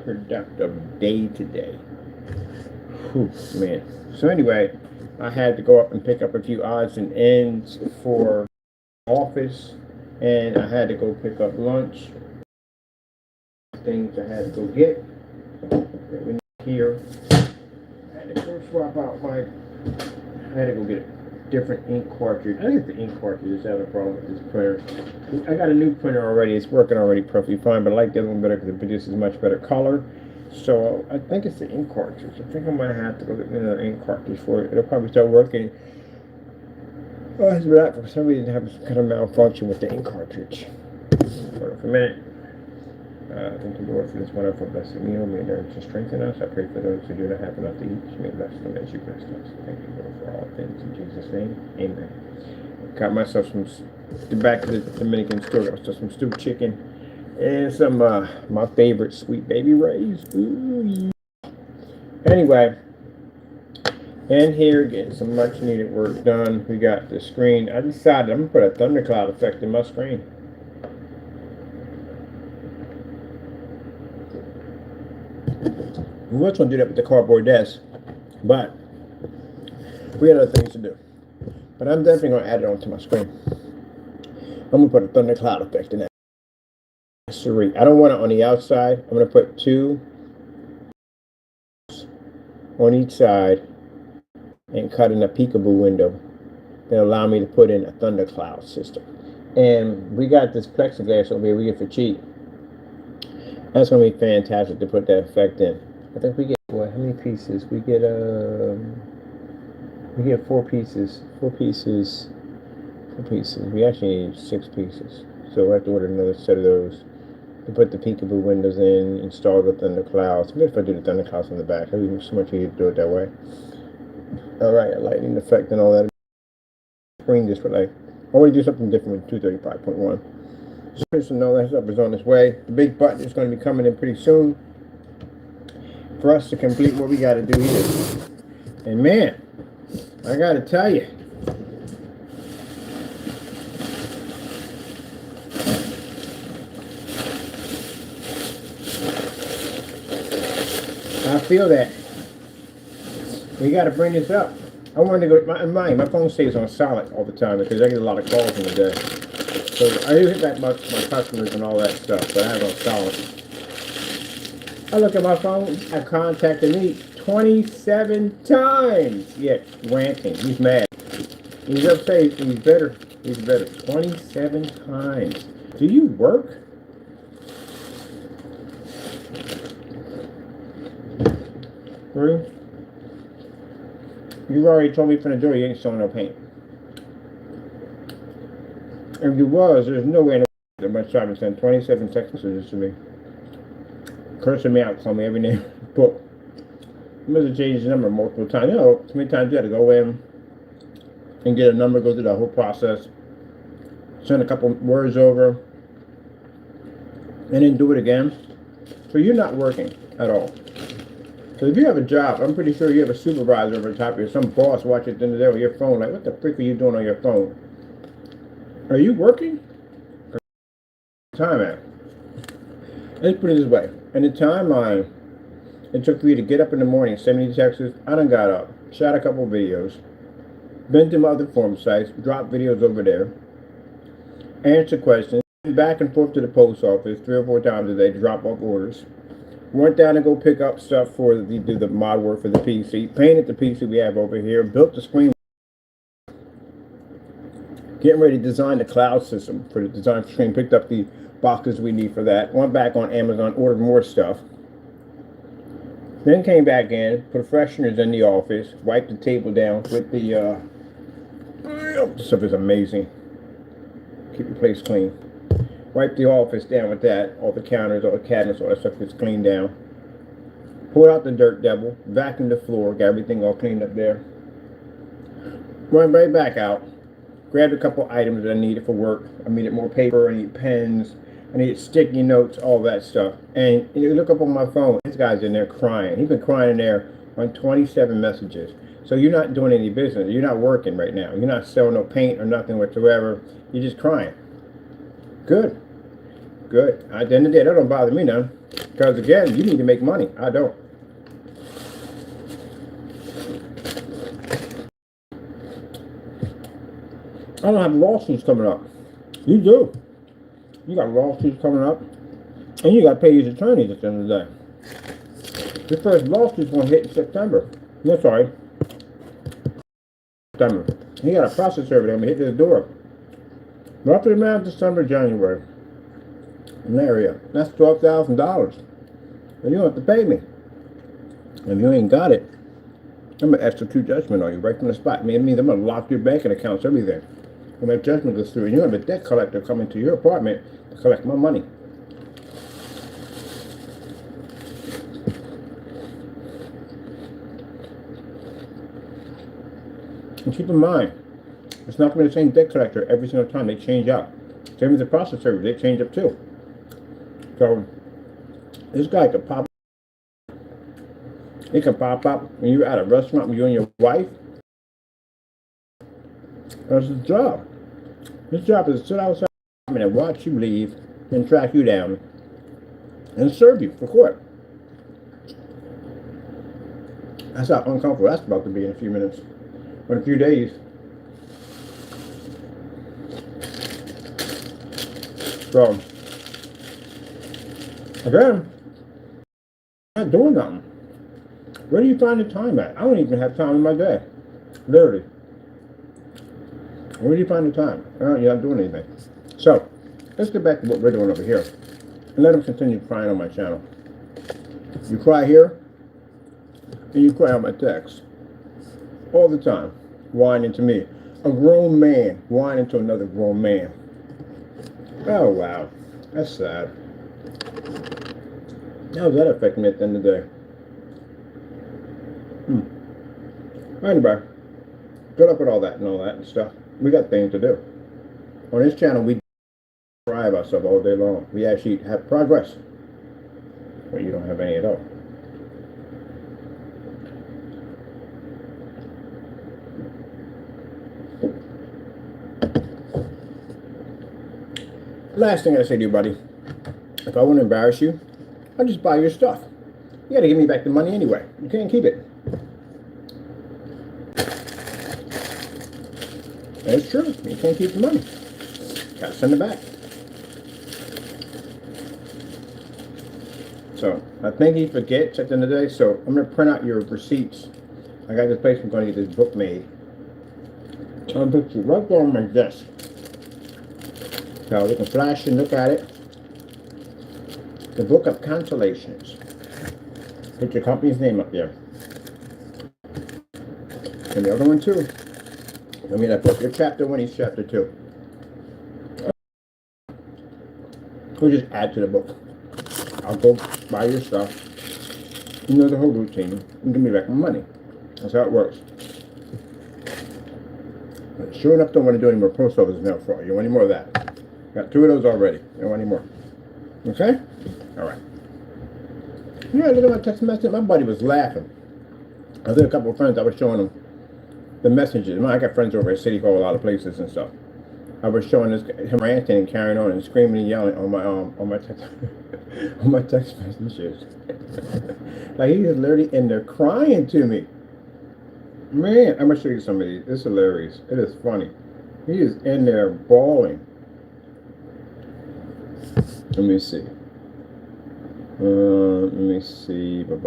productive day today. Whew, man. So anyway, I had to go up and pick up a few odds and ends for office, and I had to go pick up lunch. Things I had to go get. Here, I had to go swap out my. I had to go get a different ink cartridge. I think it's the ink cartridge that's having a problem with this printer. I got a new printer already. It's working already perfectly fine, but I like the other one better because it produces much better color. So I think it's the ink cartridge. I think I might have to go get another ink cartridge for it. It'll probably start working. For some reason, I have some kind of malfunction with the ink cartridge. Hold on for a minute. Thank you, Lord, for this wonderful blessed meal. May it to strengthen us. I pray for those who do not have enough to eat. May bless them as you bless us. Thank you, Lord, for all things. In Jesus' name, amen. Got myself some, back to the Dominican store, got myself some stewed chicken and some, my favorite sweet baby rays. Ooh. Anyway, and here, getting some much needed work done. We got the screen. I decided I'm going to put a thundercloud effect in my screen. We was going to do that with the cardboard desk, but we had other things to do. But I'm definitely going to add it onto my screen. I'm going to put a thundercloud effect in that. I don't want it on the outside. I'm going to put two on each side and cut in a peekaboo window that allow me to put in a thundercloud system. And we got this plexiglass over here we get for cheap. That's going to be fantastic to put that effect in. I think we get, what, how many pieces? We get 4 pieces. 4 pieces. 4 pieces. We actually need 6 pieces. So we'll have to order another set of those to put the peekaboo windows in, install the thunderclouds. Maybe if I do the thunderclouds on the back, it would be so much easier to do it that way. Alright, a lightning effect and all that. Screen display. I want to do something different with 235.1. So know that stuff is on its way. The big button is going to be coming in pretty soon for us to complete what we got to do here. And man, I got to tell you, I feel that we got to bring this up. I wanted to go. My phone stays on silent all the time because I get a lot of calls in the day. So I usually hit back my customers and all that stuff, but I have on silent. I look at my phone. I contacted me 27 times. Yeah, ranting. He's mad. He's upset. He's better. He's better. 27 times. Do you work? Really? You already told me from the door you ain't selling no paint. If you was, there's no way in the much time to send 27 text messages to me. Cursing me out, calling me every name. But you must have changed the number multiple times. You know, how many times you had to go in and get a number, go through the whole process, send a couple words over, and then do it again. So you're not working at all. So if you have a job, I'm pretty sure you have a supervisor over the top of you, some boss watching at the end of the day with your phone, like, what the frick are you doing on your phone? Are you working? Time at? Let's put it this way. In the timeline it took for you to get up in the morning, send me texts, I done got up, shot a couple videos, been to my other forum sites, dropped videos over there, answered questions, back and forth to the post office 3 or 4 times a day to drop off orders. Went down to go pick up stuff for the mod work for the PC, painted the PC we have over here, built the screen, getting ready to design the cloud system for the design screen, picked up the boxes we need for that, went back on Amazon, ordered more stuff, then came back in, put fresheners in the office, wiped the table down with the, this stuff is amazing, keep your place clean. Wipe the office down with that, all the counters, all the cabinets, all that stuff gets cleaned down. Pull out the dirt devil, vacuum the floor, got everything all cleaned up there. Went right back out, grabbed a couple items that I needed for work. I needed more paper, I needed pens, I needed sticky notes, all that stuff. And you look up on my phone, this guy's in there crying. He's been crying in there on 27 messages. So you're not doing any business, you're not working right now. You're not selling no paint or nothing whatsoever, you're just crying. Good. Good. At the end of the day, that don't bother me now. Because again, you need to make money. I don't. I don't have lawsuits coming up. You do. You got lawsuits coming up. And you got to pay your attorneys at the end of the day. Your first lawsuit's going to hit in September. No, sorry. September. You got a process server that hit this door. Roughly around December, January. In the area. That's $12,000. And you don't have to pay me. If you ain't got it, I'm going to execute judgment on you right from the spot. It means I'm going to lock your banking accounts, everything. When that judgment goes through, and you have a debt collector coming to your apartment to collect my money. And keep in mind, it's not going to be the same debt collector every single time. They change out. Same as the process server, they change up too. So this guy could pop. He can pop up when you're at a restaurant with you and your wife. That's his job. His job is to sit outside and watch you leave and track you down and serve you for court. That's how uncomfortable that's about to be in a few minutes. Or in a few days. So, again, I'm not doing nothing. Where do you find the time at? I don't even have time in my day. Literally. Where do you find the time? You're not doing anything. So, let's get back to what we're doing over here. And let them continue crying on my channel. You cry here, and you cry on my text. All the time. Whining to me. A grown man whining to another grown man. Oh, wow. That's sad. How does that affect me at the end of the day? Anyway, good luck with all that and stuff. We got things to do. On this channel, we drive ourselves all day long. We actually have progress. But you don't have any at all. Last thing I say to you, buddy, if I want to embarrass you, I'll just buy your stuff. You got to give me back the money anyway. You can't keep it. That's true. You can't keep the money. Got to send it back. So, I think he forgets at the end of the day, so I'm going to print out your receipts. I got this place, I'm going to get this book made. I'll put you right there on my desk. So you can flash and look at it. The book of Cancellations. Put your company's name up there. And the other one too. I mean, I put your chapter 1, he's chapter 2. We'll just add to the book. I'll go buy your stuff. You know the whole routine. And give me back my money. That's how it works. But sure enough, don't want to do any more post office mail fraud. You want any more of that? Got 2 of those already. You don't want any more. Okay? Alright. Yeah, look at my text message. My buddy was laughing. I was with a couple of friends. I was showing them the messages. I got friends over at City Hall, a lot of places and stuff. I was showing him ranting and carrying on and screaming and yelling on my text on my text messages. Like he was literally in there crying to me. Man, I'm gonna show you some of these. It's hilarious. It is funny. He is in there bawling. Let me see. Let me see. Look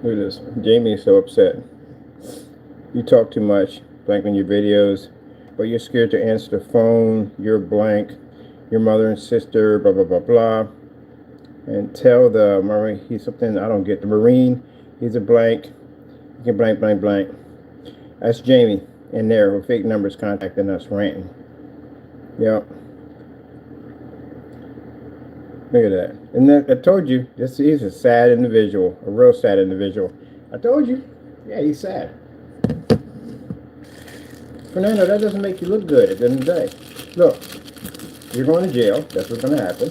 at this. Jamie's so upset. You talk too much, blank on your videos, but you're scared to answer the phone. You're blank. Your mother and sister, blah, blah, blah, blah. And tell the Marine, he's something I don't get. The Marine, he's a blank. You can blank, blank, blank. That's Jamie in there with fake numbers contacting us, ranting. Yep. Look at that. And then I told you, he's a sad individual, a real sad individual. I told you. Yeah, he's sad. Fernando, that doesn't make you look good at the end of the day. Look, you're going to jail. That's what's going to happen.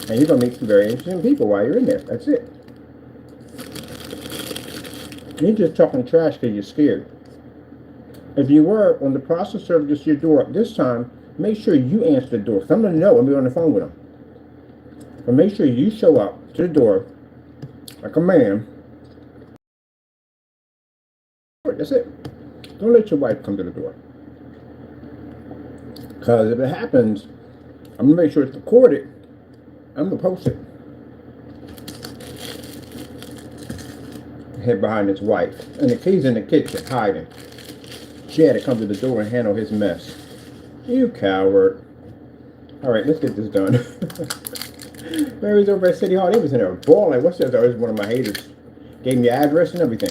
And you're going to meet some very interesting people while you're in there. That's it. You're just talking trash because you're scared. If you were, when the process server gets your door up this time, make sure you answer the door. I'm gonna know when we're on the phone with them. But make sure you show up to the door like a man. That's it. Don't let your wife come to the door. Because if it happens, I'm gonna make sure it's recorded. I'm gonna post it. Hid behind his wife, and the key's in the kitchen hiding. She had to come to the door and handle his mess. You coward. All right, let's get this done. When was over at City Hall, he was in there bawling. What's that? That was one of my haters. Gave me the address and everything.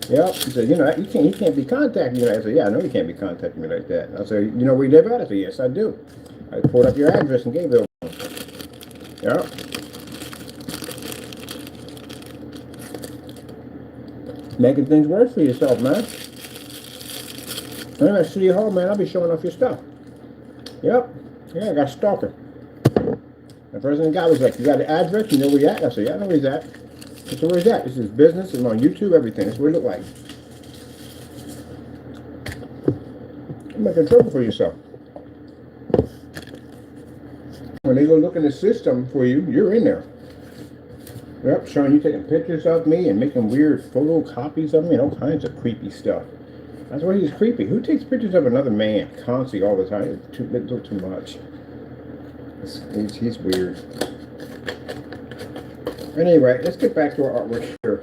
Yep. He said, you know, he can't be contacting you. I said, yeah, I know you can't be contacting me like that. I said, you know where you live at? I said, yes, I do. I pulled up your address and gave it over. Yep. Making things worse for yourself, man. I'm at City Hall, man. I'll be showing off your stuff. Yep. Yeah, I got a stalker. The first thing the guy was like, you got the address? You know where you at? I said, yeah, I know where he's at. I said, where's that? This is business. It's on YouTube, everything. That's what it look like. You're making trouble for yourself. When they go look in the system for you, you're in there. Yep, showing you taking pictures of me and making weird photocopies of me and all kinds of creepy stuff. That's why he's creepy. Who takes pictures of another man constantly all the time? It's a little too much. He's weird. Anyway, let's get back to our artwork here.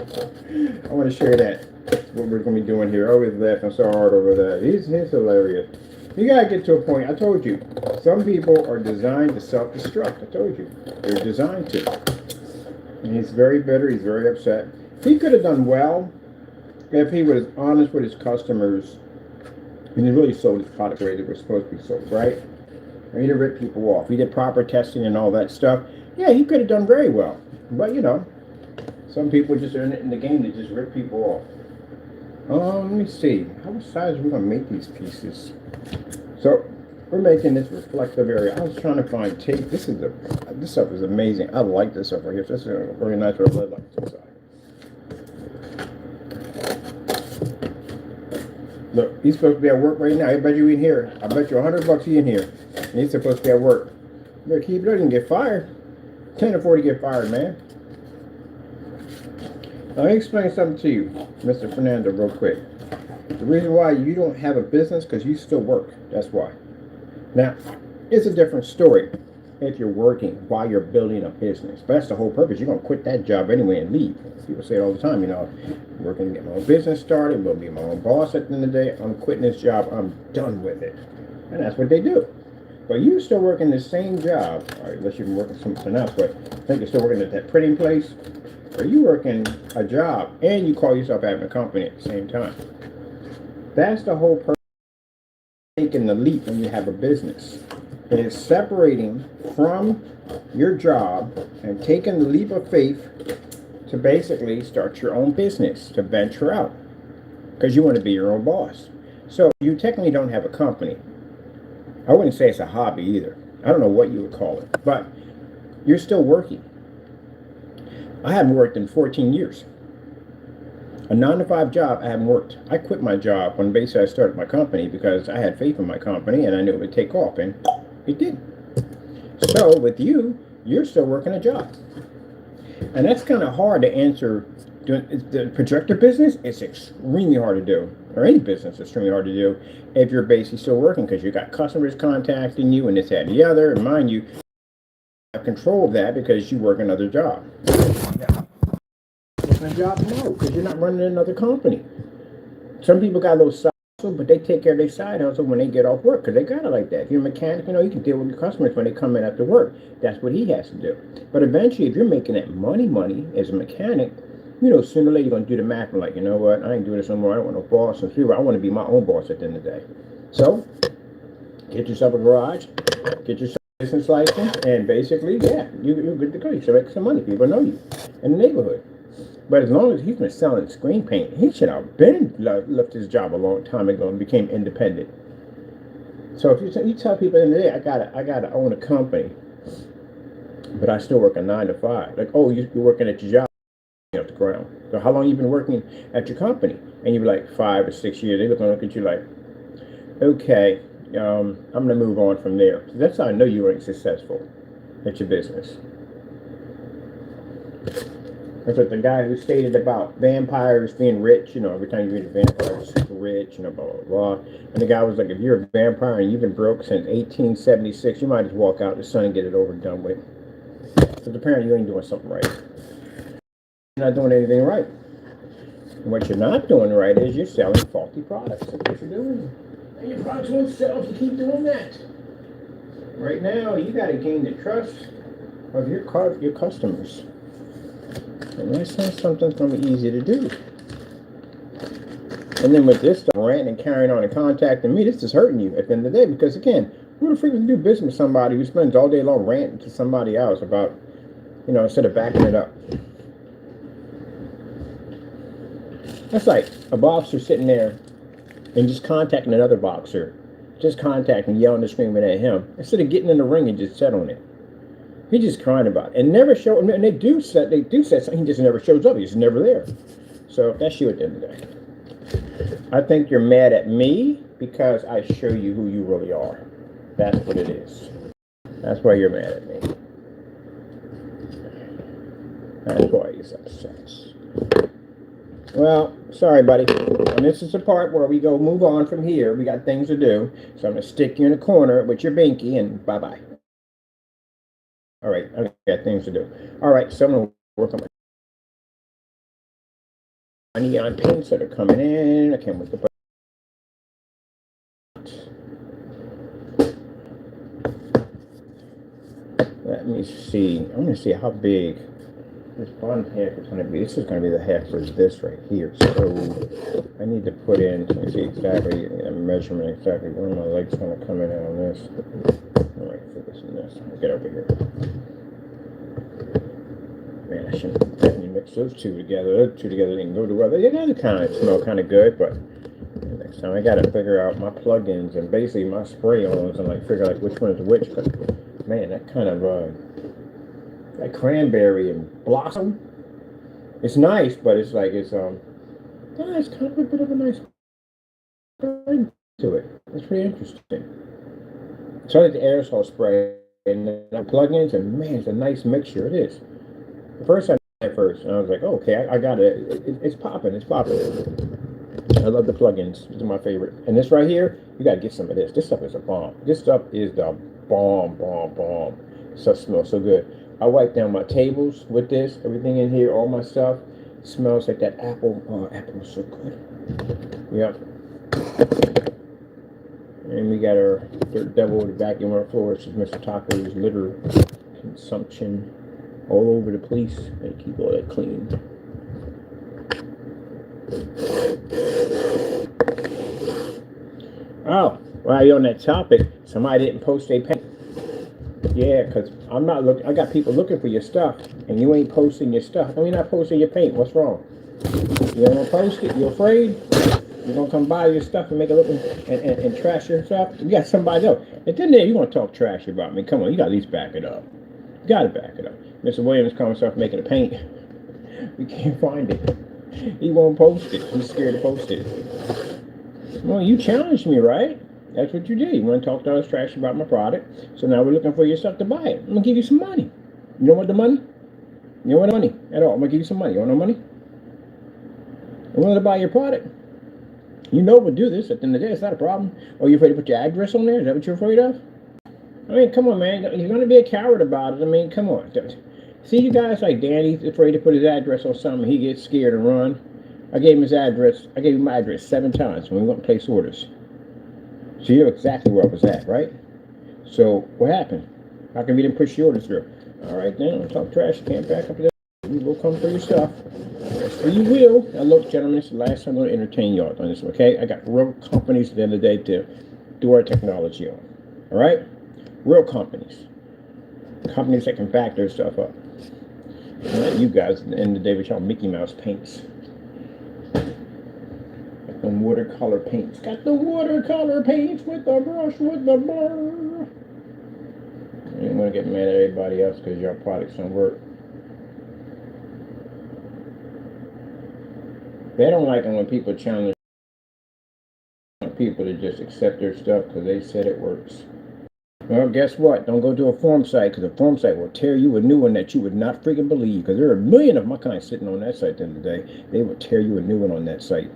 I want to share that, what we're going to be doing here. I always laugh so hard over that. He's hilarious. You got to get to a point. I told you, some people are designed to self-destruct. I told you. They're designed to. And he's very bitter. He's very upset. He could have done well if he was honest with his customers and he really sold his product the way it was supposed to be sold, right? And he didn't rip people off. He did proper testing and all that stuff. Yeah, he could have done very well. But, you know, some people just are in the game to just rip people off. Let me see. How much size are we going to make these pieces? So, we're making this reflective area. I was trying to find tape. This stuff is amazing. I like this stuff right here. This is a very nice red light inside. Look, he's supposed to be at work right now. I bet you in here. I bet you $100 he in here. And he's supposed to be at work. You better keep it up and get fired. Can't afford to get fired, man. Now, let me explain something to you, Mr. Fernando, real quick. The reason why you don't have a business because you still work. That's why. Now, it's a different story if you're working while you're building a business. But that's the whole purpose. You're going to quit that job anyway and leave. People say it all the time, you know, I'm working to get my own business started. I'm going to be my own boss at the end of the day. I'm quitting this job. I'm done with it. And that's what they do. But you're still working the same job, or unless you've been working something else, but I think you're still working at that printing place, or you're working a job and you call yourself having a company at the same time. That's the whole purpose of taking the leap when you have a business. It is separating from your job and taking the leap of faith to basically start your own business, to venture out, because you want to be your own boss. So you technically don't have a company. I wouldn't say it's a hobby either. I don't know what you would call it, but you're still working. I haven't worked in 14 years. A 9-to-5 job, I haven't worked. I quit my job when basically I started my company because I had faith in my company and I knew it would take off, and it did. So with you, you're still working a job. And that's kind of hard to answer. The projector business, it's extremely hard to do. Or any business is extremely hard to do if you're basically still working because you got customers contacting you and this, that, and the other. And mind you, you have control of that because you work another job. Yeah. Working a job? No, because you're not running another company. Some people got a little side hustle, but they take care of their side hustle when they get off work because they got it like that. If you're a mechanic, you know, you can deal with your customers when they come in after work. That's what he has to do. But eventually, if you're making that money as a mechanic, you know, sooner or later you're going to do the math and like, you know what, I ain't doing this no more. I don't want no boss. And I want to be my own boss at the end of the day. So, get yourself a garage, get yourself a business license, and basically, yeah, you're good to go. You should make some money. People know you in the neighborhood. But as long as he's been selling screen paint, he should have left his job a long time ago and became independent. So if you tell people in the day, I gotta own a company, but I still work a 9-to-5. Like, oh, you're working at your job. Off the ground. So how long you been working at your company? And you're like 5 or 6 years. They look at you like, okay, I'm going to move on from there. That's how I know you ain't successful at your business. That's what the guy who stated about vampires being rich, every time you read a vampire, super rich, blah, blah, blah. And the guy was like, if you're a vampire and you've been broke since 1876, you might just walk out in the sun and get it over and done with. Because apparently you ain't doing something right. You're not doing anything right. And what you're not doing right is you're selling faulty products. That's what you're doing. And your products won't sell if you keep doing that. Right now, you got to gain the trust of your customers. And that's not something that's going to be easy to do. And then with this stuff, ranting and carrying on and contacting me, this is hurting you at the end of the day. Because again, who the freak would do business with somebody who spends all day long ranting to somebody else about, instead of backing it up? That's like a boxer sitting there and just contacting another boxer. Just contacting, yelling and screaming at him. Instead of getting in the ring and just settling it. He just crying about it. And never show, and they do say something, he just never shows up. He's never there. So that's you at the end of the day. I think you're mad at me because I show you who you really are. That's what it is. That's why you're mad at me. That's why he's upset. Well, sorry, buddy. And this is the part where we go move on from here. We got things to do. So I'm going to stick you in a corner with your binky and bye-bye. All right, I got things to do. All right, so I'm going to work on my neon paints that are coming in. I can't wait to put. Let me see. I'm going to see how big this bottom half is going to be. This is going to be the half for this right here. So I need to put in, let me see exactly, a measurement exactly where my leg's going to come in on this. All right, for this and this. I'll get over here. Man, I shouldn't definitely mix those two together. Those two together didn't go together. They kind of smell kind of good, but next time I got to figure out my plugins and basically my spray-ons and figure out which one is which. Cause, man, that kind of that cranberry and blossom. It's nice, but it's it's kind of a bit of a nice burn to it. It's pretty interesting. So I did the aerosol spray and then I plugins, and man, it's a nice mixture. It is. The first time I did it first, and I was like, oh, okay, I got it. It's popping. It's popping. I love the plugins. These are my favorite. And this right here, you gotta get some of this. This stuff is a bomb. This stuff is the bomb. Stuff smells so good. I wipe down my tables with this. Everything in here, all my stuff smells like that apple. Oh, apple is so good. Yep. And we got our dirt devil with the vacuum on our floor. It's just Mr. Taco's litter consumption all over the place. And keep all that clean. Oh, while you're on that topic, somebody didn't post a paint. Yeah, because I'm not looking. I got people looking for your stuff, and you ain't posting your stuff. I mean, not posting your paint. What's wrong? You don't post it? You afraid? You're going to come buy your stuff and make it look and trash your stuff? You got somebody else. And then you're going to talk trash about me. Come on, you got to at least back it up. You got to back it up. Mr. Williams calling himself making a paint. We can't find it. He won't post it. He's scared to post it. Well, you challenged me, right? That's what you did. You want to talk to us trash about my product. So now we're looking for your stuff to buy it. I'm going to give you some money. You don't want the money? You don't want the money at all. I'm going to give you some money. You want no money? I wanted to buy your product. You know we'll do this. At the end of the day, it's not a problem. Or you afraid to put your address on there? Is that what you're afraid of? I mean, come on, man. You're going to be a coward about it. I mean, come on. See you guys like Danny's afraid to put his address on something. He gets scared and run. I gave him his address. I gave him my address 7 times when we went to place orders. So you know exactly where I was at, right? So what happened? How come you didn't push the orders through? All right, then, talk trash. You can't back up to that. We will come for your stuff. Yes, you will. Now, look, gentlemen, this is the last time I'm going to entertain y'all on this, okay? I got real companies at the end of the day to do our technology on. All right? Real companies. Companies that can back their stuff up. Not you guys at the end of the day with y'all Mickey Mouse paints. Got them watercolor paints. Got the watercolor paints with the brush with the burr. You don't want to get mad at everybody else because your products don't work. They don't like it when people challenge people to just accept their stuff because they said it works. Well, guess what? Don't go to a forum site, because a forum site will tear you a new one that you would not freaking believe. Because there are a million of my kind sitting on that site at the end of the day. They will tear you a new one on that site.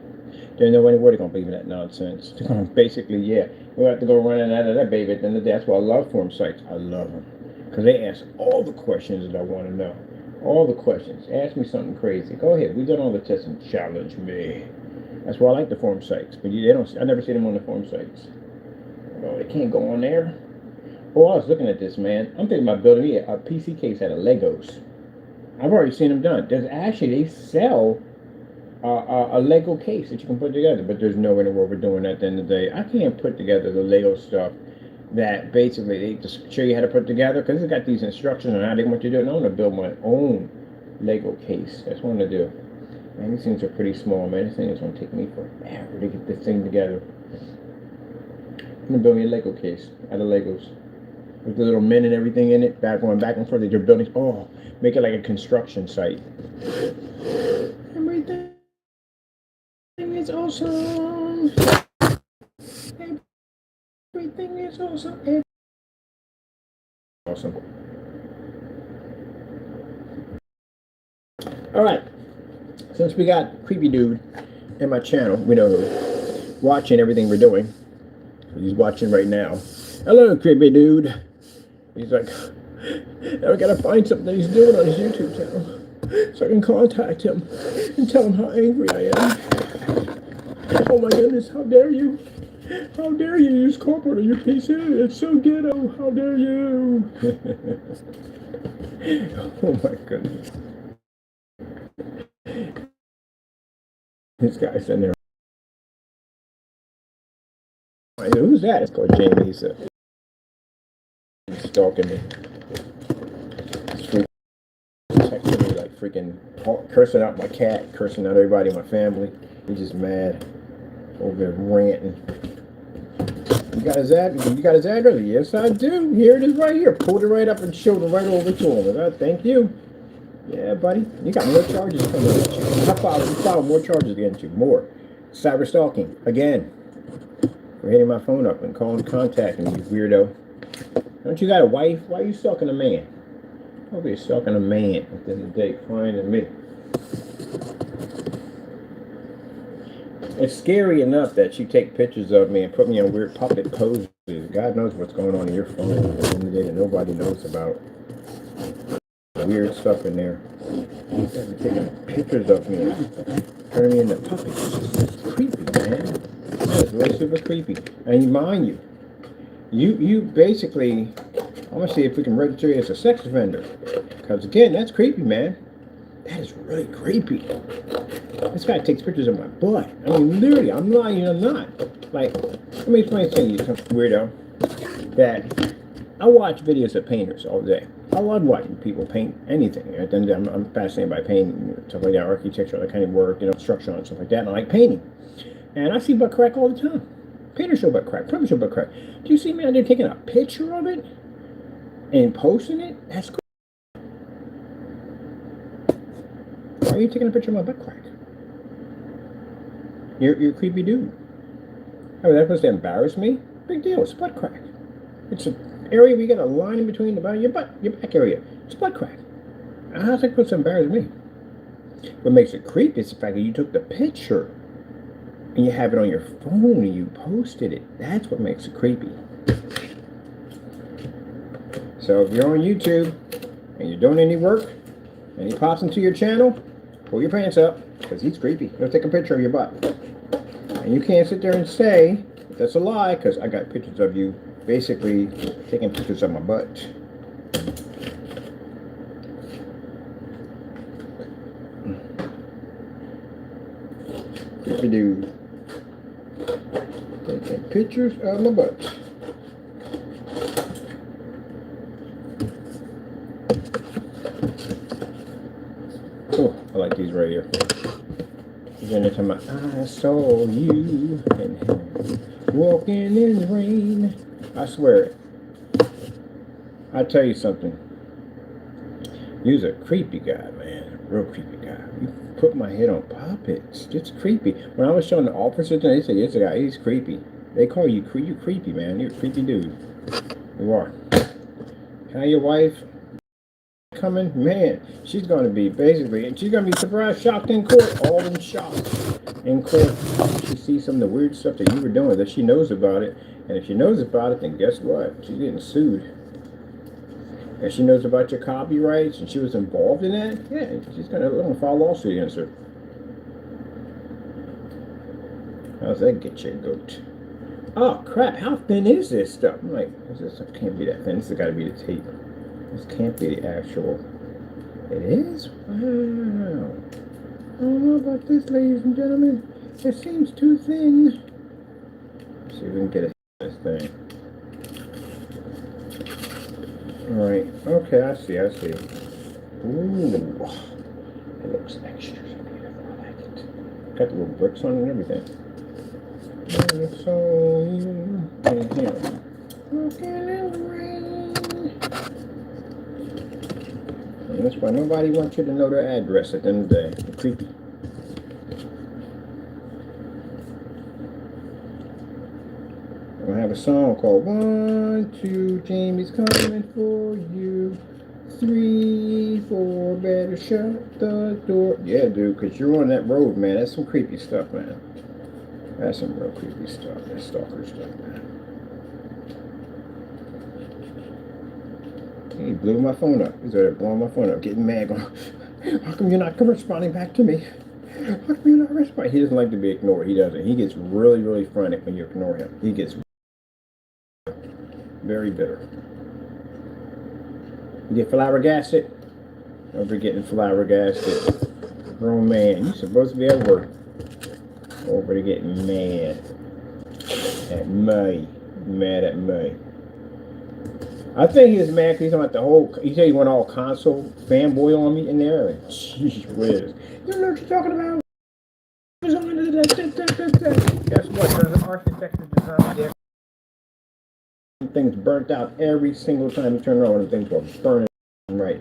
There's no way they're going to believe in that nonsense. Basically, yeah, we'll have to go running out of that baby at the end of the day. That's why I love forum sites. I love them. Because they ask all the questions that I want to know. All the questions. Ask me something crazy. Go ahead. We've done all the tests and challenge me. That's why I like the forum sites. But they don't. I never see them on the forum sites. Oh, they can't go on there. Oh, I was looking at this, man. I'm thinking about building me a PC case out of Legos. I've already seen them done. There's actually, they sell a Lego case that you can put together, but there's no way in the world we're doing that at the end of the day. I can't put together the Lego stuff that basically they just show you how to put together, because it's got these instructions on how they want you to do it. And I want to build my own Lego case. That's what I want to do. Man, these things are pretty small, man. This thing is going to take me forever to get this thing together. I'm going to build me a Lego case out of Legos. With the little men and everything in it, going back and forth at your buildings. Oh, make it like a construction site. Everything is awesome. Everything is awesome. Awesome. Alright. Since we got Creepy Dude in my channel, we know who, watching everything we're doing. He's watching right now. Hello, Creepy Dude. He's like, now I gotta find something that he's doing on his YouTube channel so I can contact him and tell him how angry I am. Oh my goodness, how dare you? How dare you use corporate on your PC? It's so ghetto. How dare you? Oh my goodness. This guy's in there. Who's that? It's called Jamie. He's stalking me. He's texting me like freaking cursing out my cat, cursing out everybody in my family. He's just mad. Over there ranting. You got his address? Yes, I do. Here it is right here. Pulled it right up and showed it right over to him. Thank you. Yeah, buddy. You got more charges coming at you. You filed more charges against you. More. Cyber stalking. Again. For hitting my phone up and contacting me, you weirdo. Don't you got a wife? Why are you stalking a man? Probably you're stalking a man at the end of the day, finding me. It's scary enough that you take pictures of me and put me on weird puppet poses. God knows what's going on in your phone at the end of the day that nobody knows about. Weird stuff in there. You guys are taking pictures of me, turning me into puppets. It's creepy, man. That is really super creepy. And mind you, you basically, I want to see if we can register you as a sex offender. Because again, that's creepy, man. That is really creepy. This guy takes pictures of my butt. I mean, literally, I'm lying, I'm not. Like, let me explain to you, some weirdo, that I watch videos of painters all day. I love watching people paint anything. At the end of the day, I'm fascinated by painting, stuff like that, architecture, that kind of work, structure and stuff like that, and I like painting. And I see butt crack all the time. Painters show butt crack, plumbers show butt crack. Do you see me out there taking a picture of it and posting it? That's cool. Why are you taking a picture of my butt crack? You're a creepy dude. I mean, that's supposed to embarrass me? Big deal, it's butt crack. It's an area where you got a line in between your back area. It's butt crack. How's that supposed to embarrass me? What makes it creepy is the fact that you took the picture and you have it on your phone and you posted it. That's what makes it creepy. So if you're on YouTube and you're doing any work and he pops into your channel, pull your pants up, because he's creepy. He'll take a picture of your butt. And you can't sit there and say that that's a lie, because I got pictures of you basically taking pictures of my butt. Creepy dude. Taking pictures of my butt. Oh, I like these right here. Anytime I saw you and walking in the rain, I swear it. I tell you something. You're a creepy guy, man. A real creepy guy. You put my head on puppets. It's creepy. When I was showing the officers, they said, "Yes, guy, he's creepy." They call you creepy, man. You're a creepy dude. You are. How your wife coming? Man, she's going to be basically, she's going to be surprised, shocked in court, all in shock in court. She sees some of the weird stuff that you were doing, that she knows about it. And if she knows about it, then guess what? She's getting sued. And she knows about your copyrights and she was involved in that, yeah, she's going to file a lawsuit against her. How's that get you, goat? Oh, crap, how thin is this stuff? I'm like, this can't be that thin. This has got to be the tape. This can't be the actual. It is? Wow. I don't know about this, ladies and gentlemen. It seems too thin. Let's see if we can get this thing. Alright. Okay, I see. Ooh. It looks extra beautiful. I like it. Got the little bricks on it and everything. So, here. Walking in the rain. And that's why nobody wants you to know their address at the end of the day. They're creepy. I have a song called 1, 2, Jamie's coming for you. 3, 4, better shut the door. Yeah, dude, because you're on that road, man. That's some creepy stuff, man. That's some real creepy stuff. That's stalker stuff, man. He blew my phone up. He's over there blowing my phone up, getting mad. Going, how come you're not responding back to me? How come you're not responding? He doesn't like to be ignored. He doesn't. He gets really, really frantic when you ignore him. He gets very bitter. You get flabbergasted? Over getting flabbergasted. Grown man. You're supposed to be at work. Over to getting mad at me. Mad at me. I think he was mad because he's talking about the whole. He said he went all console fanboy on me in there. Like, jeez whiz. You don't know what you're talking about? Guess what? There's an architect who designed it. Things burnt out every single time you turn around and things will burn right.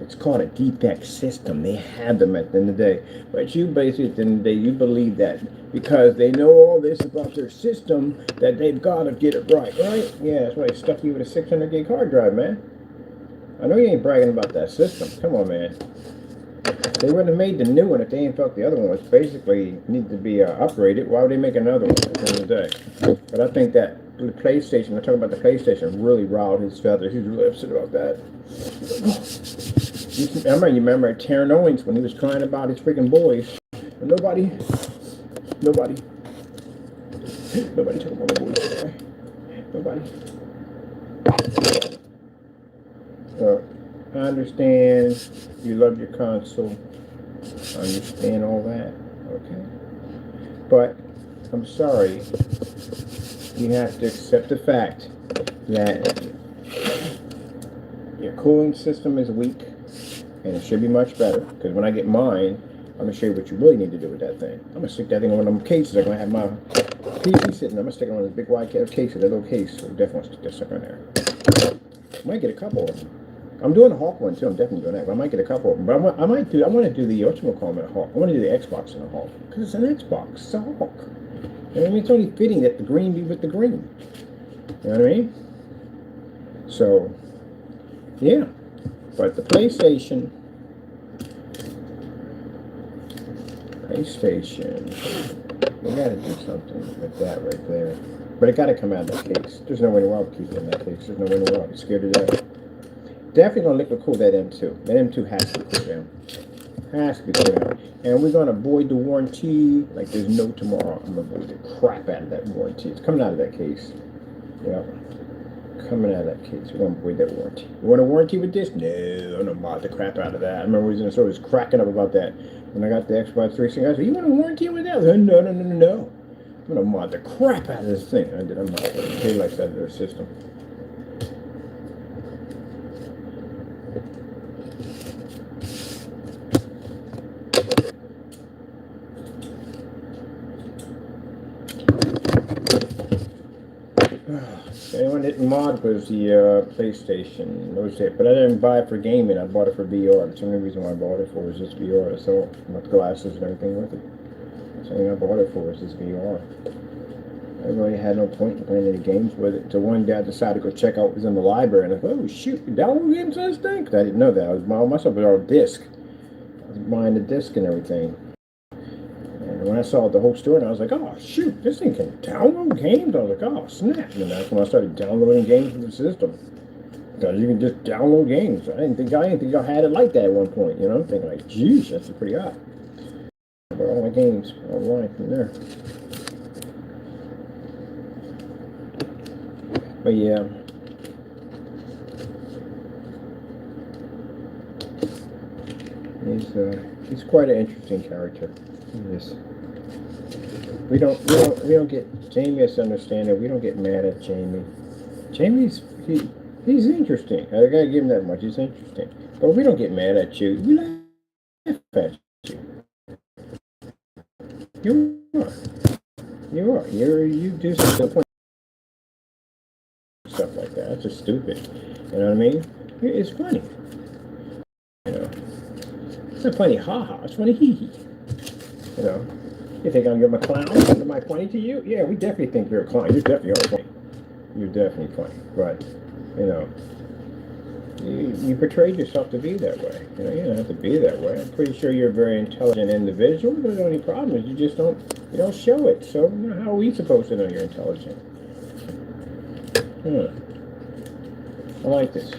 It's called a defect system. They have them at the end of the day. But you basically, at the end of the day, you believe that because they know all this about their system that they've got to get it right, right? Yeah, that's why they stuck you with a 600 gig hard drive, man. I know you ain't bragging about that system. Come on, man. They wouldn't have made the new one if they ain't felt the other one was basically needed to be upgraded. Why would they make another one at the end of the day? But I think that the PlayStation, we're talking about the PlayStation, really riled his feathers. He was really upset about that. I remember Taryn Owens when he was crying about his freaking boys. And nobody took him on the boys. Nobody. So, I understand you love your console. I understand all that. Okay. But, I'm sorry. You have to accept the fact that your cooling system is weak and it should be much better. Because when I get mine, I'm going to show you what you really need to do with that thing. I'm going to stick that thing on one of them cases. I'm going to have my PC sitting. I'm going to stick it on this big wide case, that little case. So definitely stick that sucker in there. I might get a couple of them. I'm doing a Hawk one too. I'm definitely doing that. But I might get a couple of them. But I want to do the whatchamacallit in a Hawk. I want to do the Xbox in a Hawk. Because it's an Xbox. It's a Hawk. I mean, it's only fitting that the green be with the green. You know what I mean? So, yeah. But the PlayStation, we gotta do something with that right there. But it gotta come out of that case. There's no way in the world to keep it in that case. There's no way in the world. I'm scared of that. Definitely gonna liquid cool that M2. That M2 has to be cooled down. Has to be cooled down. And we're gonna void the warranty like there's no tomorrow. I'm gonna void the crap out of that warranty. It's coming out of that case. Yeah. Coming out of that case. We're gonna void that warranty. You want a warranty with this? No, I'm gonna mod the crap out of that. I remember we was in the store, was cracking up about that. When I got the Xbox 360, I said, you want a warranty with that? I said, no. I'm gonna mod the crap out of this thing. I did. I'm not gonna pay like that to their system. Anyone didn't mod was the PlayStation. But I didn't buy it for gaming. I bought it for VR. That's the only reason why I bought it for was just VR. So with glasses and everything with it. That's the only thing I bought it for was just VR. I really had no point in playing any games with it. So one day I decided to go check out what was in the library, and I thought, oh shoot, download games on this thing? 'Cause I didn't know that. I was buying myself a disc. I was buying the disc and everything. And when I saw the whole story, I was like, oh shoot, this thing can download games? I was like, oh snap. And that's when I started downloading games from the system. Because you can just download games. I didn't think I had it like that at one point, you know? I'm thinking like, geez, that's pretty odd. But all my games online from there. But yeah. He's quite an interesting character. Yes. We don't get Jamie has to understand that we don't get mad at Jamie. He's interesting. I gotta give him that much. He's interesting. But we don't get mad at you. We laugh at you. You are. You do something stuff like that. That's just stupid. You know what I mean? It's funny. You know. It's not funny ha-ha. It's funny hee-hee. You know. You think I'm a clown? Am I funny to you? Yeah, we definitely think you're a clown. You're definitely funny. You're definitely funny. But, you know, you portrayed yourself to be that way. You know, you don't have to be that way. I'm pretty sure you're a very intelligent individual. The only problem is you don't show it. So, you know, how are we supposed to know you're intelligent? I like this.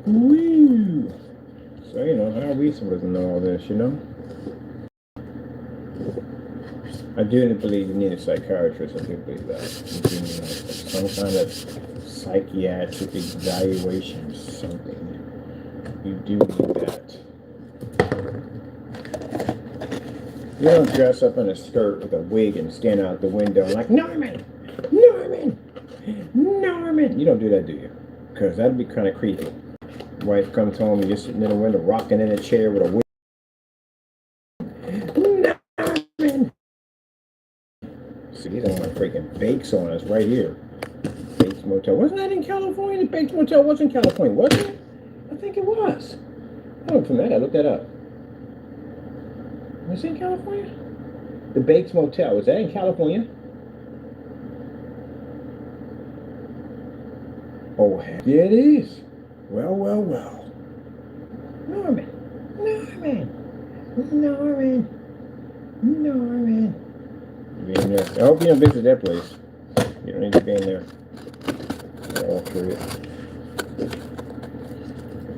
Woo! So, you know, how are we supposed to know all this, you know? I do believe you need a psychiatrist. I do believe that. You do need some kind of psychiatric evaluation or something. You do need that. You don't dress up in a skirt with a wig and stand out the window like, Norman! Norman! Norman! You don't do that, do you? Because that'd be kind of creepy. Wife comes home and you're sitting in the window rocking in a chair with a wig. Norman! See, these are my freaking bakes on us right here. Bates Motel. Wasn't that in California? The Bates Motel was in California, wasn't it? I think it was. Oh, from that, I looked that up. Was it in California? The Bates Motel. Was that in California? Oh, heck yeah, it is. Well. Norman. You in there. I hope you don't visit that place. You don't need to be in there. All through it.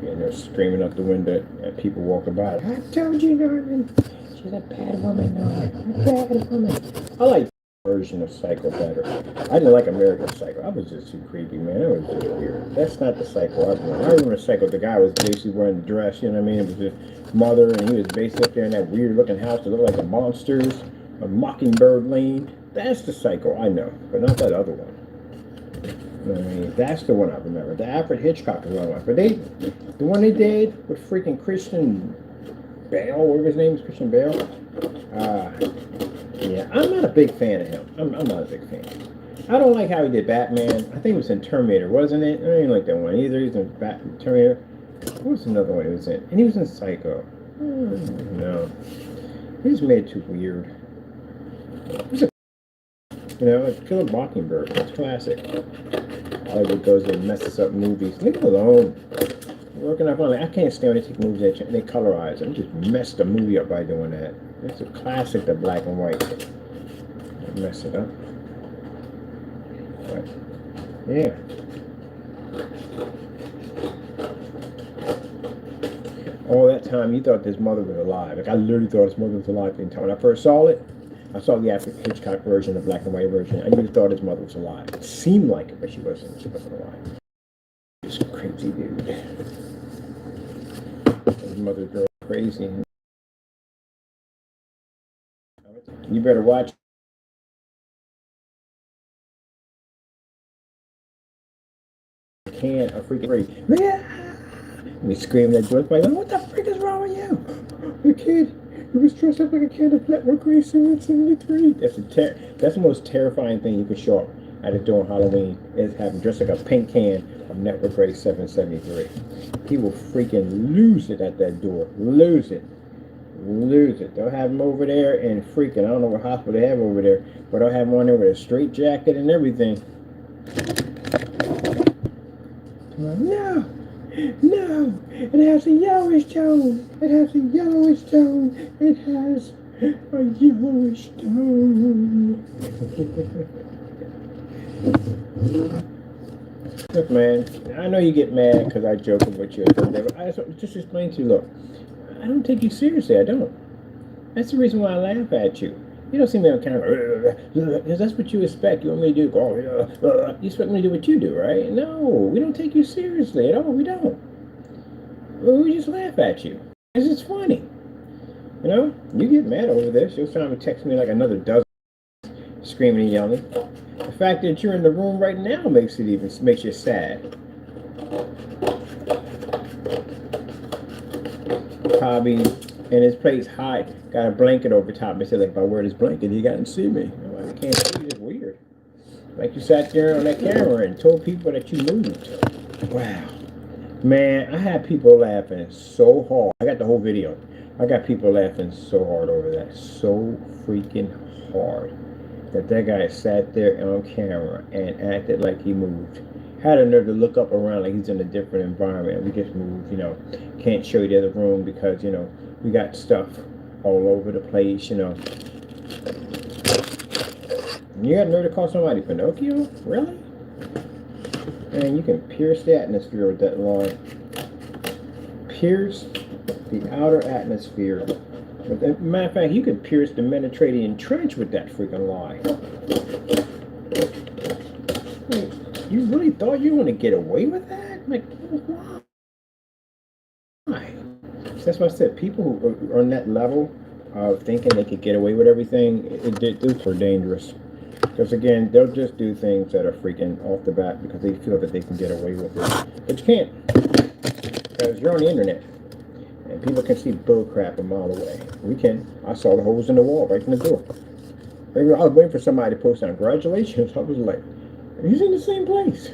Be in there screaming out the window at people walking by. I told you, Norman. She's a bad woman, Norman. A bad woman. I like version of Psycho better. I didn't like American Psycho. I was just too creepy, man. It was just weird. That's not the Psycho I remember. I remember Psycho. The guy was basically wearing a dress, you know what I mean? It was his mother, and he was basically up there in that weird looking house that looked like the Monsters, a Mockingbird Lane. That's the Psycho I know, but not that other one. You know what I mean? That's the one I remember. The Alfred Hitchcock is one of them. But the one they did with freaking Christian Bale, whatever his name is, Christian Bale. Yeah, I'm not a big fan of him. I'm not a big fan. I don't like how he did Batman. I think it was in Terminator, wasn't it? I didn't like that one either. He was in Terminator. What was another one he was in? And he was in Psycho. No. He was made too weird. You know, like Killer Mockingbird. It's classic. Hollywood goes and messes up movies. Leave it alone. Working up on it. I can't stand when they take movies and they colorize them. Just mess the movie up by doing that. It's a classic, the black and white. They mess it up. But, yeah. All that time, you thought this mother was alive. Like, I literally thought his mother was alive the entire time. When I first saw it, I saw the Alfred Hitchcock version, the black and white version. I really thought his mother was alive. It seemed like it, but she wasn't. She wasn't alive. This crazy dude. His mother's girl crazy. You better watch. Can't a freaking break. We screamed at George like, what the freak is wrong with you? The kid. He was dressed up like a kid of Network Grey 773. That's the most terrifying thing you could show up at a door on Halloween, is having dressed like a pink can of Network Grey 773. He will freaking lose it at that door. Lose it. lose it. They'll have them over there and freaking, I don't know what hospital they have over there, but they'll have one there with a straight jacket and everything. No, no, it has a yellowish tone. It has a yellowish tone. It has a yellowish tone. Look, man, I know you get mad because I joke with you. But I just explain to you, look, I don't take you seriously. I don't. That's the reason why I laugh at you. You don't see me on camera, because that's what you expect. You want me to do, you expect me to do what you do, right? No, we don't take you seriously at all. We don't. We just laugh at you. Because it's funny. You know, you get mad over this. You'll try to text me like another dozen, screaming and yelling. The fact that you're in the room right now makes you sad. Hobby and his place high got a blanket over top. They said, like, if I wear this blanket, you can't see me. I can't see you. It's weird. Like you sat there on that camera and told people that you moved. Wow. Man, I had people laughing so hard. I got the whole video. I got people laughing so hard over that. So freaking hard. That guy sat there on camera and acted like he moved. Had a nerve to look up around like he's in a different environment. We just moved, you know. Can't show you the other room because, you know, we got stuff all over the place, you know. You got nerve to call somebody Pinocchio? Really? Man, you can pierce the atmosphere with that line. Pierce the outer atmosphere. But, matter of fact, you could pierce the Mediterranean Trench with that freaking line. Like, you really thought you were going to get away with that? Like, why? That's why I said people who are on that level of thinking they could get away with everything, those are dangerous. Because again, they'll just do things that are freaking off the bat because they feel that they can get away with it. But you can't. Because you're on the internet. And people can see bull crap a mile away. We can. I saw the holes in the wall right in the door. I was waiting for somebody to post on congratulations. I was like, he's in the same place.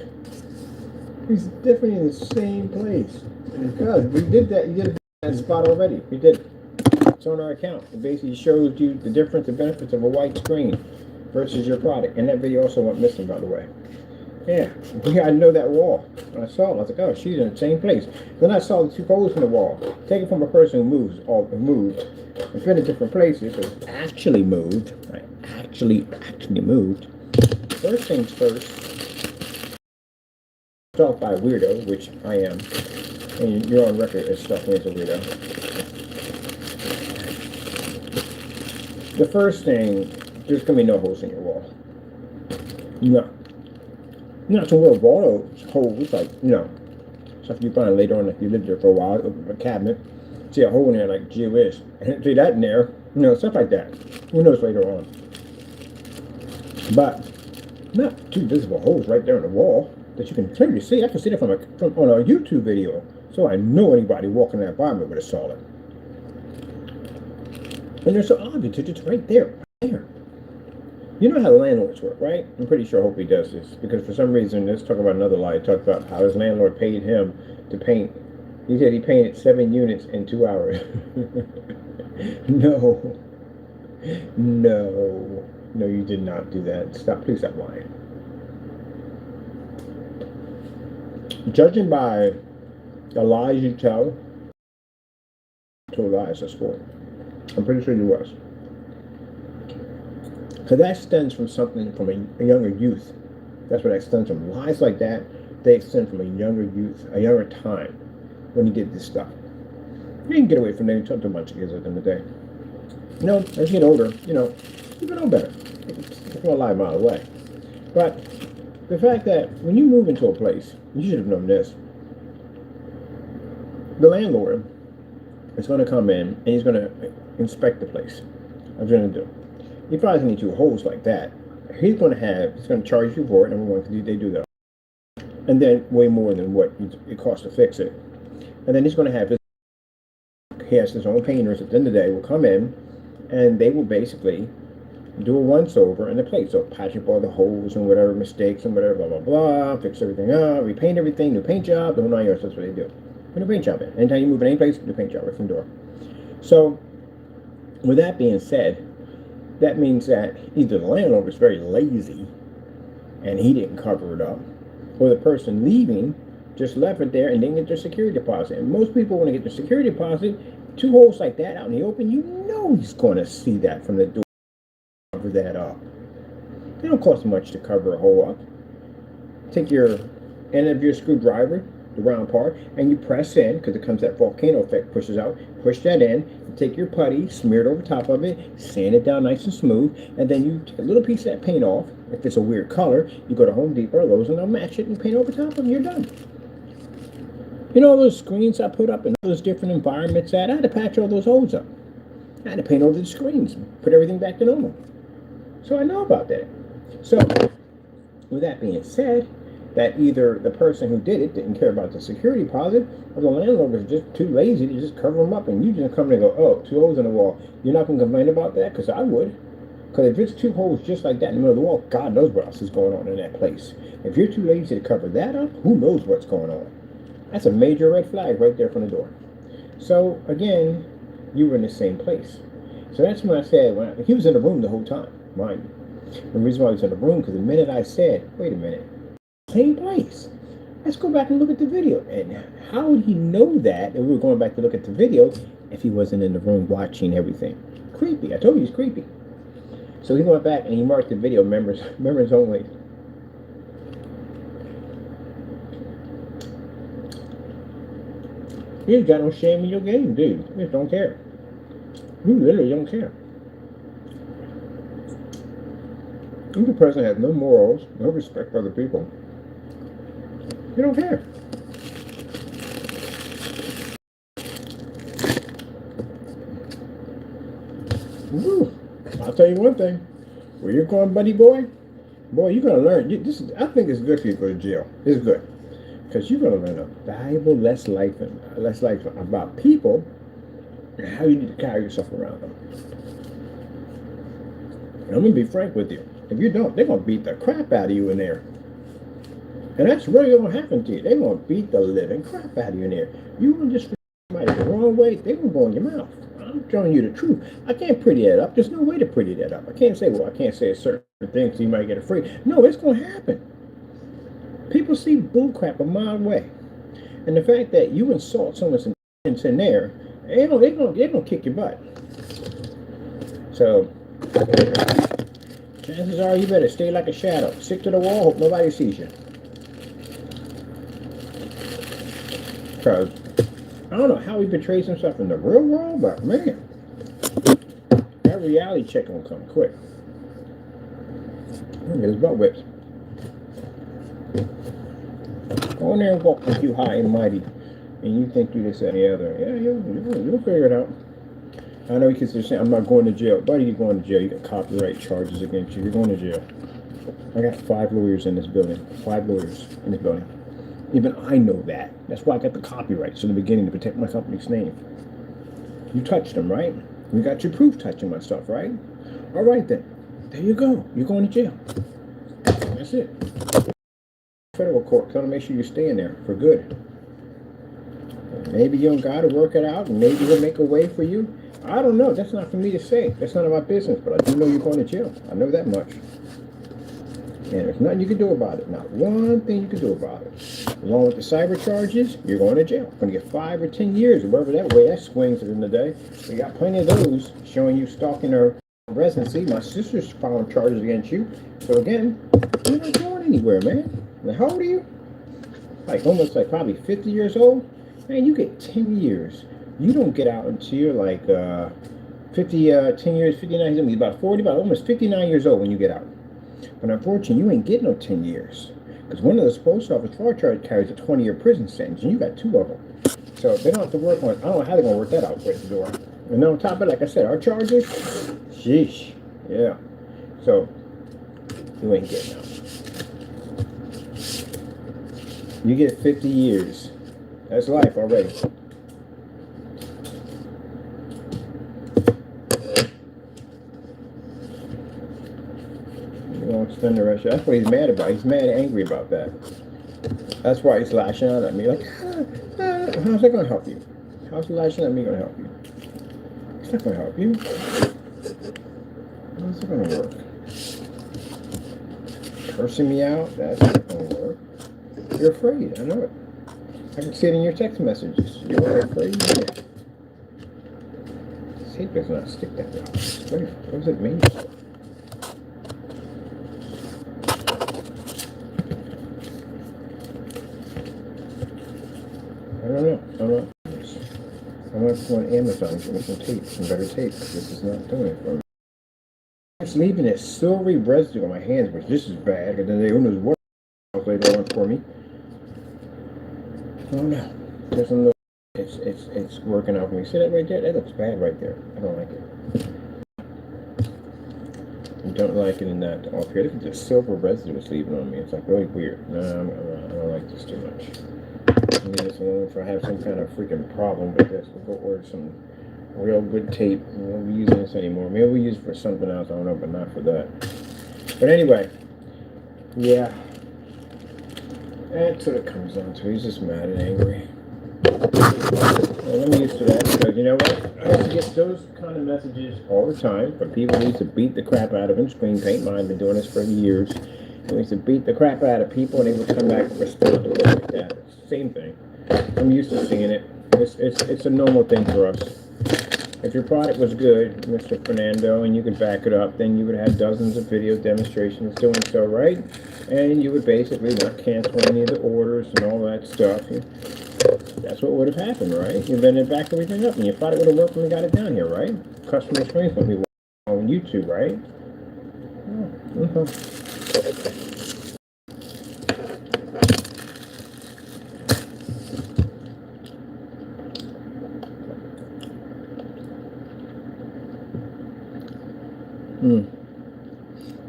He's definitely in the same place. Because we did that. You did that spot already. We did. It's on our account. It basically shows you the difference and benefits of a white screen versus your product. And that video also went missing, by the way. Yeah, I know that wall. I saw it. I was like, oh, she's in the same place. Then I saw the two holes in the wall. Taken from a person who moved. It's been in different places. So actually moved. Right? Actually moved. First things first. Stalked by a weirdo, which I am. And you're on record as stalking as a weirdo. The first thing, there's gonna be no holes in your wall. No. Not some little water holes, like, you know, stuff you find later on if you lived there for a while, a cabinet, see a hole in there like, gee whiz, see that in there, you know, stuff like that. Who knows later on. But not two visible holes right there on the wall that you can clearly see. I can see that from on a YouTube video, so I know anybody walking in that apartment would have saw it. And they're so obvious, it's right there, right there. You know how the landlords work, right? I'm pretty sure, I hope he does this, because for some reason, let's talk about another lie. He talked about how his landlord paid him to paint. He said he painted 7 units in 2 hours. No, you did not do that. Please stop lying. Judging by the lies you tell, told lies, that's for. I'm pretty sure you was. So that stems from something from a younger youth. That's where that stems from. Lies like that, they extend from a younger youth, a younger time, when he did this stuff. You didn't get away from them until a bunch of years at the end of the day. You know, as you get older, you know, you know better. It's not a lie a mile away. But the fact that when you move into a place, you should have known this. The landlord is going to come in and he's going to inspect the place. What's he going to do? He probably doesn't need 2 holes like that. He's going to charge you for it, number one, because they do that. And then way more than what it costs to fix it. And then he's going to have he has his own painters at the end of the day will come in and they will basically do a once over in the place. So patch up all the holes and whatever mistakes and whatever, blah, blah, blah, fix everything up, repaint everything, new paint job, the whole 9 yards, that's what they do. New paint job in. Anytime you move in any place, new paint job right from the door. So With that being said, that means that either the landlord was very lazy and he didn't cover it up, or the person leaving just left it there and didn't get their security deposit. And most people, when they get their security deposit, two holes like that out in the open, you know he's going to see that from the door. Cover that up. It don't cost much to cover a hole up. Take your end of your screwdriver, the round part, and you press in, because it comes that volcano effect, pushes out, push that in, and take your putty, smear it over top of it, sand it down nice and smooth, and then you take a little piece of that paint off. If it's a weird color, you go to Home Depot or Lowe's and they'll match it and paint over top of it, and you're done. You know all those screens I put up in all those different environments I had to patch all those holes up. I had to paint over the screens, put everything back to normal. So I know about that. So, with that being said, that either the person who did it didn't care about the security deposit, or the landlord was just too lazy to just cover them up, and you just come and go, oh, 2 holes in the wall. You're not going to complain about that? Because I would. Because if it's 2 holes just like that in the middle of the wall, God knows what else is going on in that place. If you're too lazy to cover that up, who knows what's going on? That's a major red flag right there from the door. So, again, you were in the same place. So that's when I said, he was in the room the whole time, mind you. The reason why he was in the room, because the minute I said, wait a minute, same place. Let's go back and look at the video. And how would he know that we were going back to look at the video if he wasn't in the room watching everything? Creepy. I told you he's creepy. So he went back and he marked the video members only. You got no shame in your game, dude. You just don't care. You literally don't care. If the person has no morals, no respect for other people, you don't care. Woo. I'll tell you one thing. Where you're going, buddy boy, you're going to learn. I think it's good for you to go to jail. It's good. Because you're going to learn a valuable less life about people and how you need to carry yourself around them. And I'm going to be frank with you. If you don't, they're going to beat the crap out of you in there. And that's really going to happen to you. They're going to beat the living crap out of you in there. You want to just somebody the wrong way, they're going to go in your mouth. I'm telling you the truth. I can't pretty that up. There's no way to pretty that up. I can't say, well, I can't say a certain thing because you might get afraid. No, it's going to happen. People see bullcrap a mile away. And the fact that you insult someone's intelligence in there, they're going to kick your butt. So, chances are you better stay like a shadow. Stick to the wall, hope nobody sees you. Because I don't know how he betrays himself in the real world, but man, that reality check gonna come quick. Look at his butt whips. Go in there and walk with you high and mighty, and you think you this and the other. Yeah, you'll figure it out. I know because they're saying, I'm not going to jail. Buddy, you're going to jail. You got copyright charges against you. You're going to jail. I got 5 lawyers in this building. 5 lawyers in this building. Even I know that. That's why I got the copyrights in the beginning to protect my company's name. You touched them, right? You got your proof touching my stuff, right? All right, then. There you go. You're going to jail. That's it. Federal court. Tell them to make sure you stay in there for good. Maybe you don't got to work it out, and maybe he'll make a way for you. I don't know. That's not for me to say. That's none of my business. But I do know you're going to jail. I know that much. And there's nothing you can do about it. Not one thing you can do about it. Along with the cyber charges, you're going to jail. You're going to get 5 or 10 years, or whatever that way that swings in the day. We got plenty of those showing you stalking her residency. My sister's filing charges against you. So again, you're not going anywhere, man. Now, how old are you? Almost probably 50 years old? Man, you get 10 years. You don't get out until you're 10 years, 59 years, about 40, about almost 59 years old when you get out. But unfortunately, you ain't getting no 10 years. Because one of those post office fraud charge carries a 20-year prison sentence, and you got 2 of them. So they don't have to work on it. I don't know how they're going to work that out right the door. And on top of it, like I said, our charges, sheesh, yeah. So, you ain't getting out. You get 50 years. That's life already. Extend the rest. That's what he's mad about. He's mad and angry about that. That's why he's lashing out at me. How's that going to help you? How's lashing at me going to help you? That's not going to help you. How's it going to work? Cursing me out? That's not going to work. You're afraid. I know it. I can see it in your text messages. You're afraid. Tape does not stick that well. What does it mean? I don't know. I went on Amazon and get me some tape, some better tape. This is not doing it for me. It's leaving a silvery residue on my hands, which this is bad. And then who knows what later on for me. Oh no, doesn't look. It's working out for me. See that right there? That looks bad right there. I don't like it. I don't like it in that off here. Look at the silver residue it's leaving on me. It's like really weird. No, I don't like this too much. I need this one if I have some kind of freaking problem with this. We'll go order some real good tape. We won't be using this anymore. Maybe we'll use it for something else. I don't know, but not for that. But anyway, yeah. That's what it comes down to. He's just mad and angry. Well, I'm used to that because you know what? I have to get those kind of messages all the time from people who used to beat the crap out of him. Screen paint, mine, been doing this for years. We used to beat the crap out of people and they would come back and respond to it like that. Same thing. I'm used to seeing it. It's a normal thing for us. If your product was good, Mr. Fernando, and you could back it up, then you would have dozens of video demonstrations doing so, right? And you would basically not cancel any of the orders and all that stuff. That's what would have happened, right? You then back everything up, and you thought it would have worked when we got it down here, right? Customer experience when we were on YouTube, right?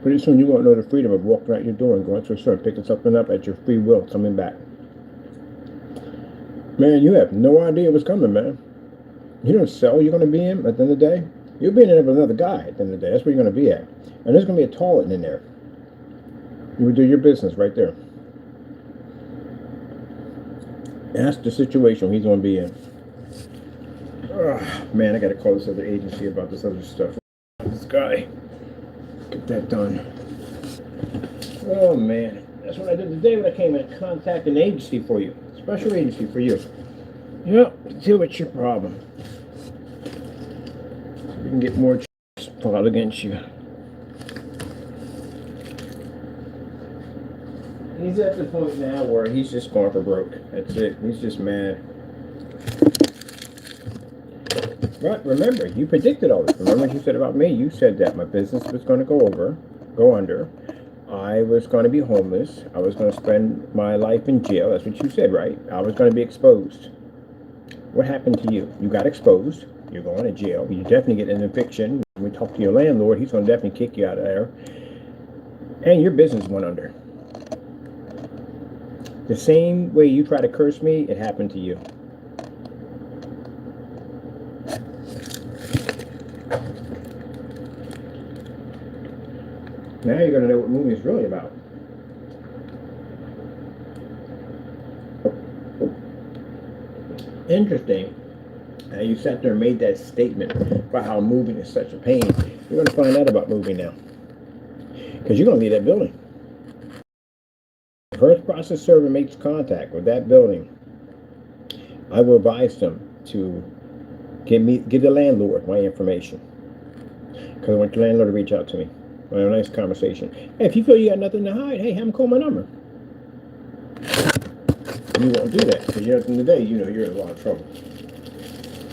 Pretty soon you won't know the freedom of walking out your door and going to a store and picking something up at your free will, coming back. Man, you have no idea what's coming, man. You don't sell you're going to be in at the end of the day. You'll be in there with another guy at the end of the day. That's where you're going to be at. And there's going to be a toilet in there. You would do your business right there. That's the situation he's going to be in. Oh, man, I got to call this other agency about this other stuff. This guy. Get that done. Oh, man. That's what I did today when I came in. Contact an agency for you. Special agency for you. Yep, deal with your problem. So we can get more filed against you. He's at the point now where he's just going for broke. That's it. He's just mad. But remember, you predicted all this. Remember what you said about me? You said that my business was going to go under. I was going to be homeless. I was going to spend my life in jail. That's what you said, right? I was going to be exposed. What happened to you? You got exposed. You're going to jail. You definitely get an eviction. When we talk to your landlord, he's going to definitely kick you out of there. And your business went under. The same way you try to curse me, it happened to you. Now you're going to know what movie is really about. Interesting. You sat there and made that statement about how moving is such a pain. You're going to find out about moving now. Because you're going to leave that building. The first process server makes contact with that building, I will advise them to give the landlord my information. Because I want the landlord to reach out to me. A nice conversation. Hey, if you feel you got nothing to hide, hey, have him call my number. You won't do that because at the end of the day, you know you're in a lot of trouble.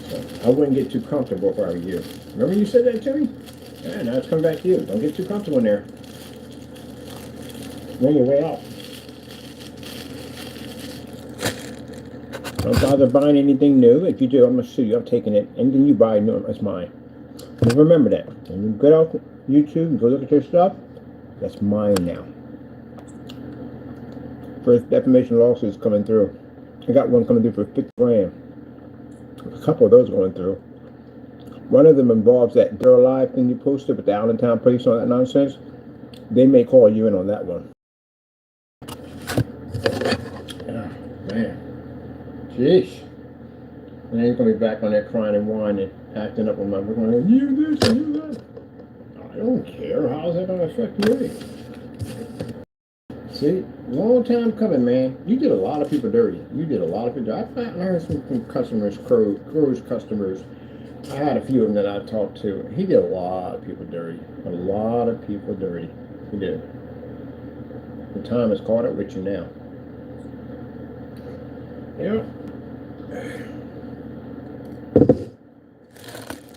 So I wouldn't get too comfortable if I were you. Remember you said that to me? Yeah, now it's coming back to you. Don't get too comfortable in there. Know your way out. Don't bother buying anything new. If you do, I'm going to sue you. I'm taking it. Anything you buy new, it's mine. Just remember that. When you get off YouTube and go look at your stuff, that's mine now. First defamation lawsuits coming through. I got one coming through for $50,000. A couple of those going through. One of them involves that They're Alive thing you posted with the Allentown police on that nonsense. They may call you in on that one. Oh, man. Jeez. And he's gonna be back on there crying and whining, acting up on my book. You this and you that. I don't care. How's that gonna affect you? See, long time coming, man. You did a lot of people dirty. You did a lot of people. I heard from customers, Crows customers. I had a few of them that I talked to. He did a lot of people dirty. A lot of people dirty. He did. The time has caught up with you now. Yeah.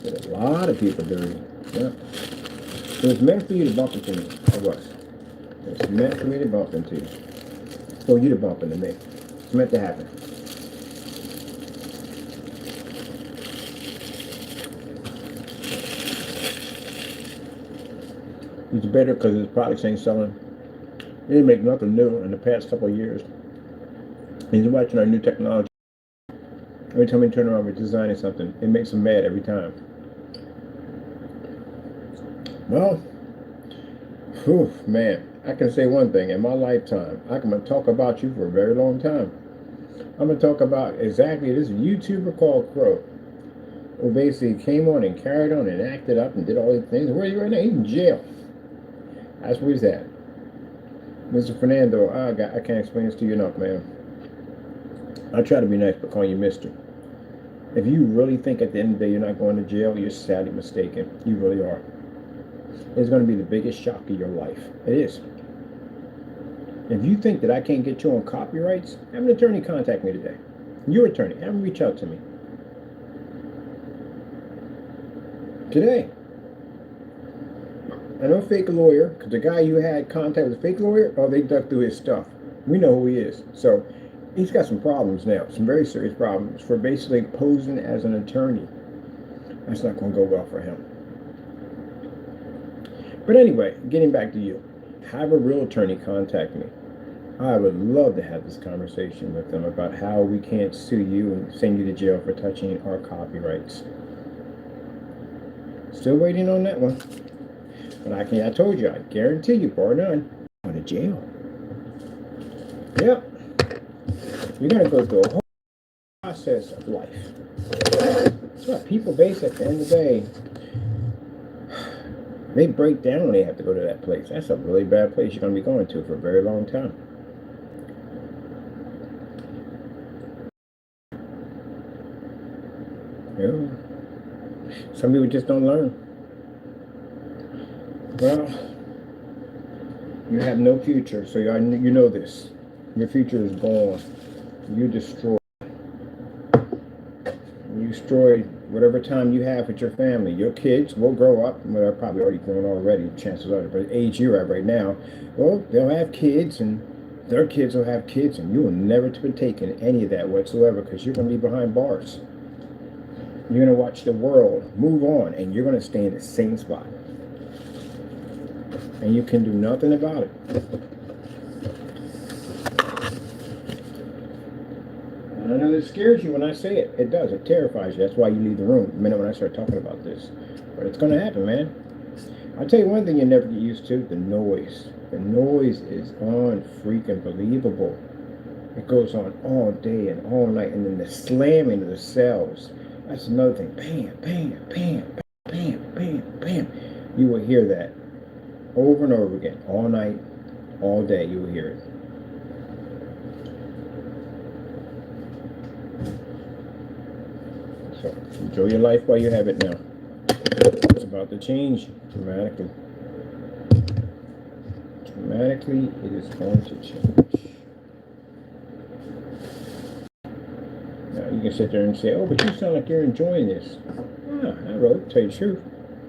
Did a lot of people dirty. Yeah. It was meant for you to bump into me. It was. It's meant for me to bump into you. Or you to bump into me. It's meant to happen. It's better because his products ain't selling. He didn't make nothing new in the past couple of years. He's watching our new technology. Every time we turn around, we're designing something. It makes him mad every time. Well, whew, man, I can say one thing. In my lifetime, I'm going to talk about you for a very long time. I'm going to talk about exactly this YouTuber called Crow, who basically came on and carried on and acted up and did all these things. Where are you right now? He's in jail. That's where he's at. Mr. Fernando, I can't explain this to you enough, man. I try to be nice, but call you mister. If you really think at the end of the day you're not going to jail, you're sadly mistaken. You really are. It's going to be the biggest shock of your life. It is. If you think that I can't get you on copyrights, have an attorney contact me today. Your attorney, have him reach out to me. Today. I know a fake lawyer, because the guy you had contact with a fake lawyer, oh, they dug through his stuff. We know who he is. So he's got some problems now, some very serious problems for basically posing as an attorney. That's not going to go well for him. But anyway, getting back to you. Have a real attorney contact me. I would love to have this conversation with them about how we can't sue you and send you to jail for touching our copyrights. Still waiting on that one. But I told you, I guarantee you, bar none, going to jail. Yep. You're going to go through a whole process of life. That's what people base at the end of the day. They break down when they have to go to that place. That's a really bad place you're going to be going to for a very long time. Yeah. Some people just don't learn. Well, you have no future, so you know this. Your future is gone. You destroyed. You destroyed whatever time you have with your family. Your kids will grow up. Well, they're probably already grown already. Chances are, but the age you're at right now, well, they'll have kids, and their kids will have kids, and you will never partake in any of that whatsoever because you're going to be behind bars. You're going to watch the world move on, and you're going to stay in the same spot. And you can do nothing about it. And I know it scares you when I say it. It does. It terrifies you. That's why you leave the room the minute when I start talking about this. But it's going to happen, man. I'll tell you one thing you never get used to. The noise. The noise is unfreaking believable. It goes on all day and all night. And then the slamming of the cells. That's another thing. Bam, bam, bam, bam, bam, bam. You will hear that over and over again. All night, all day, you will hear it. So enjoy your life while you have it now. It's about to change dramatically. Dramatically, it is going to change. Now you can sit there and say, oh, but you sound like you're enjoying this. Yeah, I wrote, tell you the truth.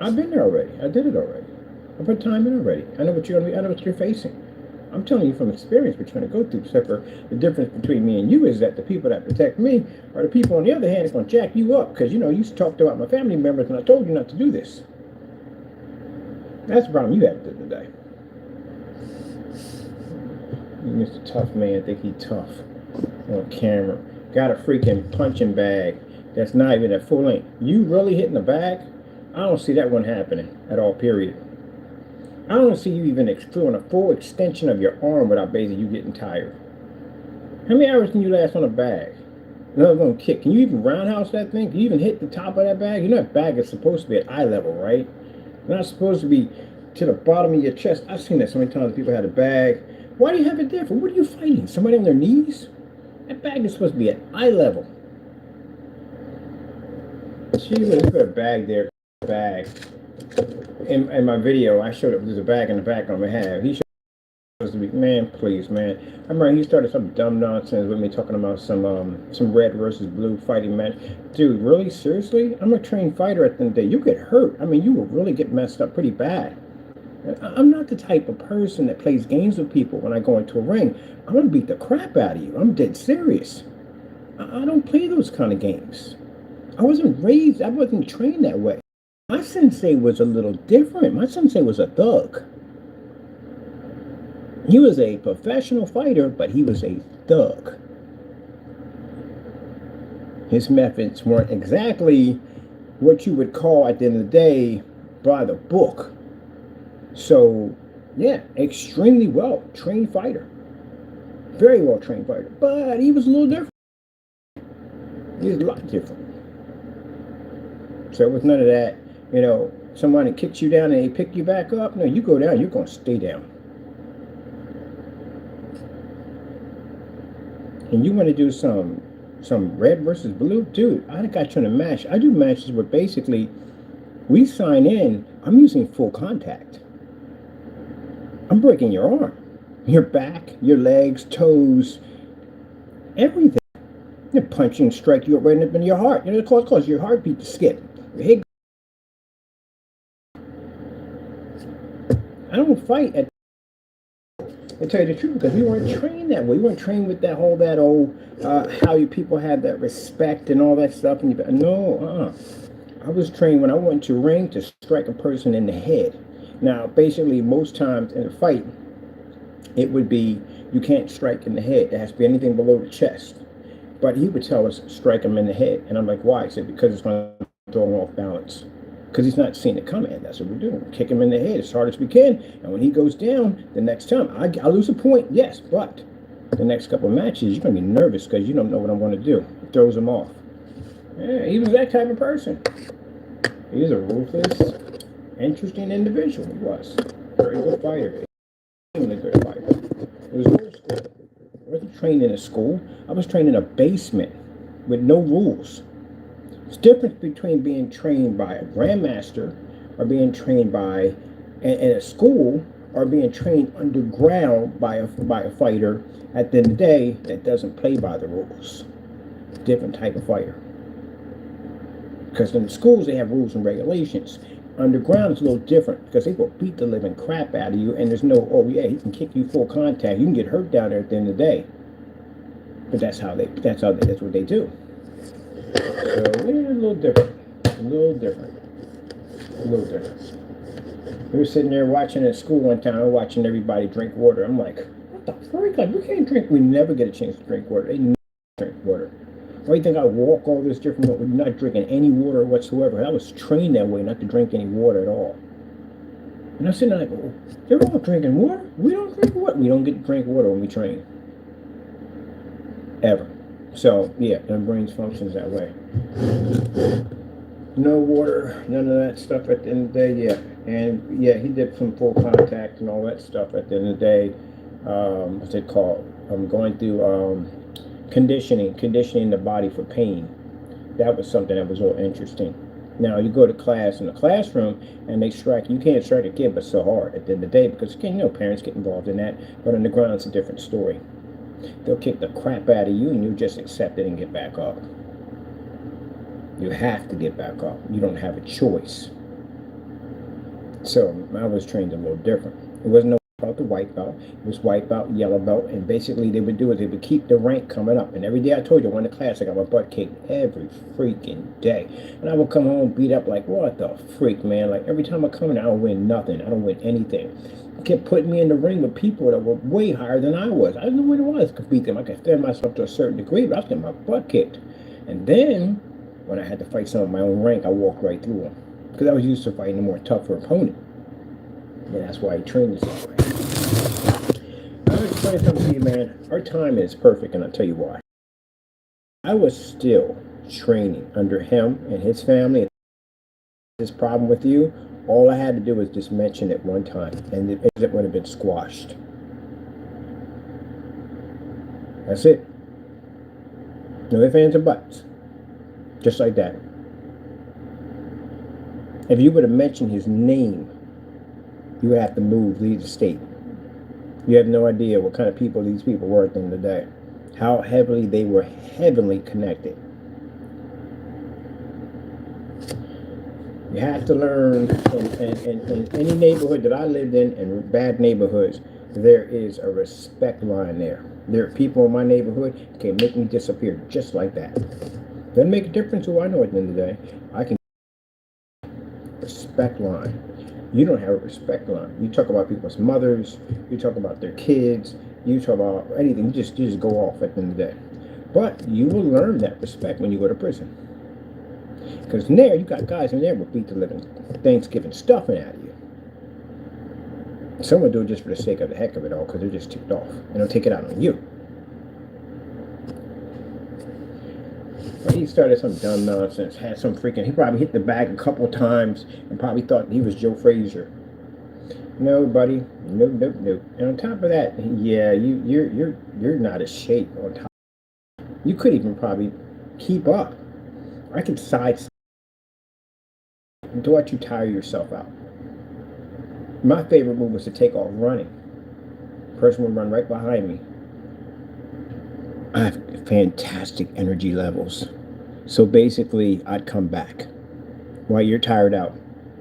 I've been there already. I did it already. I put time in already. I know what you're gonna be. I know what you're facing. I'm telling you from experience what you're gonna go through. Except for the difference between me and you is that the people that protect me are the people on the other hand that's gonna jack you up because you know you talked about my family members and I told you not to do this. That's the problem you have today. You Mr. Tough Man think he tough on camera. Got a freaking punching bag that's not even at full length. You really hitting the bag? I don't see that one happening at all. Period. I don't see you even doing a full extension of your arm without basically you getting tired. How many hours can you last on a bag? Another one kick. Can you even roundhouse that thing? Can you even hit the top of that bag? You know that bag is supposed to be at eye level, right? It's not supposed to be to the bottom of your chest. I've seen that so many times. People had a bag. Why do you have it there for? What are you fighting? Somebody on their knees? That bag is supposed to be at eye level. She put a bag there. Bag. In my video, I showed up. There's a bag in the back on my head. He showed to be, man, please, man. I remember he started some dumb nonsense with me talking about some red versus blue fighting match. Dude, really? Seriously? I'm a trained fighter at the end of the day. You get hurt. I mean, you will really get messed up pretty bad. I'm not the type of person that plays games with people when I go into a ring. I'm going to beat the crap out of you. I'm dead serious. I don't play those kind of games. I wasn't trained that way. My sensei was a little different. My sensei was a thug. He was a professional fighter, but he was a thug. His methods weren't exactly what you would call, at the end of the day, by the book. So, yeah, extremely well trained fighter. Very well trained fighter. But he was a little different. He was a lot different. So, with none of that, you know, somebody kicks you down and they pick you back up. No, you go down, you're going to stay down. And you want to do some red versus blue? Dude, I got you in a match. I do matches where basically we sign in, I'm using full contact. I'm breaking your arm, your back, your legs, toes, everything. You're punching, strike you right up in your heart. You know, cause your heartbeat to skip. Your head. I don't fight at. I tell you the truth, because we weren't trained that way. We weren't trained with that old how you people had that respect and all that stuff. And I was trained when I went to ring to strike a person in the head. Now, basically, most times in a fight, it would be you can't strike in the head. It has to be anything below the chest. But he would tell us strike him in the head, and I'm like, why? He said because it's going to throw him off balance. Because he's not seeing it coming. That's what we're doing. Kick him in the head as hard as we can. And when he goes down, the next time, I lose a point, yes. But the next couple of matches, you're going to be nervous because you don't know what I'm going to do. It throws him off. Yeah, he was that type of person. He was a ruthless, interesting individual. He was. Very good fighter. Extremely good fighter. It was old school. I wasn't trained in a school. I was trained in a basement with no rules. There's a difference between being trained by a grandmaster or being trained by in a school or being trained underground by a fighter at the end of the day that doesn't play by the rules. Different type of fighter. Because in the schools they have rules and regulations. Underground is a little different because they will beat the living crap out of you and there's no, oh yeah, he can kick you full contact. You can get hurt down there at the end of the day. But that's what they do. So, yeah, a little different. We were sitting there watching at school one time, watching everybody drink water. I'm like, what the frick? Like, we can't drink. We never get a chance to drink water. They never drink water. Why do you think I walk all this different way? We're not drinking any water whatsoever. I was trained that way not to drink any water at all. And I'm sitting there like, oh, they're all drinking water? We don't drink water. We don't get to drink water when we train. Ever. So, yeah, the brain's functions that way. No water, none of that stuff at the end of the day, yeah. And, yeah, he did some full contact and all that stuff at the end of the day. What's it called? I'm going through conditioning the body for pain. That was something that was real interesting. Now, you go to class in the classroom, and they strike. You can't strike a kid but so hard at the end of the day because, you know, parents get involved in that. But on the ground, it's a different story. They'll kick the crap out of you and you just accept it and get back up. You have to get back up. You don't have a choice. So I was trained a little different. It wasn't no about the white belt. It was white belt, yellow belt, and basically they would do is they would keep the rank coming up. And every day I told you, I went to class, I got my butt kicked every freaking day. And I would come home beat up like, what the freak, man? Like every time I come in, I don't win nothing. I don't win anything. Kept putting me in the ring with people that were way higher than I was. I didn't know what it was to beat them. I could stand myself to a certain degree, but I was getting my butt kicked. And then, when I had to fight some of my own rank, I walked right through them. Because I was used to fighting a more tougher opponent. And that's why I trained this way. I'm explaining something to you, man. Our time is perfect, and I'll tell you why. I was still training under him and his family. This problem with you, all I had to do was just mention it one time, and it would have been squashed. That's it. No ifs, ands, or buts. Just like that. If you would have mentioned his name, you would have to move, leave the state. You have no idea what kind of people these people were at the end of the day. How heavily they were heavily connected. You have to learn in any neighborhood that I lived in, and bad neighborhoods, there is a respect line there. There are people in my neighborhood that can make me disappear just like that. Doesn't make a difference who I know at the end of the day. I can respect line. You don't have a respect line. You talk about people's mothers, you talk about their kids, you talk about anything, you just go off at the end of the day. But you will learn that respect when you go to prison. Because in there, you got guys in there will beat the living Thanksgiving stuffing out of you. Some will do it just for the sake of the heck of it all, because they're just ticked off. And they'll take it out on you. He started some dumb nonsense, had some freaking, he probably hit the bag a couple times and probably thought he was Joe Frazier. No, buddy. Nope, nope, nope. And on top of that, yeah, you're not a shape on top. You could even probably keep up. I could sidestep until you tire yourself out. My favorite move was to take off running. Person would run right behind me. I have fantastic energy levels. So basically, I'd come back while you're tired out.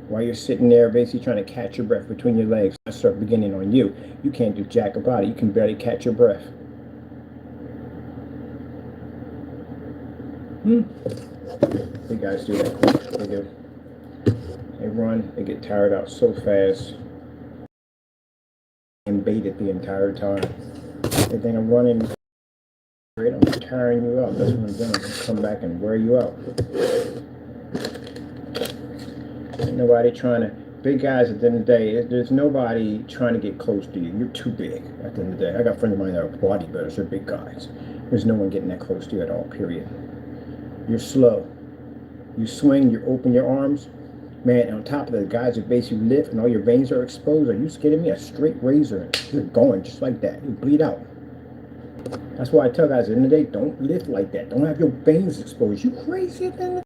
While you're sitting there basically trying to catch your breath between your legs. I start beginning on you. You can't do jack about it. You can barely catch your breath. Big guys do that. They do. They run. They get tired out so fast. And baited the entire time. They think I'm running. I'm tiring you out. That's what I'm doing. I'll come back and wear you out. Ain't nobody trying to. Big guys at the end of the day, there's nobody trying to get close to you. You're too big at the end of the day. I got friends of mine that are bodybuilders. They're big guys. There's no one getting that close to you at all, period. You're slow. You swing, you open your arms. Man, on top of the guys that basically lift and all your veins are exposed, are you kidding me? A straight razor. You're going just like that. You bleed out. That's why I tell guys at the end of the day, don't lift like that. Don't have your veins exposed. You crazy at the end of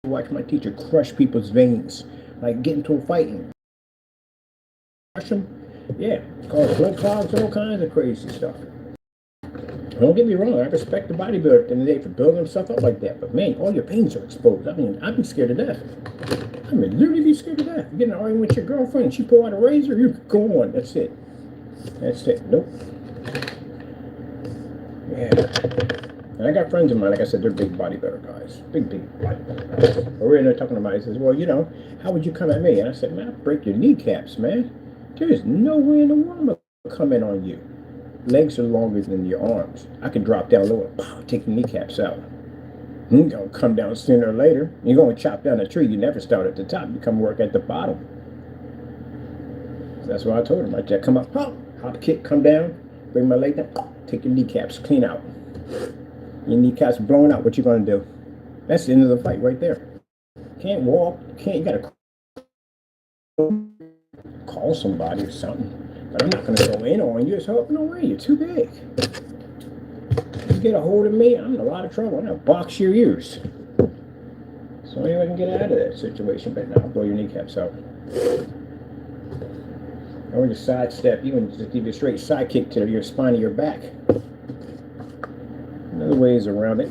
the day? Watch my teacher crush people's veins. Like get into a fight and crush them. Yeah, cause blood clots and all kinds of crazy stuff. Don't get me wrong, I respect the bodybuilder at the end of the day for building himself up like that. But man, all your veins are exposed. I mean, I'd be scared to death. I mean, literally be scared to death. You get in an argument with your girlfriend, she pull out a razor, you go on. That's it. That's it. Nope. Yeah. And I got friends of mine, like I said, they're big bodybuilder guys. Big bodybuilder guys. But we're in there talking about it. He says, well, you know, how would you come at me? And I said, man, I'll break your kneecaps, man. There is no way in the world I'm going to come in on you. Legs are longer than your arms. I can drop down lower, pow, take the kneecaps out. You're going to come down sooner or later. You're going to chop down a tree. You never start at the top. You come work at the bottom. So that's what I told him. I just come up, hop, kick, come down, bring my leg down, take your kneecaps, clean out. Your kneecaps blown out. What you going to do? That's the end of the fight right there. Can't walk. You got to call somebody or something. But I'm not going to go in on you. It's hope no way. You're too big. You get a hold of me, I'm in a lot of trouble. I'm going to box your ears. So anyway, I can get out of that situation. But now I'll blow your kneecaps out. Or just sidestep. You can just give you a straight side kick to your spine of your back. Another ways around it.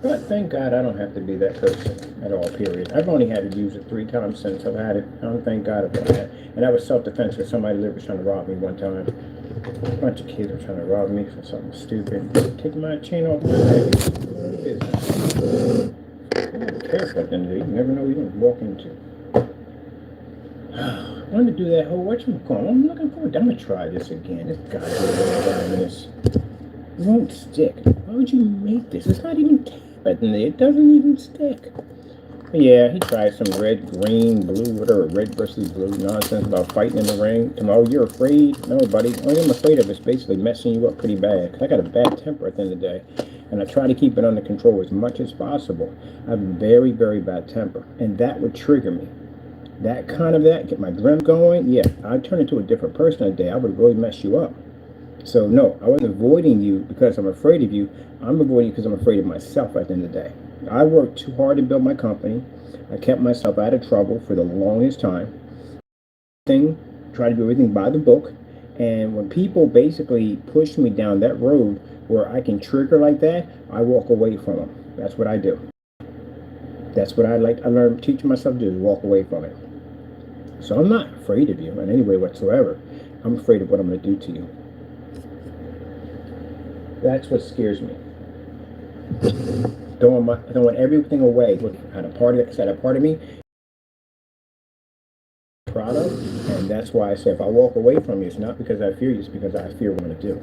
But thank God I don't have to be that person at all, period. I've only had to use it 3 times since I've had it. I don't thank God about that. And that was self-defense because somebody was trying to rob me one time. A bunch of kids were trying to rob me for something stupid. Take my chain off my neck. Be careful at the end of the day. You never know who you're going to walk into. I wanted to do that whole whatchamacallit. I'm looking forward. I'm going to try this again. This goddamn this. It won't stick. Why would you make this? It's not even tape at the end. It doesn't even stick. But yeah, he tried some red, green, blue, whatever, red versus blue nonsense about fighting in the ring. Oh, you're afraid? No, buddy. The only thing I'm afraid of is basically messing you up pretty bad. Because I got a bad temper at the end of the day. and I try to keep it under control as much as possible. I have a very, very bad temper, and that would trigger me. That get my adrenaline going. Yeah, I'd turn into a different person that day. I would really mess you up. So no, I wasn't avoiding you because I'm afraid of you. I'm avoiding you because I'm afraid of myself at the end of the day. I worked too hard to build my company. I kept myself out of trouble for the longest time. Try to do everything by the book. And when people basically push me down that road where I can trigger like that, I walk away from them. That's what I do. That's what I learned, teaching myself to do, is walk away from it. So I'm not afraid of you in any way whatsoever. I'm afraid of what I'm going to do to you. That's what scares me. Throwing everything away. At a party, like I said, a part of me, proud of, and that's why I say if I walk away from you, it's not because I fear you, it's because I fear what I'm going to do.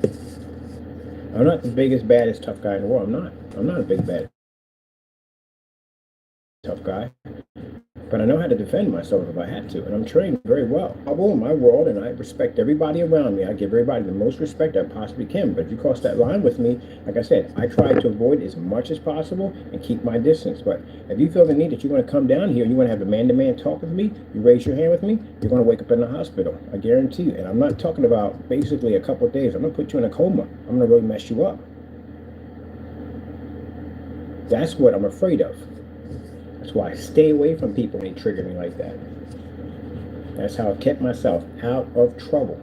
I'm not the biggest, baddest, tough guy in the world. I'm not a big, bad, tough guy. But I know how to defend myself if I had to, and I'm trained very well. I will in my world, and I respect everybody around me. I give everybody the most respect I possibly can. But if you cross that line with me, like I said, I try to avoid as much as possible and keep my distance. But if you feel the need that you want to come down here, you want to have a man-to-man talk with me, you raise your hand with me, you're going to wake up in the hospital. I guarantee you. And I'm not talking about basically a couple of days. I'm going to put you in a coma. I'm going to really mess you up. That's what I'm afraid of. That's why I stay away from people when they trigger me like that. That's how I've kept myself out of trouble.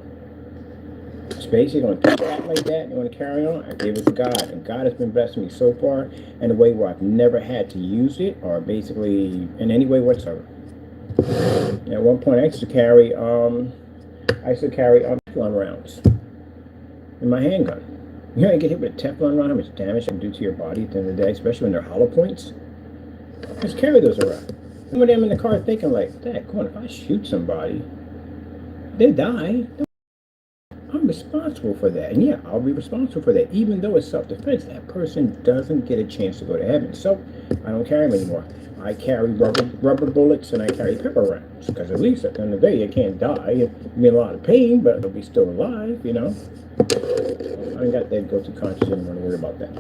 Especially when people act like that and want to carry on, I give it to God. And God has been blessing me so far in a way where I've never had to use it or basically in any way whatsoever. At one point I used to carry Teflon rounds in my handgun. You know, you get hit with a Teflon round, how much damage it can do to your body at the end of the day, especially when they're hollow points. Just carry those around. Some of them in the car thinking like, Dad, come on, if I shoot somebody, they die. I'm responsible for that. And yeah, I'll be responsible for that. Even though it's self-defense, that person doesn't get a chance to go to heaven. So I don't carry them anymore. I carry rubber bullets and I carry pepper rounds. Because at least at the end of the day, you can't die. You'll be in a lot of pain, but they'll be still alive, you know. I ain't got that guilty conscience anymore to worry about that.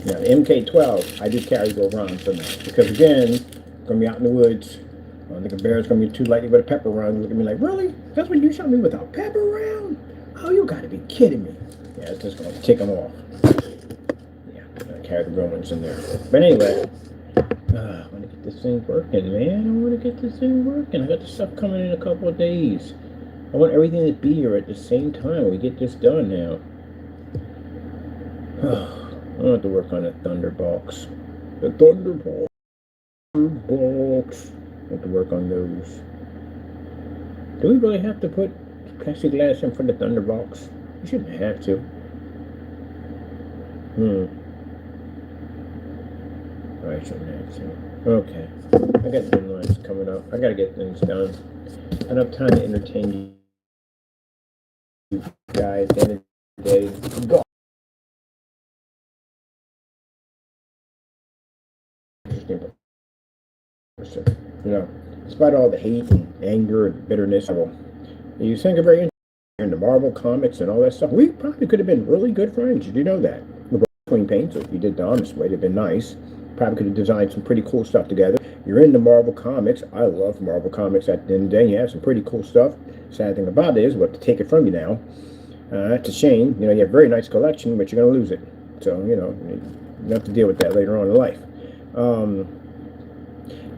Now, the MK12, I do carry those rounds for now. Because again, I'm going to be out in the woods. I don't think a bear's going to be too lightly with a pepper round. Look at me like, really? That's what you shot me with a pepper round? Oh, you got to be kidding me. Yeah, it's just going to tick them off. Yeah, I carry the real ones in there. But anyway, I want to get this thing working, man. I want to get this thing working. I got the stuff coming in a couple of days. I want everything to be here at the same time. We get this done now. I want to work on the Thunderbox. The Thunderbox. I want to work on those. Do we really have to put plexiglass in front of the Thunderbox? We shouldn't have to. I shouldn't have to. Okay. I got deadlines coming up. I got to get things done. I don't have time to entertain you guys at the end of the day. Go. You know, despite all the hate and anger and bitterness, you think of very in the Marvel comics and all that stuff. We probably could have been really good friends. Did you know that? We're both between paints. If you did the honest way, it'd been nice. Probably could have designed some pretty cool stuff together. You're into Marvel comics. I love Marvel comics. At the end of the day, you have some pretty cool stuff. Sad thing about it is we'll have to take it from you now. That's a shame. You know, you have a very nice collection, but you're going to lose it. So, you know, you have to deal with that later on in life.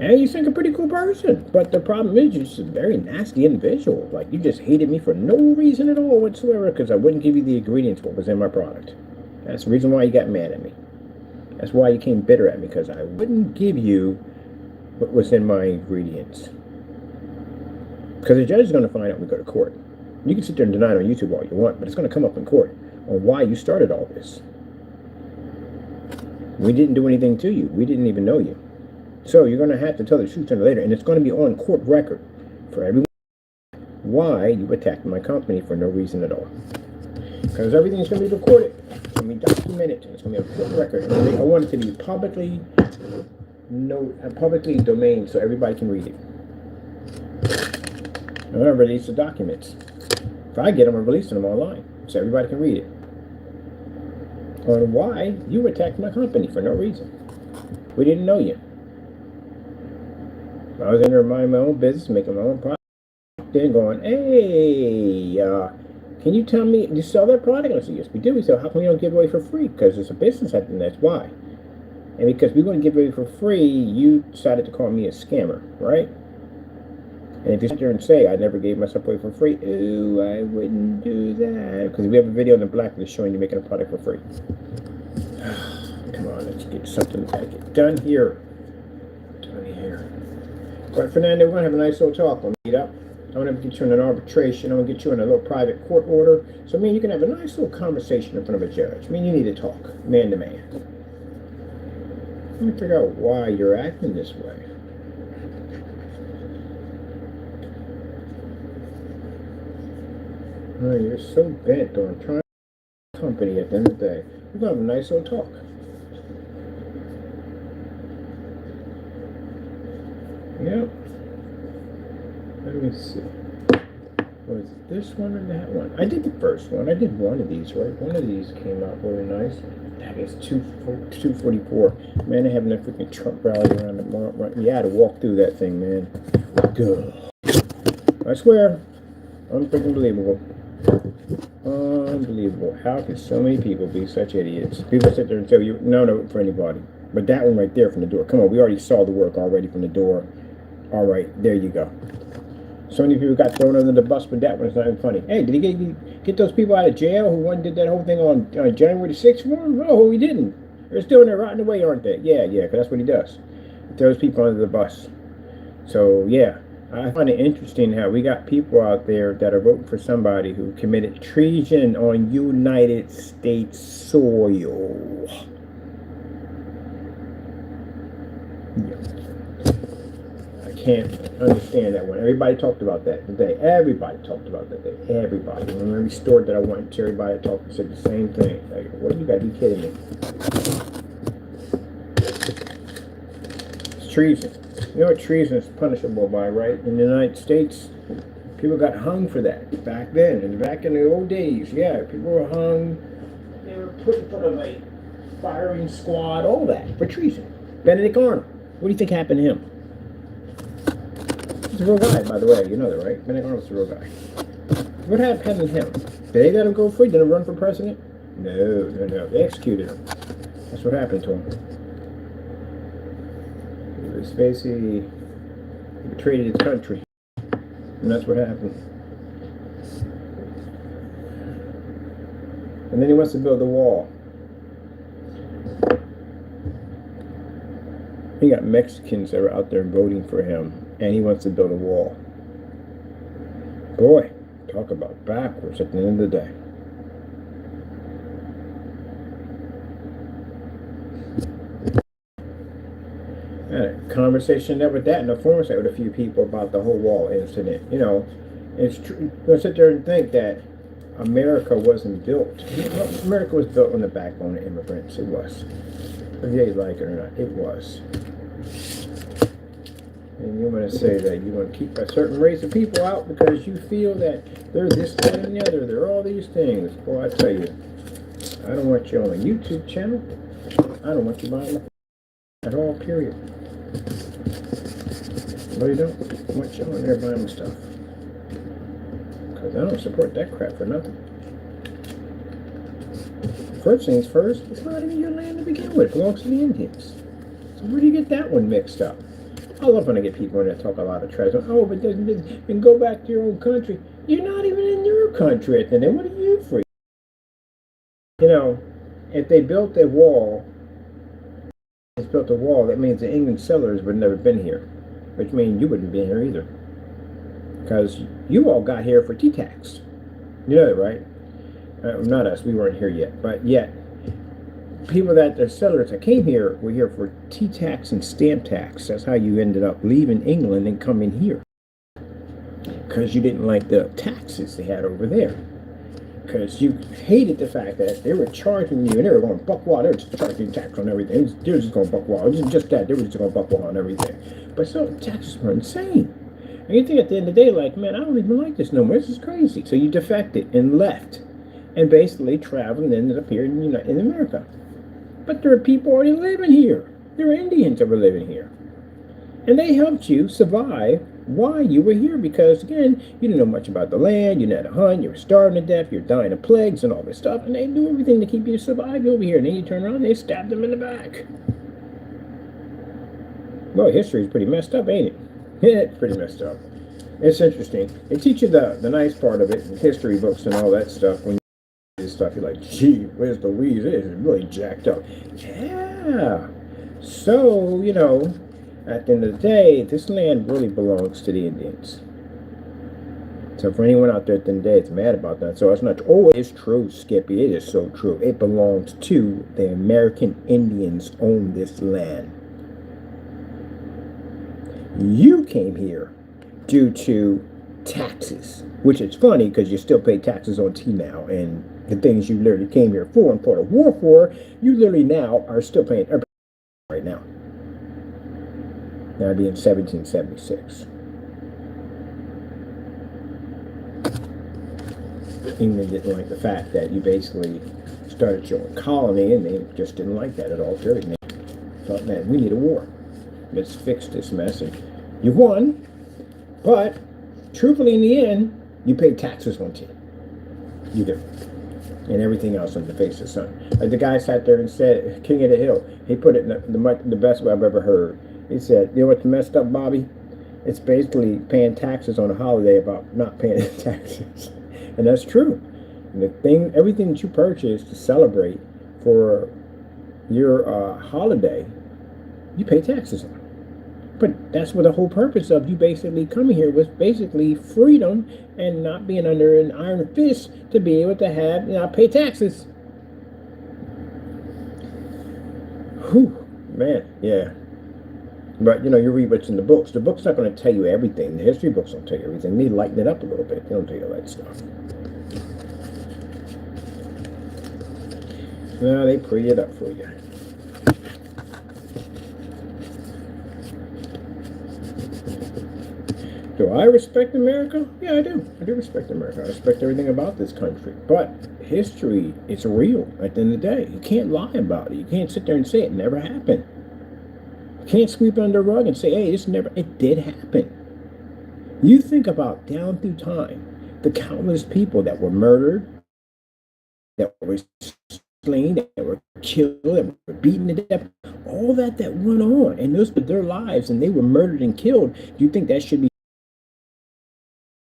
And you think a pretty cool person, but the problem is you're just a very nasty individual. Like, you just hated me for no reason at all whatsoever because I wouldn't give you the ingredients what was in my product. That's the reason why you got mad at me. That's why you came bitter at me, because I wouldn't give you what was in my ingredients. Because the judge is going to find out when we go to court. You can sit there and deny it on YouTube all you want, but it's going to come up in court on why you started all this. We didn't do anything to you. We didn't even know you. So you're going to have to tell the truth sooner or later, and it's going to be on court record for everyone why you attacked my company for no reason at all. Because everything's going to be recorded. It's going to be documented. It's going to be on court record. And I want it to be publicly domain so everybody can read it. I'm going to release the documents. If I get them, I'm releasing them online so everybody can read it. on why you attacked my company for no reason. We didn't know you. I was in there minding my own business, making my own profit, then going, hey, can you tell me, you sell that product? I said, yes, we do. We said, how come you don't give away for free? Because it's a business, and that's why. And because we want to give away for free, you decided to call me a scammer, right? And if you sit there and say, I never gave myself away for free, ooh, I wouldn't do that. Because we have a video in the black that's showing you making a product for free. Come on, let's get something back. Done here. Done here. But Fernando, we're going to have a nice little talk. We'll meet up. I want to get you in an arbitration. I want to get you in a little private court order. So, you can have a nice little conversation in front of a judge. You need to talk, man to man. Let me figure out why you're acting this way. Oh, you're so bent on trying to company at the end of the day. We're going to have a nice little talk. Yep. Let me see. Was it this one or that one? I did the first one. I did one of these, right? One of these came out really nice. That is 244. Man, they having a freaking Trump rally around the You had to walk through that thing, man. Good. I swear. Unfreaking believable. Unbelievable. How could so many people be such idiots? People sit there and tell you, no, no, for anybody. But that one right there from the door. Come on, we already saw the work already from the door. All right, there you go. So many people got thrown under the bus for that one. It's not even funny. Hey, did he get those people out of jail who did that whole thing on January the 6th for him? No, he didn't. They're still in there rotting away, aren't they? Yeah, because that's what he does. He throws people under the bus. So, yeah. I find it interesting how we got people out there that are voting for somebody who committed treason on United States soil. Yeah. I can't understand that one. Everybody talked about that today. Everybody talked about that today. Everybody. When every store that I went to, everybody talked and said the same thing. Like, what, you gotta be kidding me. It's treason. You know what treason is punishable by, right? In the United States, people got hung for that back then. And back in the old days, yeah, people were hung. They were put in front of a firing squad, all that, for treason. Benedict Arnold. What do you think happened to him? He's a real guy, by the way. You know that, right? Benedict Arnold's a real guy. What happened to him? Did they let him go free? Did he run for president? No. They executed him. That's what happened to him. Basically, he betrayed his country, and that's what happened. And then he wants to build a wall. He got Mexicans that are out there voting for him, and he wants to build a wall. Boy, talk about backwards at the end of the day. I had a conversation there with that in the forum site with a few people about the whole wall incident. It's true. Don't sit there and think that America wasn't built. America was built on the backbone of immigrants. It was. Whether you like it or not, it was. And you want to say that you want to keep a certain race of people out because you feel that they're this, that, and the other. They're all these things. Boy, I tell you, I don't want you on a YouTube channel. I don't want you buying at all, period. No, you don't. I want you on there buying stuff. Because I don't support that crap for nothing. First things first, it's not even your land to begin with. It belongs to the Indians. So where do you get that one mixed up? I love when I get people in there talk a lot of trash. Oh, but then go back to your own country. You're not even in your country at the end. What are you for? If they built a wall, that means the England settlers would have never been here. Which means you wouldn't be here either. Because you all got here for tea tax. You know that, right? Not us, we weren't here yet. But yet, people the settlers that came here were here for tea tax and stamp tax. That's how you ended up leaving England and coming here. Because you didn't like the taxes they had over there. Because you hated the fact that they were charging you, and they were going buck wild. They were just charging tax on everything. They were just going buck wild. It wasn't just that. They were just going buck wild on everything. But so taxes were insane. And you think at the end of the day, like, man, I don't even like this no more. This is crazy. So you defected and left. and basically traveled and ended up here in America. But there are people already living here. There are Indians that were living here. And they helped you survive while you were here because, again, you didn't know much about the land, you didn't know how to hunt, you were starving to death, you were dying of plagues and all this stuff, and they do everything to keep you to survive over here. And then you turn around and they stab them in the back. Well, history is pretty messed up, ain't it? Yeah, it's pretty messed up. It's interesting. They teach you the nice part of it, history books and all that stuff. When you do this stuff, you're like, gee, where's Louise? It is really jacked up. Yeah. So, at the end of the day, this land really belongs to the Indians. So for anyone out there at the end of the day that's mad about that, so it's not, oh, it's true, Skippy, it is so true. It belongs to the American Indians own this land. You came here due to taxes, which is funny because you still pay taxes on tea now, and the things you literally came here for and fought a war for, you literally now are still paying right now. That'd be in 1776. England didn't like the fact that you basically started your own colony, and they just didn't like that at all, period. And they thought, man, we need a war. Let's fix this mess. And you won, but truthfully, in the end, you pay taxes on tea. You do. And everything else on the face of the sun. Like the guy sat there and said, King of the Hill, he put it in the best way I've ever heard. He said, you know what's messed up, Bobby? It's basically paying taxes on a holiday about not paying taxes. And that's true. And everything that you purchase to celebrate for your holiday, you pay taxes on. But that's what the whole purpose of you basically coming here was basically freedom and not being under an iron fist to be able to have not pay taxes. Whew, man, yeah. But you read what's in the books. The book's not going to tell you everything. The history books don't tell you everything. They lighten it up a little bit. They don't tell you all that stuff. No, they pretty it up for you. Do I respect America? Yeah, I do. I do respect America. I respect everything about this country. But history is real at the end of the day. You can't lie about it. You can't sit there and say it never happened. You can't sweep it under the rug and say, hey, it did happen. You think about down through time, the countless people that were murdered, that were slain, that were killed, that were beaten to death, all that went on. And those were their lives, and they were murdered and killed. Do you think that should be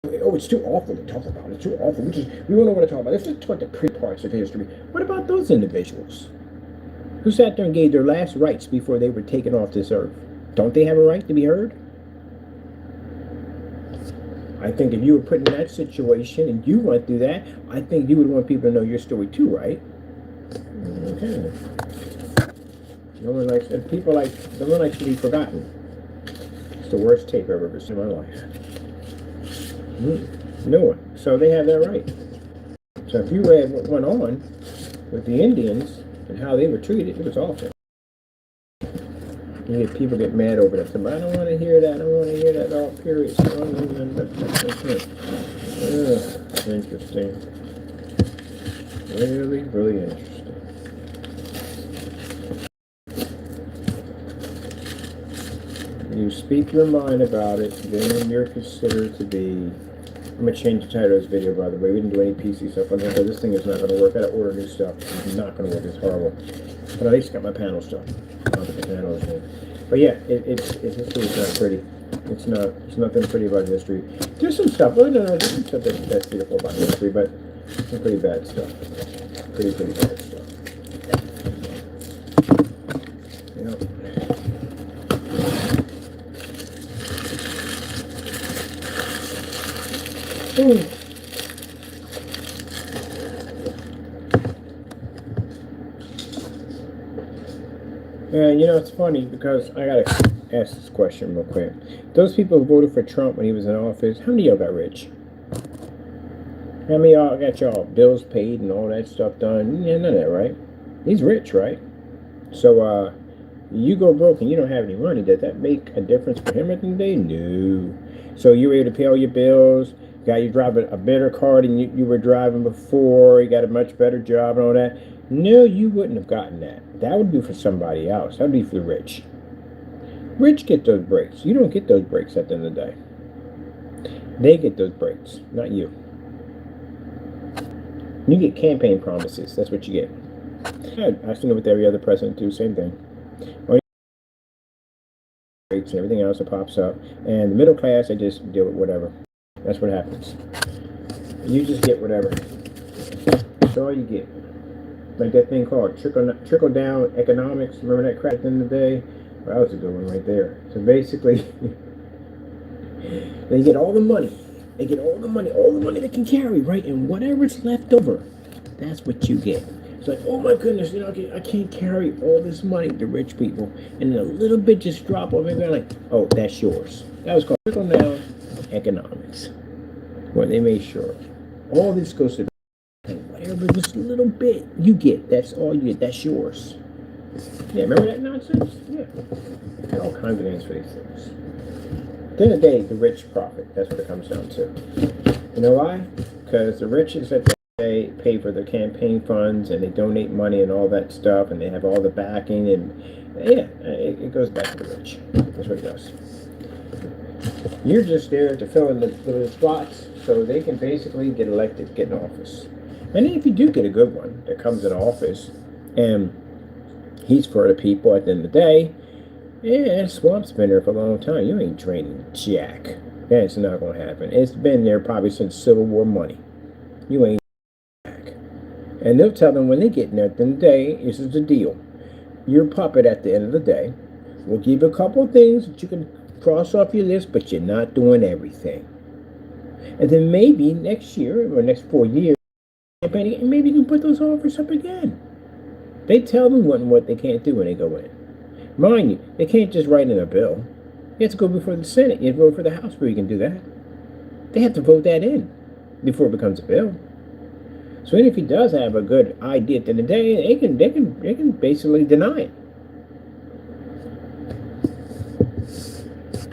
it's too awful to talk about. It's too awful. We don't want to talk about it. Let's just talk the pretty parts of history. What about those individuals who sat there and gave their last rites before they were taken off this earth? Don't they have a right to be heard? I think if you were put in that situation and you went through that, I think you would want people to know your story too, right? Okay. No one likes to be forgotten. It's the worst tape I've ever seen in my life. No one. So they have that right. So if you read what went on with the Indians and how they were treated, it was awful. You get people get mad over that. I don't want to hear that. I don't want to hear that all period. Interesting. Really, really interesting. You speak your mind about it, then you're considered to be... I'm going to change the title of this video, by the way. We didn't do any PC stuff on here, but this thing is not going to work. I got to order new stuff. It's not going to work. It's horrible. But at least got my panel stuff. But yeah, history is not pretty. It's nothing pretty about history. There's some stuff. Oh, no, there's some stuff that's beautiful about history, but some pretty bad stuff. Pretty bad stuff. And it's funny because I gotta ask this question real quick. Those people who voted for Trump when he was in office, how many of y'all got rich? How many of y'all got y'all bills paid and all that stuff done? Yeah, none of that, right? He's rich, right? So you go broke and you don't have any money. Does that make a difference for him at the end of the day? No. So you were able to pay all your bills, Got you driving a better car than you were driving before. You got a much better job and all that. No, you wouldn't have gotten that. That would be for somebody else. That would be for the rich. Rich get those breaks. You don't get those breaks at the end of the day. They get those breaks, not you. You get campaign promises. That's what you get. I've seen it with every other president too. Same thing. Breaks and everything else that pops up. And the middle class, they just deal with whatever. That's what happens. You just get whatever. That's all you get. Like that thing called trickle down economics. Remember that crap at the end of the day? Well, that was a good one right there. So basically, they get all the money. They get all the money they can carry, right? And whatever's left over, that's what you get. It's like, oh my goodness, I can't carry all this money, the rich people. And then a little bit just drop off and they're like, oh, that's yours. That was called trickle down economics. Where they made sure all this goes to and whatever this little bit you get, that's all you get, that's yours. Yeah, remember that nonsense? Yeah. All kinds of names for these things. At the end of the day, the rich profit. That's what it comes down to. You know why? Because the rich is that they pay for their campaign funds and they donate money and all that stuff and they have all the backing and yeah, it goes back to the rich. That's what it does. You're just there to fill in the little spots so they can basically get elected, get in office. And if you do get a good one that comes in office and he's for the people at the end of the day, yeah, swamp's been there for a long time. You ain't draining jack. That's not going to happen. It's been there probably since Civil War money. You ain't jack. And they'll tell them when they get in there at the end of the day, this is the deal. Your puppet at the end of the day will give you a couple of things that you can cross off your list, but you're not doing everything. And then maybe next year or next 4 years, maybe you can put those offers up again. They tell them what they can't do when they go in. Mind you, they can't just write in a bill. You have to go before the Senate. You have to vote for the House before you can do that. They have to vote that in before it becomes a bill. So even if he does have a good idea at the end of the day, they can basically deny it.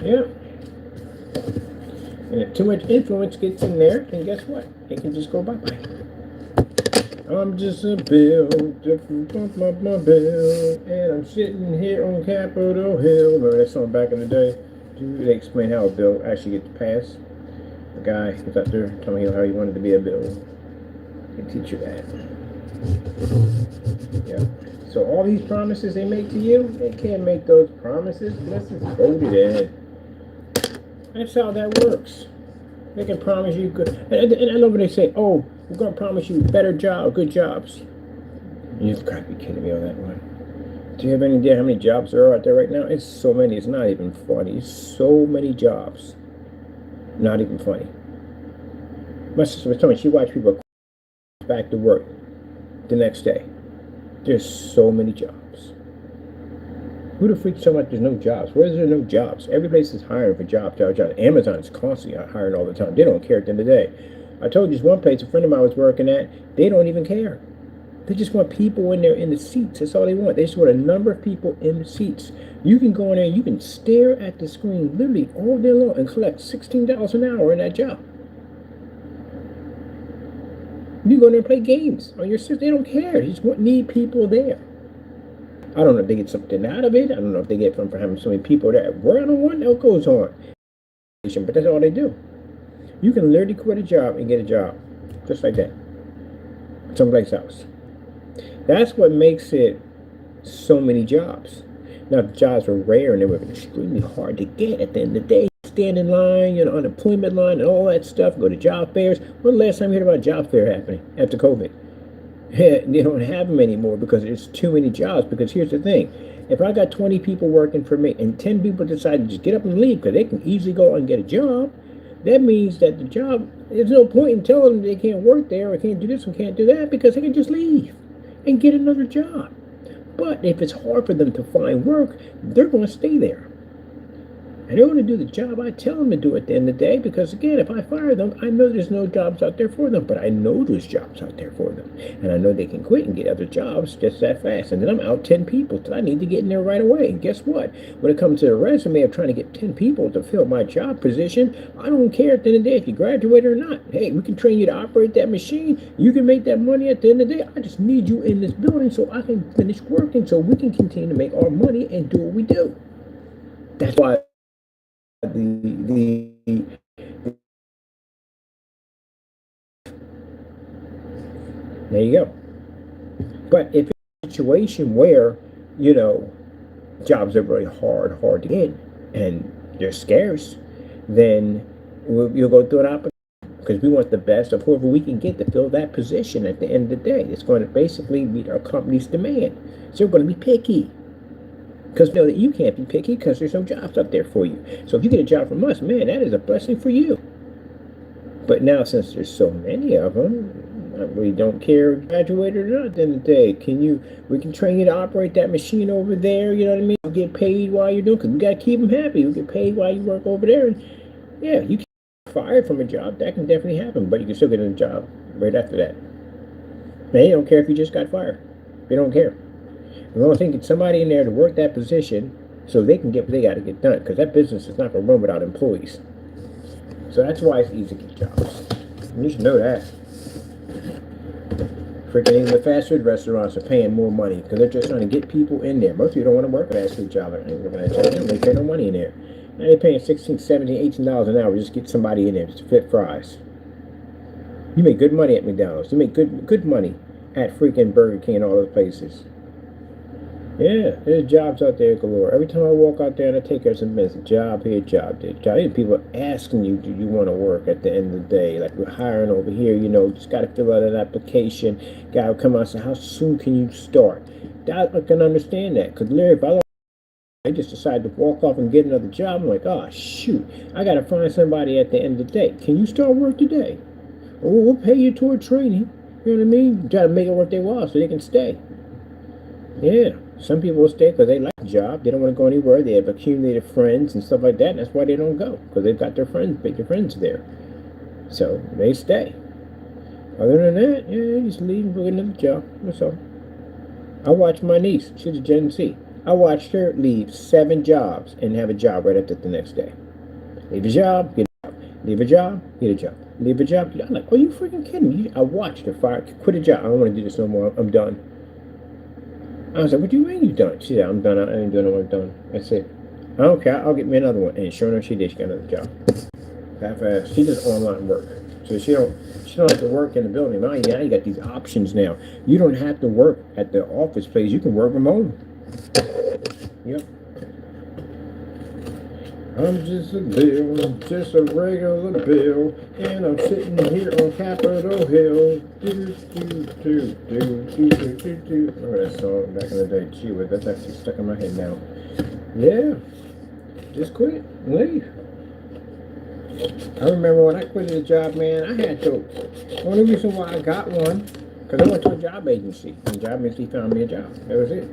Yeah. And if too much influence gets in there, then guess what? It can just go bye-bye. I'm just a bill, different from my bill, and I'm sitting here on Capitol Hill. Remember that song back in the day? They explain how a bill actually gets passed. The guy was out there telling you how he wanted to be a bill. They teach you that. Yeah. So all these promises they make to you, they can't make those promises unless it's voted in. That's how that works. They can promise you good. And I love when they say, oh, we're going to promise you better job, good jobs. You've got to be kidding me on that one. Do you have any idea how many jobs there are out there right now? It's so many. It's not even funny. It's so many jobs. Not even funny. My sister was telling me she watched people back to work the next day. There's so many jobs. Who the freak's so much there's no jobs? Where is there no jobs? Every place is hiring for jobs. Amazon is constantly hiring all the time. They don't care at the end of the day. I told you this one place a friend of mine was working at, they don't even care. They just want people in there in the seats. That's all they want. They just want a number of people in the seats. You can go in there and you can stare at the screen literally all day long and collect $16 an hour in that job. You go in there and play games on your system. They don't care. They just need people there. I don't know if they get something out of it. I don't know if they get from having so many people there. I don't know what else goes on. But that's all they do. You can literally quit a job and get a job. Just like that. Someplace else. That's what makes it so many jobs. Now, if jobs were rare and they were extremely hard to get at the end of the day, stand in line, unemployment line and all that stuff, go to job fairs. When the last time you heard about a job fair happening after COVID? They don't have them anymore because there's too many jobs. Because here's the thing. If I got 20 people working for me and 10 people decide to just get up and leave because they can easily go out and get a job, that means that the job, there's no point in telling them they can't work there or can't do this or can't do that because they can just leave and get another job. But if it's hard for them to find work, they're going to stay there. And they want to do the job I tell them to do at the end of the day, because again, if I fire them, I know there's no jobs out there for them, but I know there's jobs out there for them. And I know they can quit and get other jobs just that fast. And then I'm out 10 people, so I need to get in there right away. And guess what? When it comes to the resume of trying to get 10 people to fill my job position, I don't care at the end of the day if you graduate or not. Hey, we can train you to operate that machine. You can make that money at the end of the day. I just need you in this building so I can finish working, so we can continue to make our money and do what we do. That's why the there you go. But if it's a situation where, you know, jobs are really hard to get, and they're scarce, then you'll go through an opportunity, because we want the best of whoever we can get to fill that position at the end of the day. It's going to basically meet our company's demand. So we're going to be picky. Because we know that you can't be picky because there's no jobs out there for you. So if you get a job from us, man, that is a blessing for you. But now, since there's so many of them, we don't care if you graduate or not at the end of the day. We can train you to operate that machine over there, you know what I mean? You get paid while you're doing it, because we got to keep them happy. You get paid while you work over there. And yeah, you can get fired from a job. That can definitely happen, but you can still get a job right after that. They don't care if you just got fired. They don't care. We want to get somebody in there to work that position so they can get what they got to get done, because that business is not going to run without employees. So that's why it's easy to get jobs. You should know that. Freaking even the fast food restaurants are paying more money because they're just trying to get people in there. Most people don't want to work a fast food job. They pay no money in there. Now they're paying $16, $17, $18 an hour just to get somebody in there just to flip fries. You make good money at McDonald's. You make good money at freaking Burger King and all those places. Yeah, there's jobs out there galore. Every time I walk out there and I take care of some business, job here, job there, job here. People asking you, do you want to work at the end of the day? Like, we're hiring over here, you know, just got to fill out an application. Guy will come out and say, how soon can you start? That, I can understand that. Because literally, if I just decide to walk off and get another job, I'm like, oh, shoot, I got to find somebody at the end of the day. Can you start work today? Or we'll pay you toward training. You know what I mean? Try to make it worth their while so they can stay. Yeah. Some people will stay because they like the job. They don't want to go anywhere. They have accumulated friends and stuff like that. And that's why they don't go, because they've got their friends there. So they stay. Other than that, yeah, just leave and go get another job. That's all. I watched my niece. She's a Gen Z. I watched her leave 7 jobs and have a job right after the next day. Leave a job, get a job. Leave a job, get a job. Leave a job. I'm like, are you freaking kidding me? I watched her quit a job. I don't want to do this no more. I'm done. I was like, what do you mean you done? She said, I'm done. I ain't doing no more. I'm done. That's it. I don't care. I'll get me another one. And sure enough, she did. She got another job. That fast. She does online work. So she don't have to work in the building. Now you got these options now. You don't have to work at the office place. You can work from home. Yep. I'm just a bill, just a regular bill, and I'm sitting here on Capitol Hill. Remember that song back in the day? Gee, that's actually stuck in my head now. Yeah, just quit and leave. I remember when I quit the job, man, I had to. The only reason why I got one, because I went to a job agency, and the job agency found me a job. That was it.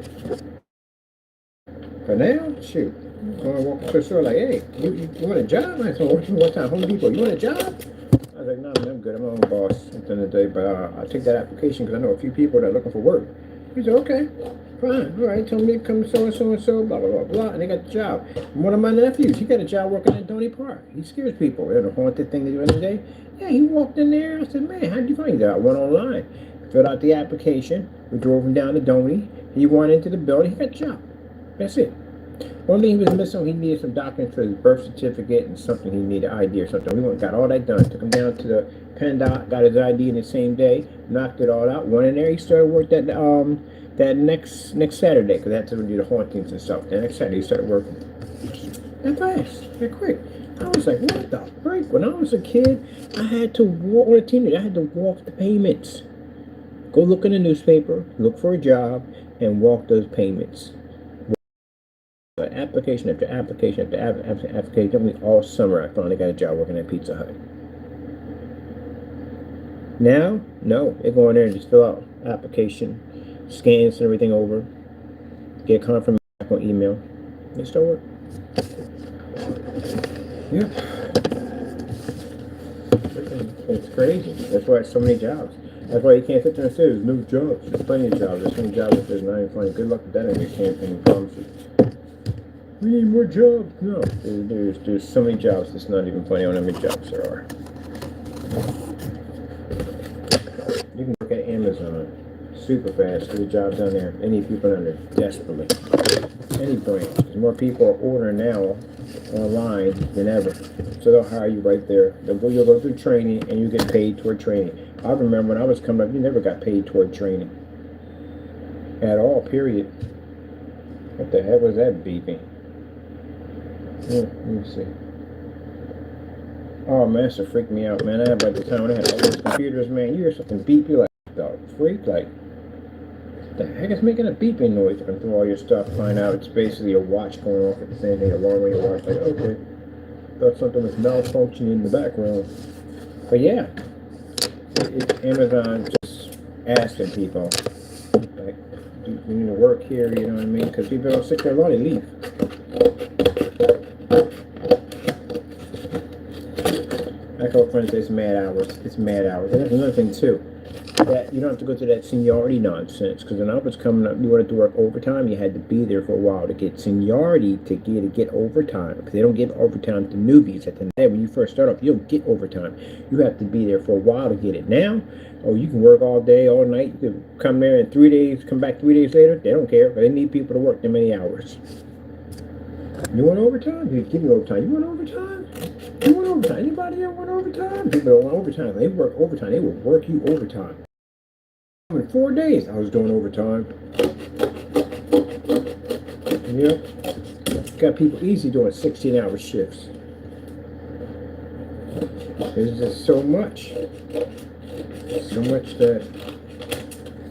But now, shoot. I walk up to the store like, hey, you want a job? I said, one time, Home Depot, you want a job? I was like, no, I'm good. I'm my own boss at the end of the day, but I'll take that application because I know a few people that are looking for work. He said, okay, fine, all right, tell me to come to so and so, blah, blah, blah, blah, and they got the job. And one of my nephews, he got a job working at Donny Park. He scares people. They're the haunted thing to do every day. Yeah, he walked in there. I said, man, how'd you find that? I went online, filled out the application. We drove him down to Donny. He went into the building. He got a job. That's it. One thing he was missing, he needed some documents for his birth certificate and something he needed ID or something. We went and got all that done. Took him down to the PennDOT, got his ID in the same day, knocked it all out. Went in there. He started work that next Saturday because they had to do the hauntings and stuff. The next Saturday he started working. That fast, that quick. I was like, what the frick? When I was a kid, I had to walk on a teenager. I had to walk the payments. Go look in the newspaper, look for a job, and walk those payments. Application after application after application. Took me all summer. I finally got a job working at Pizza Hut. Now, no, they go in there and just fill out application, scans and everything over, get confirmation on email, they start work. Yep. It's crazy. That's why it's so many jobs. That's why you can't sit there and say there's no jobs. There's plenty of jobs. There's so many jobs that there's not even funny. Good luck with that in your campaign, I promise you. We need more jobs. No. There's so many jobs that's not even funny on how many jobs there are. You can work at Amazon super fast, get a job down there. They need people down there desperately. Any branch. Because more people are ordering now online than ever. So they'll hire you right there. You'll go through training and you get paid toward training. I remember when I was coming up, you never got paid toward training. At all, period. What the heck was that beeping? Let me see. Oh, man, that's freaked me out, man. I had by the time when I had all those computers, man, you hear something beep, you're like, the freak, like, the heck is making a beeping noise? Going through all your stuff, find out it's basically a watch going off at the same thing, alarm on your watch, like, okay, thought something was malfunctioning in the background. But yeah, it's Amazon just asking people, like, you need to work here, you know what I mean? Because people don't sit there long, they leave. I call friends, it's mad hours. It's mad hours. And that's another thing too. That you don't have to go through that seniority nonsense. Because when I was coming up, you wanted to work overtime, you had to be there for a while to get seniority to get overtime. Because they don't give overtime to newbies at the day. When you first start off, you don't get overtime. You have to be there for a while to get it. Now, oh, you can work all day, all night. You can come there in 3 days, come back 3 days later. They don't care. But they need people to work that many hours. You want overtime? You give me overtime. You want overtime? You want overtime? Anybody ever want overtime? People don't want overtime. They work overtime. They will work you overtime. In 4 days, I was doing overtime. Yep. Got people easy doing 16-hour shifts. There's just so much. So much that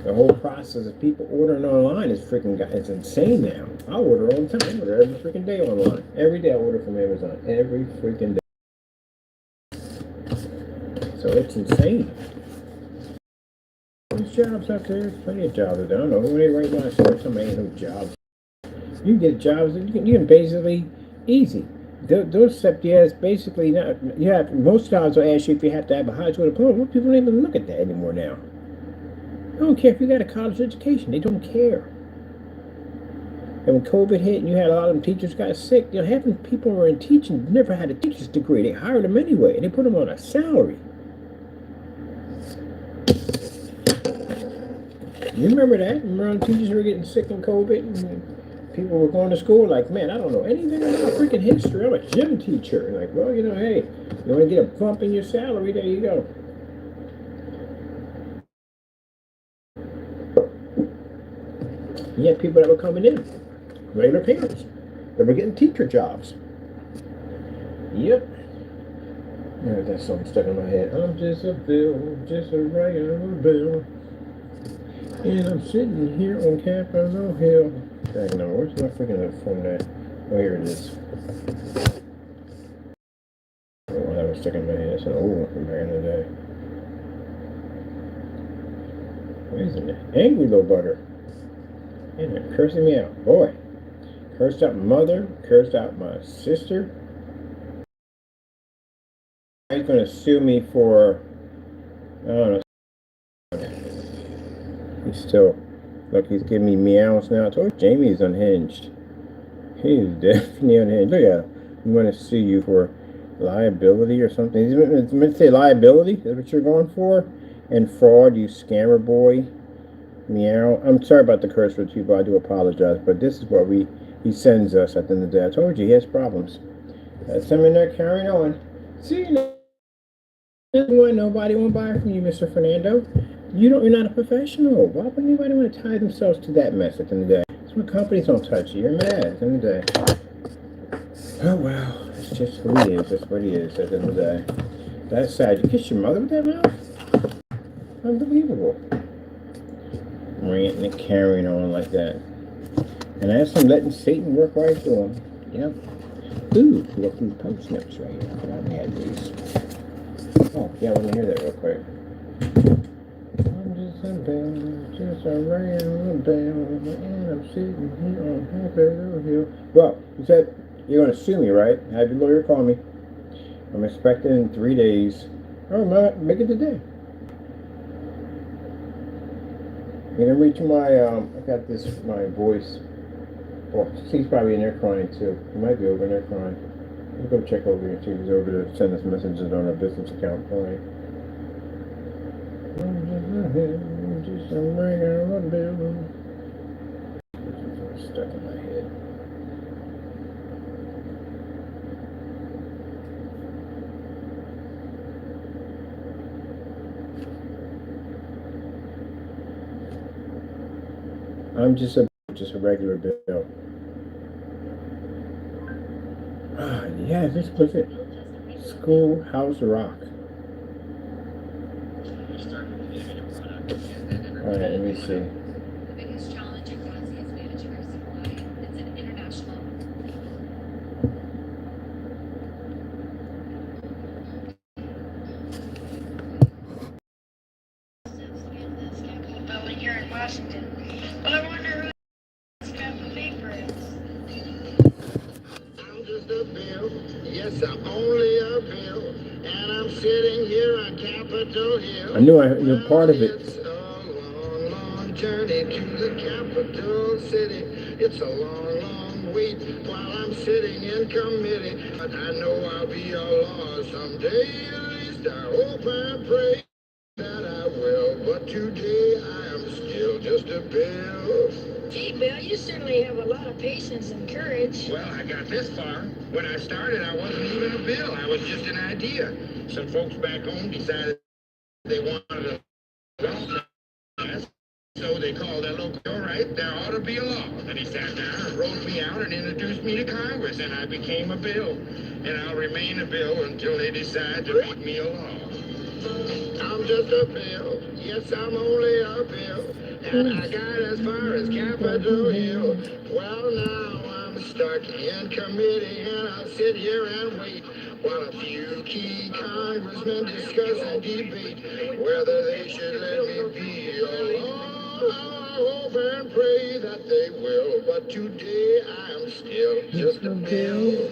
the whole process of people ordering online is freaking, it's insane now. I order all the time. I order every freaking day online. Every day I order from Amazon. Every freaking day. So it's insane. There's jobs out there. There's plenty of jobs out there. I don't know who they right now. I saw somebody ain't no jobs. You can get jobs. You can basically easy. Those except it's basically not. You have most jobs will ask you if you have to have a high school diploma. Well, people don't even look at that anymore now. I don't care if you got a college education. They don't care. And when COVID hit and you had a lot of them teachers got sick, you know, half the people who were in teaching never had a teacher's degree. They hired them anyway, and they put them on a salary. You remember that? Remember when teachers were getting sick in COVID and people were going to school like, man, I don't know anything about freaking history. I'm a gym teacher. Like, well, you know, hey, you want to get a bump in your salary? There you go. You had people that were coming in, regular parents, that were getting teacher jobs. Yep. Yeah, that song stuck in my head. I'm just a bill, just a regular bill. And I'm sitting here on Capitol Hill. Dang, no, where's my freaking phone at? Oh, here it is. Oh, that was stuck in my head. That's an old one from back in the day. What is it? Angry Little Butter. And they're cursing me out. Boy. Cursed out my mother. Cursed out my sister. He's going to sue me for, I don't know. He's still, look, he's giving me meows now. I told you, Jamie is unhinged. He is definitely unhinged. Look at him. I'm going to sue you for liability or something. He's meant to say liability. Is that what you're going for? And fraud, you scammer boy. Meow. I'm sorry about the curse words, people. I do apologize. But this is what he sends us at the end of the day. I told you, he has problems. That's him in there carrying on. See you now. Nobody won't buy from you, Mr. Fernando. You're not a professional. Why would anybody want to tie themselves to that mess at the end of the day? That's what companies don't touch you. You're mad at the end of the day. Oh well, it's just who he is. That's what he is at the end of the day. That's sad. You kiss your mother with that mouth? Unbelievable. Ranting and carrying on like that. And that's him letting Satan work right through him. Yep. Ooh, we got these post notes right here. I forgot we had these. Oh, yeah, let me hear that real quick. I'm just a bell, just a round bell, and I'm sitting here on Capitol Hill. Well, you said you're going to sue me, right? Have your lawyer call me. I'm expecting in 3 days. Oh, might make it today. I'm gonna reach my, I got this, my voice. Well, he's probably in there crying too. He might be over in there crying. Let's go check over here. See if he's over to send us messages on our business account. All right. Just a regular bill. Stuck in my head. I'm just a regular bill. Ah, yeah, this was it. Schoolhouse Rock. All right, let me see. Here in Washington. Well, I wonder who's got the paper is. I'm just a bill. Yes, I'm only a bill. And I'm sitting here on Capitol Hill. I knew part of it. It's a long, long journey to the capital city. It's a long, long wait while I'm sitting in committee. But I know I'll be a law someday. At least I hope and pray that I will, but today I am still just a bill. Gee, Bill, you certainly have a lot of patience and courage. Well, I got this far. When I started, I wasn't even a bill. I was just an idea. Some folks back home decided they wanted a law class, so they called their local, all right, there ought to be a law. And he sat down and wrote me out and introduced me to Congress, and I became a bill. And I'll remain a bill until they decide to make me a law. I'm just a bill. Yes, I'm only a bill. And I got as far as Capitol Hill. Well, now I'm stuck in committee, and I'll sit here and wait while a few key congressmen discuss and debate whether they should let me be a law. I hope and pray that they will, but today I'm still just a bill.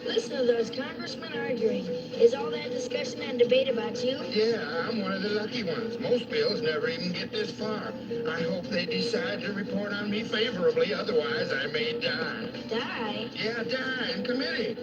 Listen to those congressmen arguing. Is all that discussion and debate about you? Yeah, I'm one of the lucky ones. Most bills never even get this far. I hope they decide to report on me favorably, otherwise I may die. Die? Yeah, die in committee.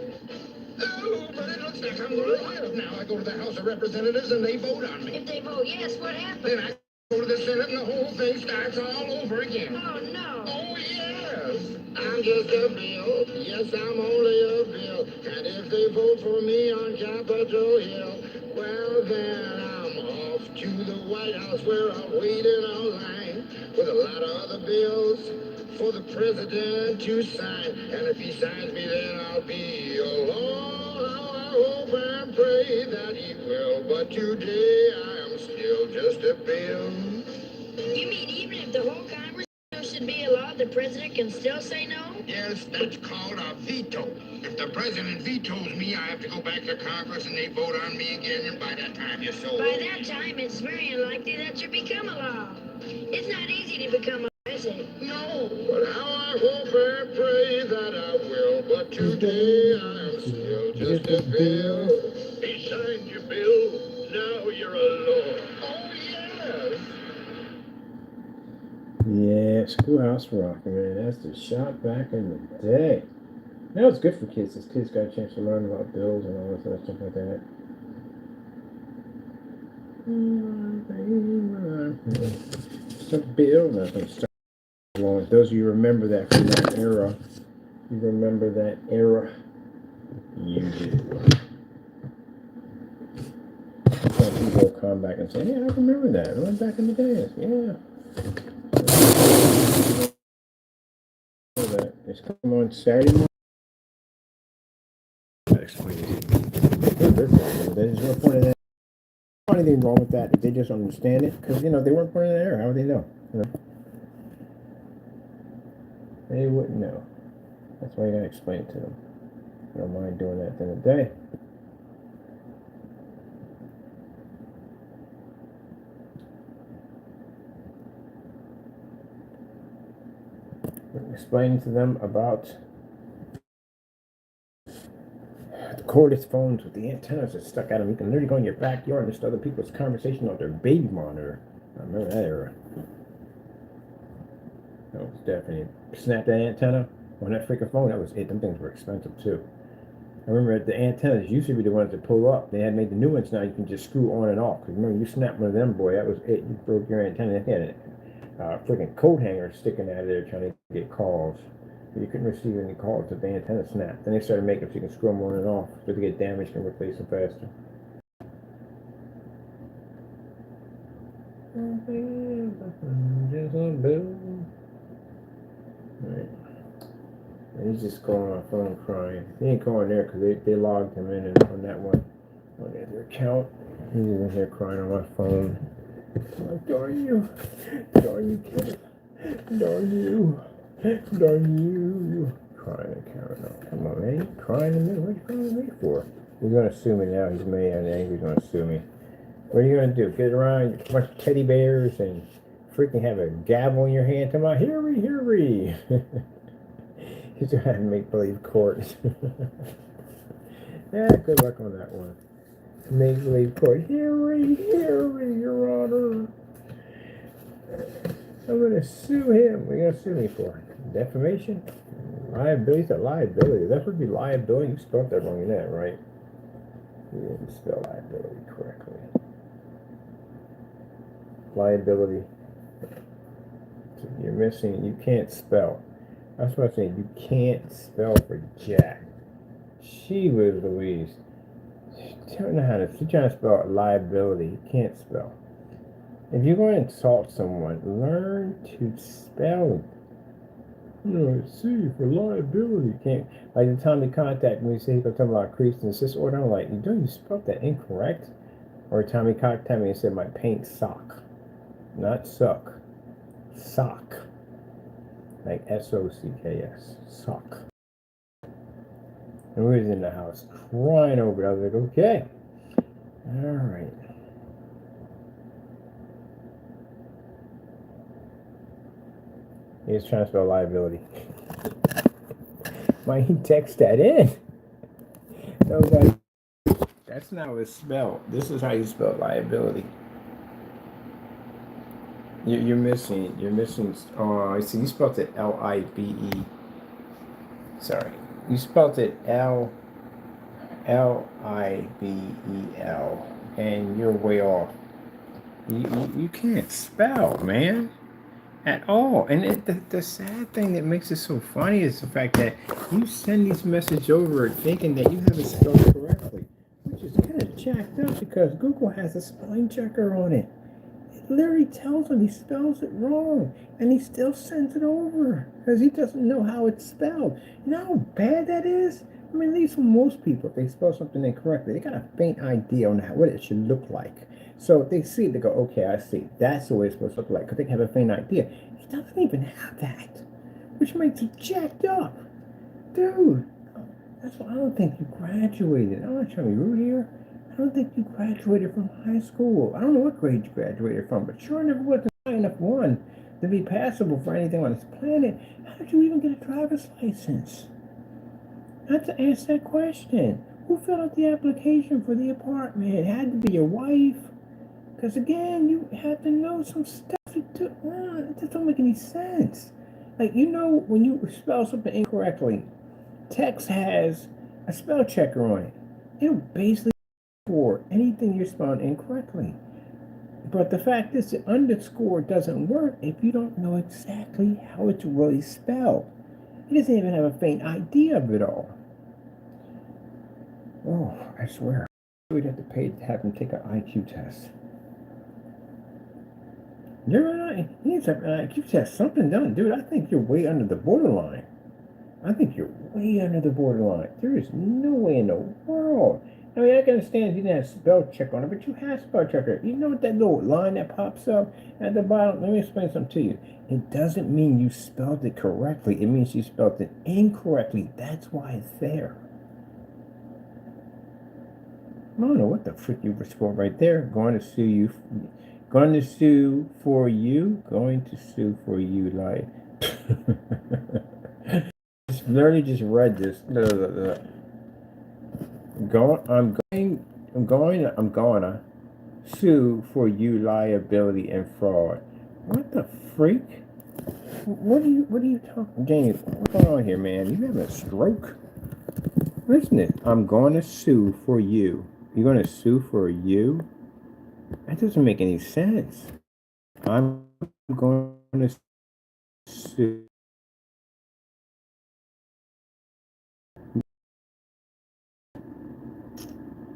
Oh, but it looks like I'm going to live. Now I go to the House of Representatives and they vote on me. If they vote yes, what happens? Then I go to the Senate and the whole thing starts all over again. Oh, no. Oh, yes. I'm just a bill. Yes, I'm only a bill. And if they vote for me on Capitol Hill, well, then I'm off to the White House where I'll wait in a line with a lot of other bills for the president to sign. And if he signs me, then I'll be alone. I hope and pray that he will. But today I am still just a bill. You mean even if the whole Congress should be a law, the president can still say no? Yes, that's called a veto. If the president vetoes me, I have to go back to Congress and they vote on me again, and by that time you're so By that time, it's very unlikely that you become a law. It's not easy to become a law, is it? No, but how I hope and pray that I will. But today I am still just a bill. He signed your bill. Now you're a law. Oh, yes. Yeah, Schoolhouse Rock, man. That's the shot back in the day. That was good for kids. As kids got a chance to learn about bills and all that stuff like that. It's a bill. Nothing. Well, those of you remember that from that era, you remember that era. You do. Some people will come back and say, "Yeah, I remember that. I went back in the days." Yeah. It's come on Saturday morning. Explain it. There's no point in that. Anything wrong with that if they just understand it, because they weren't put in there. How would they know? They wouldn't know. That's why you gotta explain it to them. I don't mind doing that at the end of the day. explaining to them about the cordless phones with the antennas that stuck out of them. You can literally go in your backyard and listen to other people's conversation on their baby monitor. I remember that era. That was definitely snap that antenna on that freaking phone. That was it. Them things were expensive too. I remember the antennas used to be the ones that pull up. They had made the new ones now. You can just screw on and off. Because remember, you snap one of them, boy, that was it. You broke your antenna. They had a freaking coat hanger sticking out of there trying to get calls. But you couldn't receive any calls if the antenna snapped. Then they started making it so you can screw them on and off. So if they get damaged, you can replace them faster. Right. And he's just calling my phone crying. He ain't calling there because they logged him in on that one, on their account. He's in here crying on my phone. Like, darn you, kid, darn you. Crying at camera. No, come on, man. He's crying in the middle. What are you crying at me for? He's gonna sue me now. He's mad and angry. He's gonna sue me. What are you gonna do? Get around a bunch of teddy bears and freaking have a gavel in your hand? Come on, hear me. He's gonna have to make believe court. Yeah, good luck on that one. Make believe court. Hear me, Your Honor. I'm gonna sue him. What are you gonna sue me for? Defamation? Liability? It's a liability. That would be liability. You spelled that wrong in that, right? You didn't spell liability correctly. Liability. You're missing. You can't spell. That's what I'm saying. You can't spell for Jack. She was Louise. She don't know how to. She's trying to spell liability. You can't spell. If you're going to insult someone, learn to spell. See, for liability. You can't. Like the time he contacted me, he said he was talking about crease and assist order. I'm like, you spelled that incorrect. Or the time he contacted me and said my paint sock, not suck, sock. Like SOCKS, sock. And we was in the house crying over it. I was like, okay, all right. He was trying to spell liability. Why he text that in? I was like, that's not how it's spelled. This is how you spell liability. You're missing. Oh, I see. You spelled it L-I-B-E. Sorry. You spelled it L-I-B-E-L. And you're way off. You can't spell, man. At all. And the sad thing that makes it so funny is the fact that you send these messages over thinking that you have it spelled correctly, which is kind of jacked up because Google has a spelling checker on it. It literally tells him he spells it wrong, and he still sends it over because he doesn't know how it's spelled. You know how bad that is? I mean, at least for most people, if they spell something incorrectly, they got a faint idea on what it should look like. So if they see it, they go, okay, I see. That's the way it's supposed to look like, because they have a faint idea. He doesn't even have that, which makes it jacked up. Dude, that's why I don't think you graduated. I'm not trying to be rude here. I don't think you graduated from high school. I don't know what grade you graduated from, but sure never was high enough one to be passable for anything on this planet. How did you even get a driver's license? I have to ask that question. Who filled out the application for the apartment? It had to be your wife. Because again, you have to know some stuff. It just don't make any sense. Like, when you spell something incorrectly, text has a spell checker on it. It'll basically for anything you're spelling incorrectly. But the fact is, the underscore doesn't work if you don't know exactly how it's really spelled. He doesn't even have a faint idea of it all. Oh, I swear. We'd have to pay to have him take an IQ test. You're right. He needs an IQ test. Something done, dude. I think you're way under the borderline. There is no way in the world. I mean, I can understand you didn't have spell check on it, but you have spell checker. You know what that little line that pops up at the bottom? Let me explain something to you. It doesn't mean you spelled it correctly. It means you spelled it incorrectly. That's why it's there. I don't know what the frick you were for right there. Going to sue for you. Like Just literally just read this. I'm gonna sue for you liability and fraud. What the freak? What are you talking, James? What's going on here, man? You having a stroke? Listen, to this. I'm going to sue for you. You're going to sue for you? That doesn't make any sense. I'm going to sue.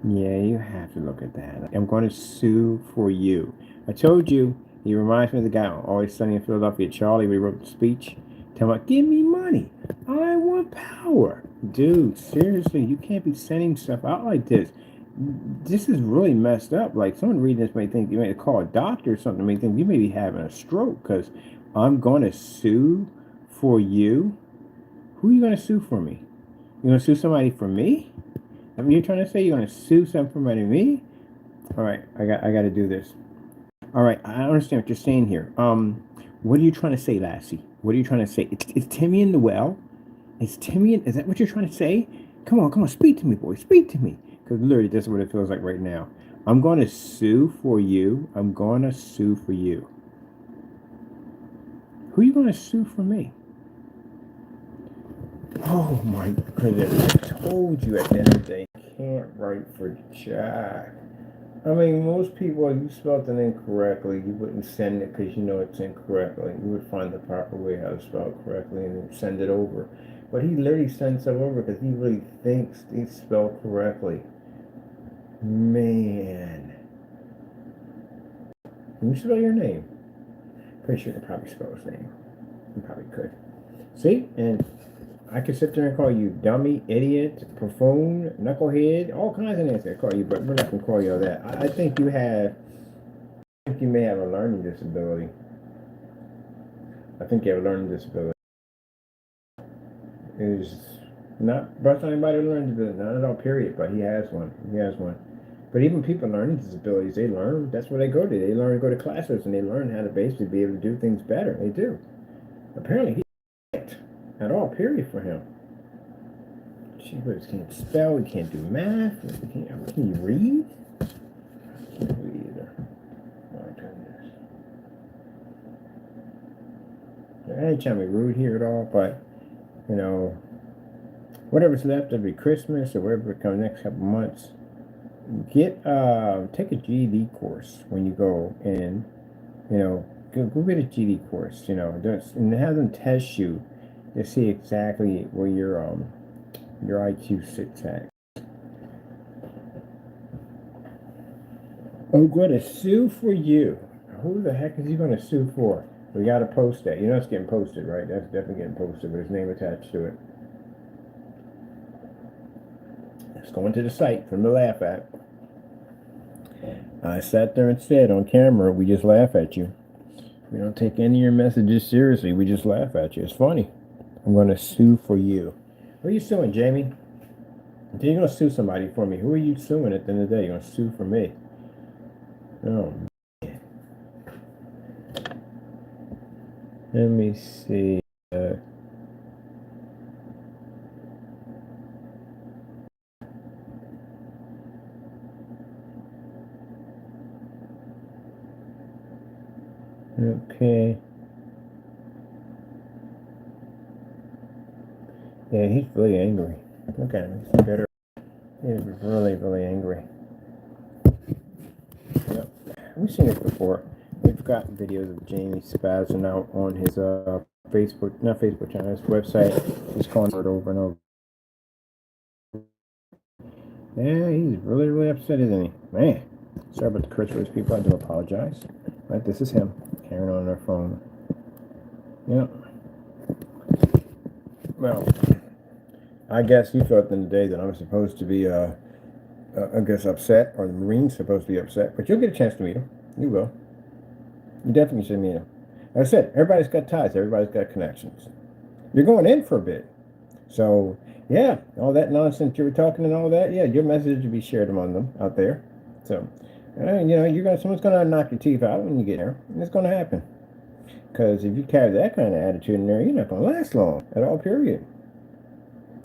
Yeah, you have to look at that. I'm going to sue for you. I told you, he reminds me of the guy on Always Sunny in Philadelphia, Charlie, we wrote the speech. Tell him, give me money. I want power. Dude, seriously, you can't be sending stuff out like this. This is really messed up. Like, someone reading this may think you may call a doctor or something, may think you may be having a stroke because I'm going to sue for you. Who are you going to sue for me? You going to sue somebody for me? I mean, you're trying to say you're going to sue somebody for me? All right, I got to do this. All right, I understand what you're saying here. What are you trying to say, Lassie? What are you trying to say? It's Timmy in the well? Is that what you're trying to say? Come on, speak to me, boy. Speak to me. Because literally, this is what it feels like right now. I'm going to sue for you. I'm going to sue for you. Who are you going to sue for me? Oh my goodness. I told you at the end of the day, you can't write for Jack. I mean, most people, if you spelled it incorrectly, you wouldn't send it because you know it's incorrectly. You would find the proper way how to spell it correctly and then send it over. But he literally sends stuff over because he really thinks it's spelled correctly. Man. Can you spell your name? Pretty sure you can probably spell his name. You probably could. See? And I could sit there and call you dummy, idiot, buffoon, knucklehead, all kinds of names I call you, but we're not going to call you all that. I think you may have a learning disability. I think you have a learning disability. It is not brush on anybody with learning disability, not at all, period, but he has one. He has one. But even people with learning disabilities, they learn. That's where they go to. They learn to go to classes and they learn how to basically be able to do things better. They do. Apparently, he can't at all, period, for him. She can't spell, he can't do math. Can you read? I can't read either. My goodness. I ain't trying to be rude here at all, but you know, whatever's left of the Christmas or whatever comes next couple months, take a GED course when you go in. You know, go get a GED course. You know, and have them test you to see exactly where your IQ sits at. I'm going to sue for you. Who the heck is he going to sue for? We got to post that. You know it's getting posted, right? That's definitely getting posted with his name attached to it. Let's go into the site for him to laugh at. I sat there and said on camera, we just laugh at you. We don't take any of your messages seriously. We just laugh at you. It's funny. I'm going to sue for you. Who are you suing, Jamie? You're going to sue somebody for me. Who are you suing at the end of the day? You're going to sue for me. Oh, man. Let me see. Okay. Yeah, he's really angry. Look at him. He's bitter. He's really, really angry. Yep. We've seen this before. We've got videos of Jamie spazzing out on his not Facebook channel, his website. He's calling it over and over. Yeah, he's really, really upset, isn't he? Man. Sorry about the curse words, people. I do apologize. Right, this is him carrying on their phone. Yep. Well, I guess he felt in the day that I'm supposed to be, I guess, upset, or the Marine's supposed to be upset. But you'll get a chance to meet him. You will. You definitely should meet him. Like I said, everybody's got ties. Everybody's got connections. You're going in for a bit. So, yeah, all that nonsense you were talking and all that, yeah, your message will be shared among them out there. So, you know, someone's going to knock your teeth out when you get there. And it's going to happen. Because if you carry that kind of attitude in there, you're not going to last long at all, period.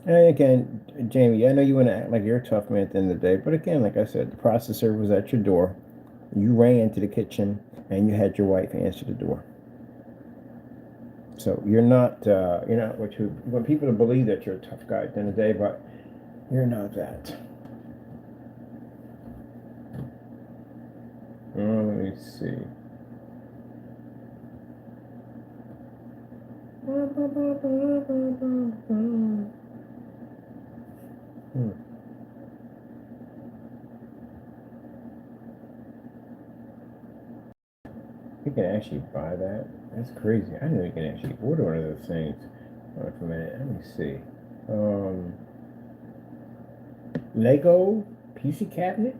And again, Jamie, I know you want to act like you're a tough man at the end of the day, but again, like I said, the processor was at your door. You ran into the kitchen, and you had your wife answer the door. So you're not what you want people to believe that you're a tough guy at the end of the day, but you're not that. Let me see. You can actually buy that. That's crazy. I know you can actually order one of those things. Hold on for a minute. Let me see. Lego PC cabinet.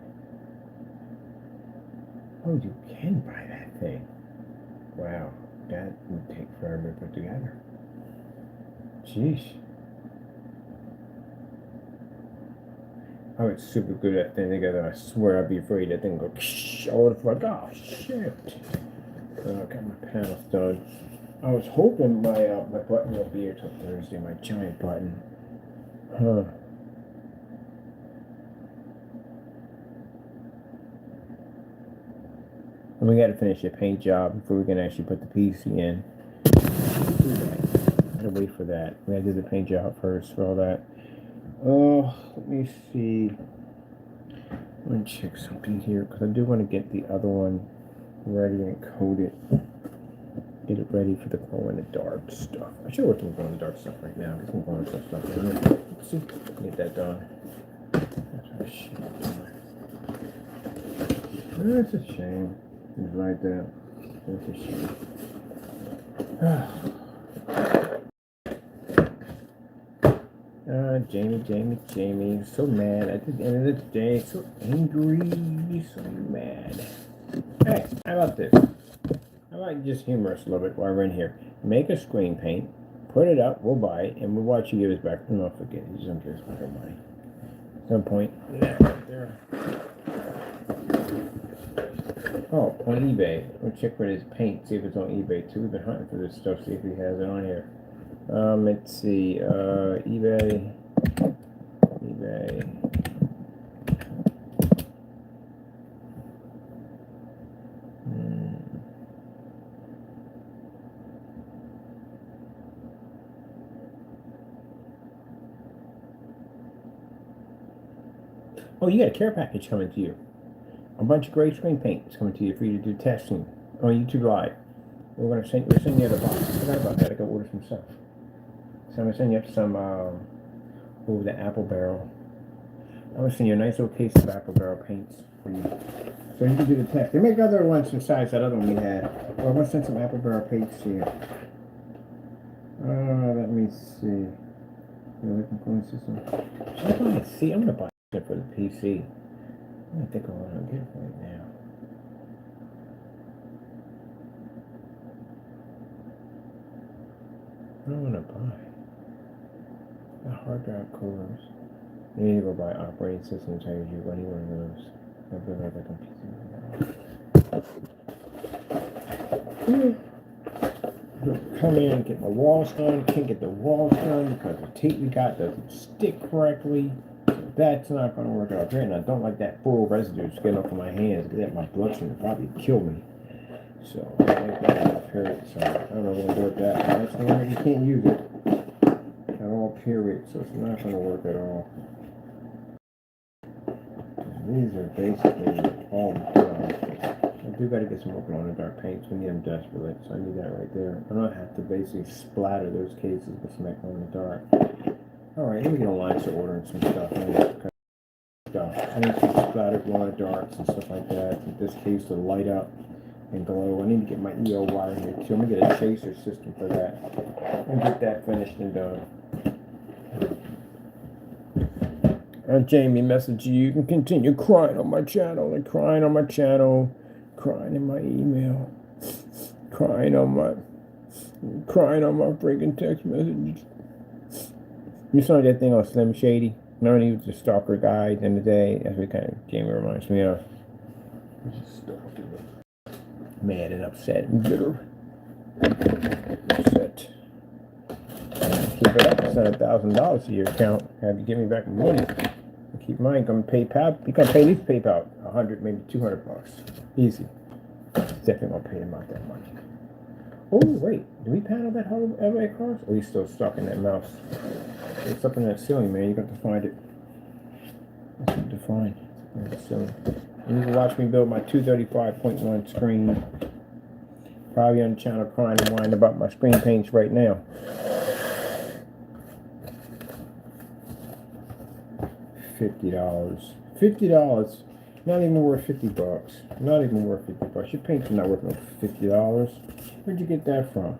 Oh, you can buy that thing. Wow, that would take forever to put together. Jeez. I would super good at that thing together. I swear I'd be afraid that thing would go all the fuck. Oh shit. I got my panels done. I was hoping my button won't be here till Thursday. My giant button. Huh. And we got to finish the paint job before we can actually put the PC in. Gotta wait for that. We gotta do the paint job first for all that. Oh, let me see. Let me check something here because I do want to get the other one ready and coat it. Get it ready for the glow in the dark stuff. I should work on glow in the dark stuff right now. Get some glow in the dark stuff in there. Let's see. Get that done. That's a shame. It's like that. That's a shame. Jamie. So mad at the end of the day. So angry. So mad. Hey, how about this? How about you just humor us a little bit while we're in here? Make a screen paint, put it up, we'll buy it, and we'll watch you give us back. No, forget it. You don't give us back our money. At some point, that right there. Oh, on eBay. We'll check for his paint, see if it's on eBay too. We've been hunting for this stuff, see if he has it on here. Let's see. eBay. Oh, you got a care package coming to you. A bunch of gray screen paint is coming to you for you to do testing on YouTube Live. We're sending you the box. I forgot about that. I gotta order some stuff. So I'm gonna send you up some the apple barrel. I'm gonna send you a nice little case of apple barrel paints for you. So you can do the test. They make other ones besides that other one we had. Well, I'm gonna send some apple barrel paints to you. Let me see. I'm gonna buy it for the PC. I think I want to get it right now. What do I want to buy? The hard drive cores. You need to go buy operating system and tell you what any one of those. I'll be like a computer. Come in and get my walls done. Can't get the walls done because the tape we got doesn't stick correctly. That's not going to work out great, and I don't like that full residue getting off of my hands. Get my bloodstream would probably kill me. So I think that period. So I don't know what I'm going to do with that. That's the way you can't use it at all. Period. So it's not going to work at all. These are basically all done. I do got to get some more glow in the dark paints. We need them desperately, so I need that right there. I don't have to basically splatter those cases with some glow in the dark. Alright, let me get online to ordering some stuff. I need some splattered glow in the darks and stuff like that. In this case, to light up and glow. I need to get my EO wire here too. I'm gonna get a chaser system for that and get that finished and done. Jamie message you can continue crying on my channel and crying on my channel, crying in my email, crying on my freaking text messages. You saw that thing on Slim Shady? Remember he was the stalker guy at the end of the day? That's what kind of Jamie reminds me of. He's a stalker. Mad and upset and bitter. Set. Keep it up. Send $1,000 to your account. Have you give me back my money. Keep mine. Gonna pay PayPal. You gonna pay at least PayPal 100, maybe $200. Easy. Definitely gonna pay them out that money. Oh wait, did we panel that whole LA cross? Or are you still stuck in that mouse? It's up in that ceiling, man. You got to find it. It's hard to find. That's silly. And you can watch me build my 235.1 screen. Probably on the channel crying and whining about my screen paints right now. $50. $50. Not even worth $50. Not even worth $50. Your paints are not worth no $50. Where'd you get that from?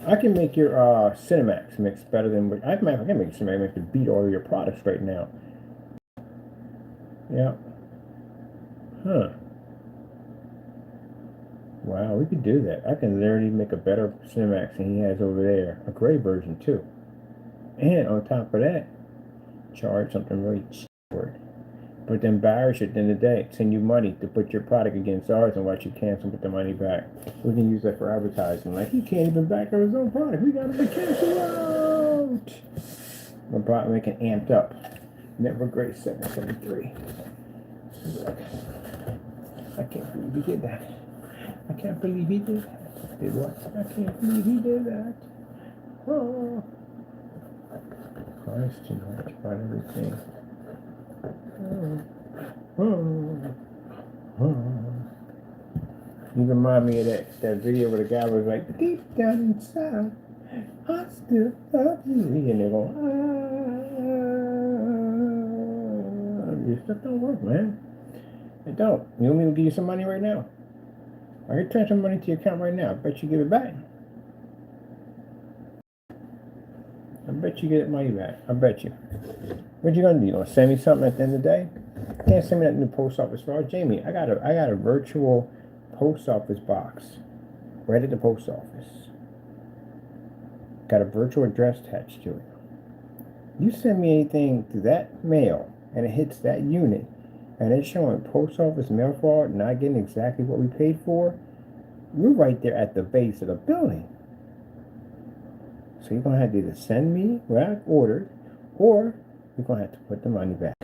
I can make your Cinemax mix better than I can make Cinemax mix to beat all of your products right now. Yeah. Huh. Wow, we could do that. I can literally make a better Cinemax than he has over there. A gray version too. And on top of that, charge something really cheap for it. But then buyers at the end of the day send you money to put your product against ours and watch you cancel and get the money back. We can use that for advertising. Like, he can't even back up his own product. We got to cancel out. My product making amped up. Never great 773. I can't believe he did that. I can't believe he did that. Did what? I can't believe he did that. Oh. Christ, you know, much about everything. You remind me of that video where the guy was like, deep down inside, I still love you. And they're going, Your stuff don't work, man. It don't. You want me to give you some money right now? I can transfer money to your account right now. I bet you give it back. I bet you get that money back. I bet you. What you gonna do? You gonna send me something at the end of the day? You can't send me that new post office file, Jamie. I got a virtual post office box right at the post office. Got a virtual address attached to it. You send me anything to that mail and it hits that unit and it's showing post office mail fraud, not getting exactly what we paid for, we're right there at the base of the building. So you're gonna have to either send me what I ordered, or you're gonna have to put the money back.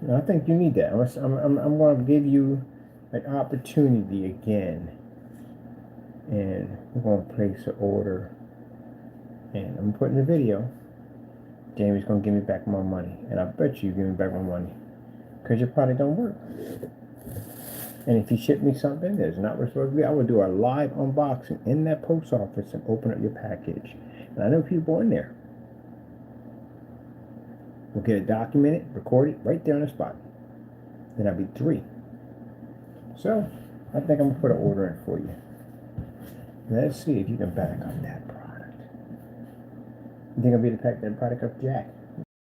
Now, I think you need that. I'm gonna give you an opportunity again, and we're gonna place an order. And I'm putting the video. Jamie's gonna give me back my money, and I bet you give me back my money, cause your product don't work. And if you ship me something that's not what's supposed to be, I will do a live unboxing in that post office and open up your package. And I know people in there. We'll get it documented, record it right there on the spot. Then I'll be 3. So, I think I'm going to put an order in for you. Let's see if you can back up that product. You think I'll be able to pack that product up, Jack?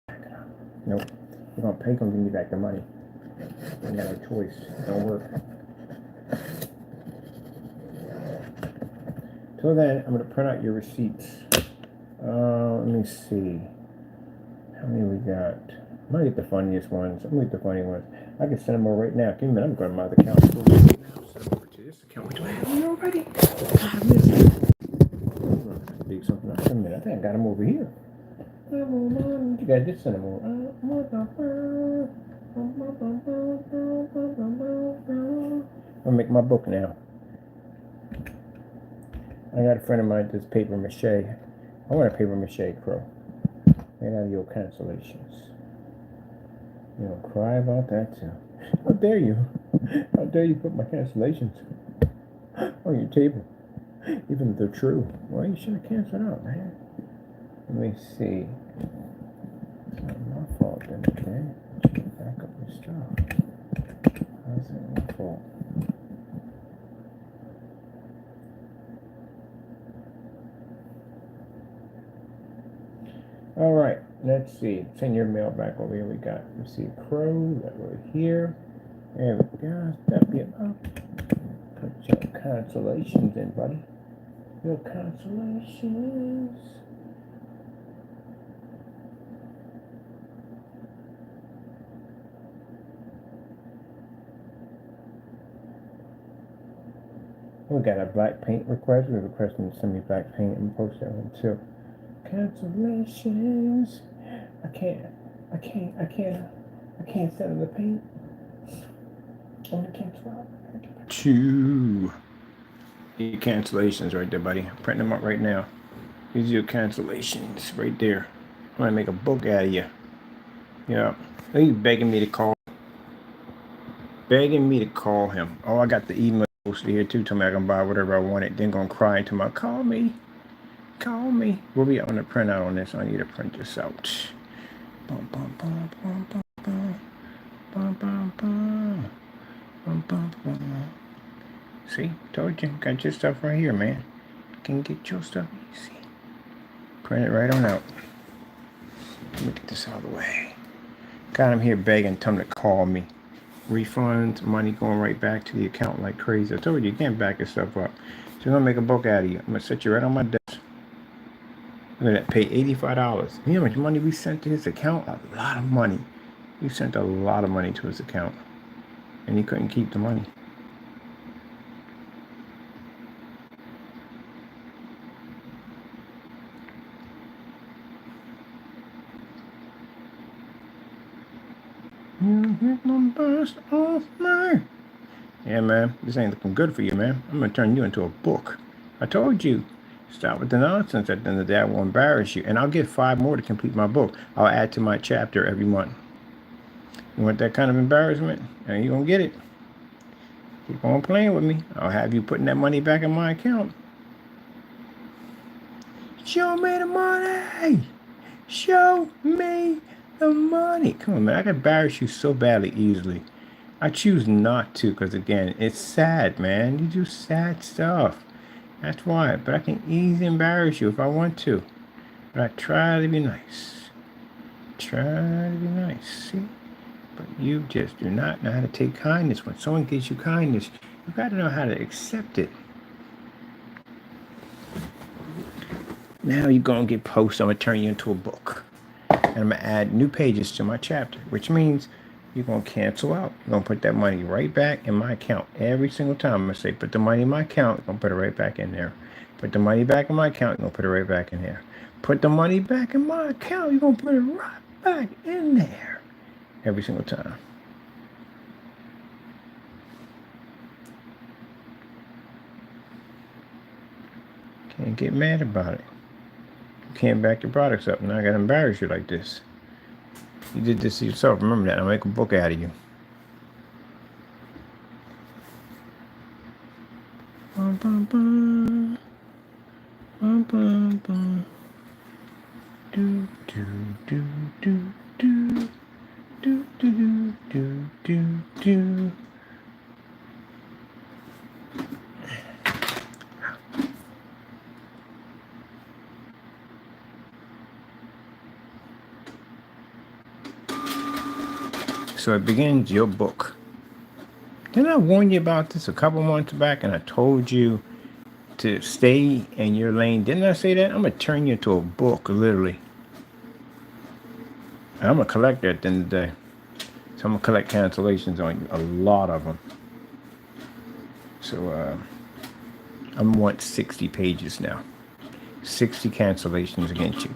Back it up. Nope. You're going to pay them to give me back the money. I ain't got no choice. It don't work. Till then, I'm going to print out your receipts. Let me see. How many we got? I'm going to get the funniest ones. I'm going to get the funny ones. I can send them over right now. Give me a minute. I'm going to my other account. Send them over to this account. Do I have them already? God, I'm going to dig something out. Wait a minute. I think I got them over here. You guys did send them over. I'll make my book now. I got a friend of mine that does paper mache. I want a paper mache crow. Made out of your cancellations. You don't cry about that too. How dare you? How dare you put my cancellations on your table? Even if they're true. Well, you should have canceled out, man. Let me see. It's not my fault then, okay? Back up your stuff. How's it my fault? All right, let's see. Send your mail back over here. We got receive Crow that right here. There we go. Step it up. Put your cancellations in, buddy. Your cancellations. We got a black paint request. We're requesting to send me black paint and post that one too. Cancellations. I can't send them the paint. Only cancel out. Two. Your cancellations right there, buddy. I'm printing them up right now. These are your cancellations right there. I'm gonna make a book out of you. Yeah. He's begging me to call. Begging me to call him. Oh, I got the email posted here too. Told me I can buy whatever I wanted. Then gonna cry into my call me. Call me. We'll be on the printout on this. I need to print this out. Bum, bum, bum, bum, bum, bum. Bum, bum, bum. Bum, bum, bum. See? Told you. Got your stuff right here, man. Can get your stuff easy. Print it right on out. Let me get this out of the way. Got him here begging him to call me. Refunds, money going right back to the account like crazy. I told you, you can't back yourself up. So I'm gonna make a book out of you. I'm gonna set you right on my desk. I'm gonna pay $85. You know how much money we sent to his account? A lot of money. We sent a lot of money to his account. And he couldn't keep the money. You hit my bust off me. Yeah, man, this ain't looking good for you, man. I'm gonna turn you into a book. I told you. Stop with the nonsense. At the end of the day, I won't embarrass you. And I'll get 5 more to complete my book. I'll add to my chapter every month. You want that kind of embarrassment? And you're gonna get it. Keep on playing with me. I'll have you putting that money back in my account. Show me the money. Show me the money. Come on, man. I can embarrass you so badly easily. I choose not to because, again, it's sad, man. You do sad stuff. That's why. But I can easily embarrass you if I want to. But I try to be nice. Try to be nice. See? But you just do not know how to take kindness. When someone gives you kindness, you got to know how to accept it. Now you're going to get posted. I'm going to turn you into a book. And I'm going to add new pages to my chapter, which means you're going to cancel out. You're going to put that money right back in my account every single time. I'm going to say, put the money in my account. You're going to put it right back in there. Put the money back in my account. You're going to put it right back in there. Put the money back in my account. You're going to put it right back in there every single time. Can't get mad about it. You can't back your products up. Now I got to embarrass you like this. You did this to yourself. Remember that. I'll make a book out of you. Bum, bum, bum. Bum, bum, bum. Do, do, do, do, do. Do, do, do, do, do. So it begins your book. Didn't I warn you about this a couple months back and I told you to stay in your lane? Didn't I say that? I'm going to turn you into a book, literally. I'm a collector at the end of the day. So I'm going to collect cancellations on you, a lot of them. So I want 60 pages now. 60 cancellations against you.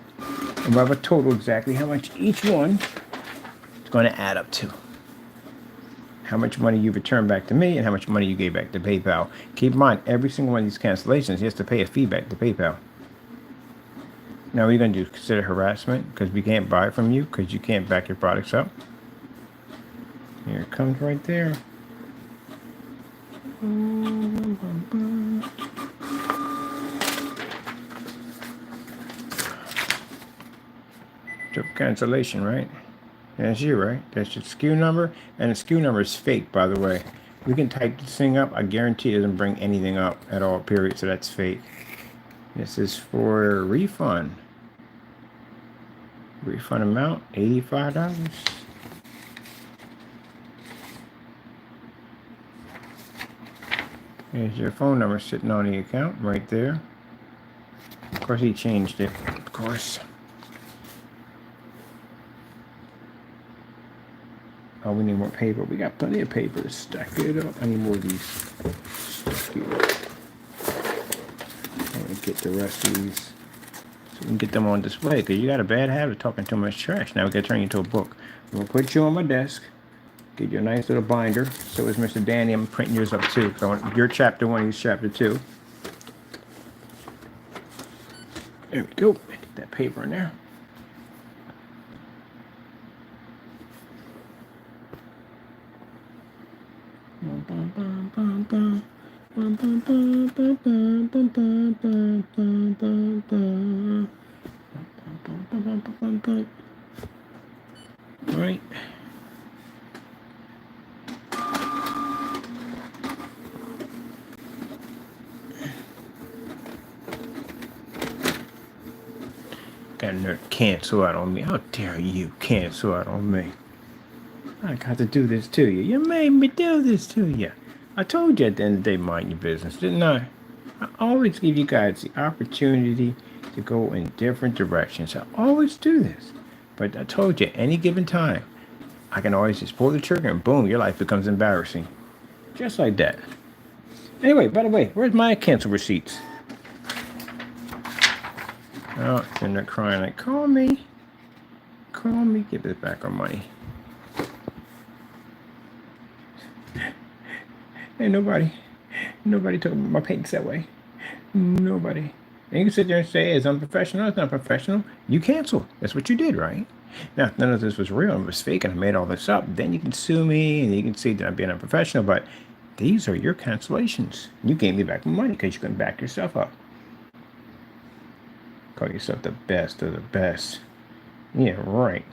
And we'll have a total exactly how much each one is going to add up to. How much money you returned back to me and how much money you gave back to PayPal. Keep in mind, every single one of these cancellations, you have to pay a fee back to PayPal. Now, what are you going to do? Consider harassment because we can't buy from you because you can't back your products up? Here it comes right there. Took cancellation, right? That's you, right? That's your SKU number. And the SKU number is fake, by the way. We can type this thing up. I guarantee it doesn't bring anything up at all, period. So that's fake. This is for refund. Refund amount, $85. There's your phone number sitting on the account right there. Of course, he changed it, of course. Oh, we need more paper. We got plenty of paper to stack it up. I need more of these. Stack it up. get the rest of these so we can get them on display, because you got a bad habit of talking too much trash. Now we got to turn you into a book. I'm going to put you on my desk, get you a nice little binder. So is Mr. Danny. I'm printing yours up too. So I want your chapter 1, he's chapter 2. There we go. Get that paper in there. All right. Got a nerve to cancel out on me. How dare you cancel out on me? I got to do this to you. You made me do this to you. I told you at the end of the day, mind your business, didn't I? I always give you guys the opportunity to go in different directions. I always do this. But I told you, any given time, I can always just pull the trigger and boom, your life becomes embarrassing. Just like that. Anyway, by the way, where's my cancel receipts? Oh, and they're crying like, call me, give this back our money. Ain't nobody told me my paycheck's that way. Nobody. And you can sit there and say, it's unprofessional. It's not professional. You cancel. That's what you did, right? Now, if none of this was real and was fake and I made all this up, then you can sue me and you can say that I'm being unprofessional. But these are your cancellations. You gave me back my money because you couldn't back yourself up. Call yourself the best of the best. Yeah, right.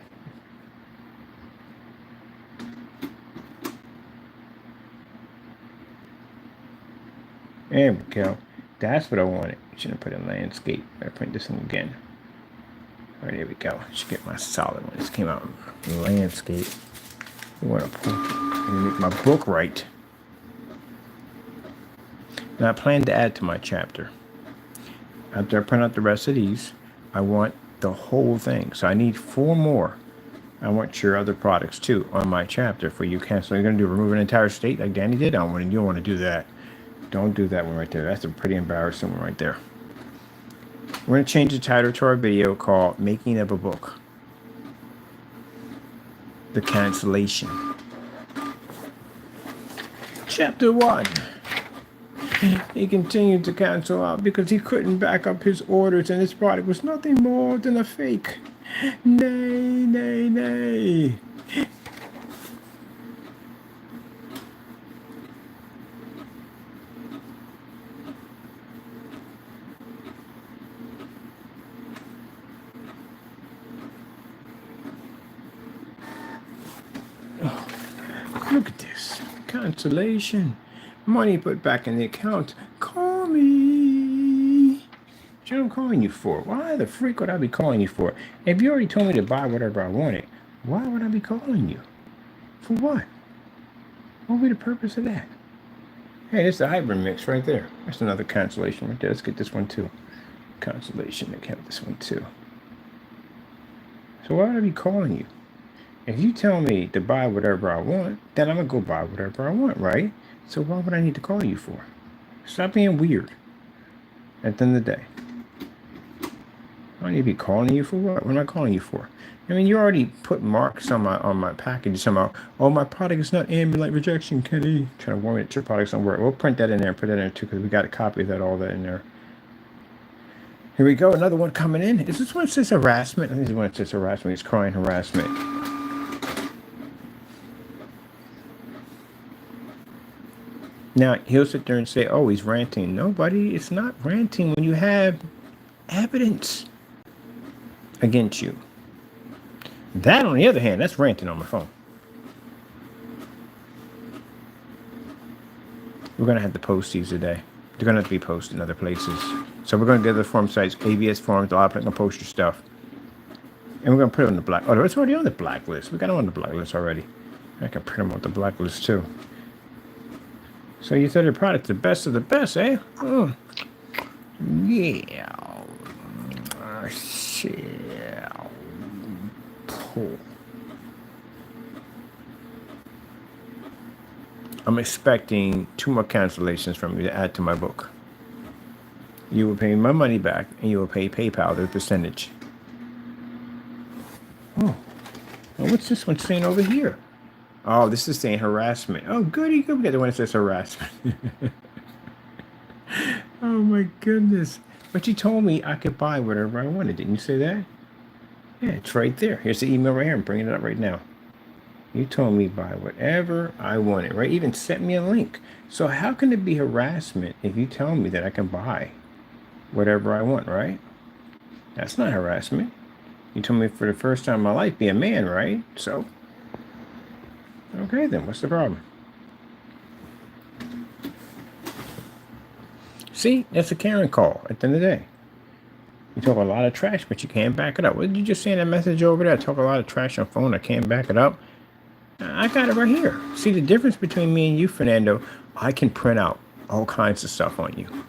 There we go. That's what I wanted. Shouldn't put in landscape. I print this one again. All right, there we go. Should get my solid one. This came out in landscape. I want to make my book right. Now I plan to add to my chapter. After I print out the rest of these, I want the whole thing. So I need 4 more. I want your other products too on my chapter for you cancel. You're going to do remove an entire state like Danny did? You don't want to do that. Don't do that one right there. That's a pretty embarrassing one right there. We're going to change the title to our video called Making of a Book. The Cancellation. Chapter 1. He continued to cancel out because he couldn't back up his orders and his product was nothing more than a fake. Nay, nay, nay. Oh, look at this. Cancellation. Money put back in the account. Call me. What I'm calling you for? Why the freak would I be calling you for? If you already told me to buy whatever I wanted, why would I be calling you? For what? What would be the purpose of that? Hey, it's the hybrid mix right there. That's another cancellation right there. Let's get this one too. Cancellation. I have this one too. So why would I be calling you? If you tell me to buy whatever I want, then I'm going to go buy whatever I want, right? So why would I need to call you for? Stop being weird. At the end of the day. I don't need to be calling you for what? What am I calling you for? I mean, you already put marks on my package somehow. Oh, my product is not ambient rejection, Kenny. Trying to warn me that your product's don't work. We'll print that in there and put that in there too, because we got a copy of that, all that in there. Here we go. Another one coming in. Is this one that says harassment? I think this one that says harassment. It's crying harassment. Now, he'll sit there and say, oh, he's ranting. Nobody, it's not ranting when you have evidence against you. That, on the other hand, that's ranting on my phone. We're going to have to post these today. They're going to have to be posted in other places. So we're going to go to the forum sites, ABS forums, a lot of people can post your stuff. And we're going to put it on the black. Oh, it's already on the blacklist. We got them on the blacklist already. I can print them on the blacklist too. So you said your product's the best of the best, eh? Oh. Yeah. Shit. Cool. I'm expecting 2 more cancellations from you to add to my book. You will pay my money back, and you will pay PayPal the percentage. Oh, well, what's this one saying over here? Oh, this is saying harassment. Oh, goody, good. We got the one that says harassment. Oh my goodness! But you told me I could buy whatever I wanted. Didn't you say that? Yeah, it's right there. Here's the email right here. I'm bringing it up right now. You told me buy whatever I wanted, right? Even sent me a link. So how can it be harassment if you tell me that I can buy whatever I want, right? That's not harassment. You told me for the first time in my life, be a man, right? So, okay then, what's the problem? See, that's a Karen call at the end of the day. You talk a lot of trash, but you can't back it up. What did you just say in that message over there? I talk a lot of trash on the phone, I can't back it up. I got it right here. See the difference between me and you, Fernando? I can print out all kinds of stuff on you.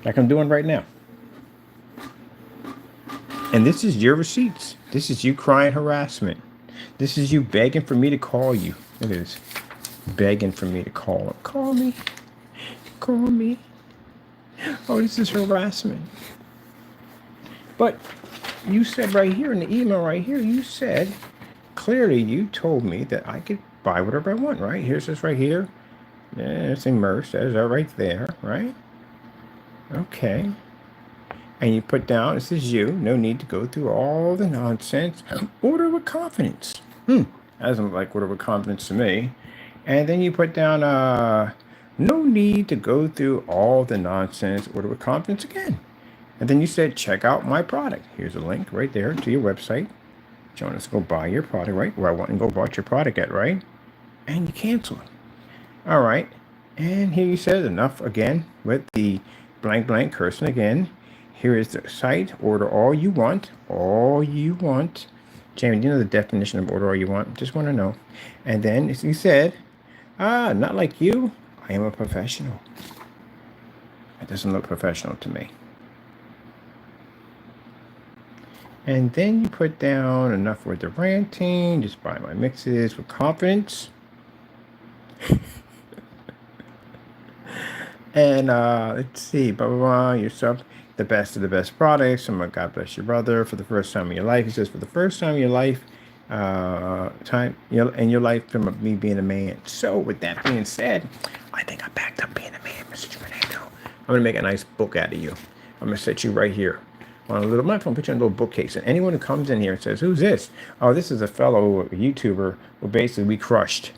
Like I'm doing right now. And this is your receipts. This is you crying harassment. This is you begging for me to call you. Look at this. Begging for me to call him. Call me. Call me. Oh, this is harassment. But you said right here in the email right here, you said clearly you told me that I could buy whatever I want, right? Here's this right here. Yeah, it's immersed. There's that right there, right? Okay. And you put down, this is you. No need to go through all the nonsense. Order with confidence. Doesn't like order with confidence to me. And then you put down, no need to go through all the nonsense. Order with confidence again. And then you said, check out my product. Here's a link right there to your website. Showing us to go buy your product, right? Where I want to go buy your product at, right? And you cancel it. All right. And here you said enough again with the blank blank cursing again. Here is the site. Order all you want. All you want. Jamie, do you know the definition of order all you want? Just want to know. And then as you said, not like you. I am a professional. It doesn't look professional to me. And then you put down enough with the ranting. Just buy my mixes with confidence. And let's see, blah, blah, blah, yourself, the best of the best products. Oh my God bless your brother for the first time in your life. He says, for the first time in your life, in your life from me being a man. So with that being said, I think I backed up being a man, Mr. Fernando. I'm going to make a nice book out of you. I'm going to set you right here on a little microphone, put you on a little bookcase. And anyone who comes in here and says, who's this? Oh, this is a fellow YouTuber who basically we crushed.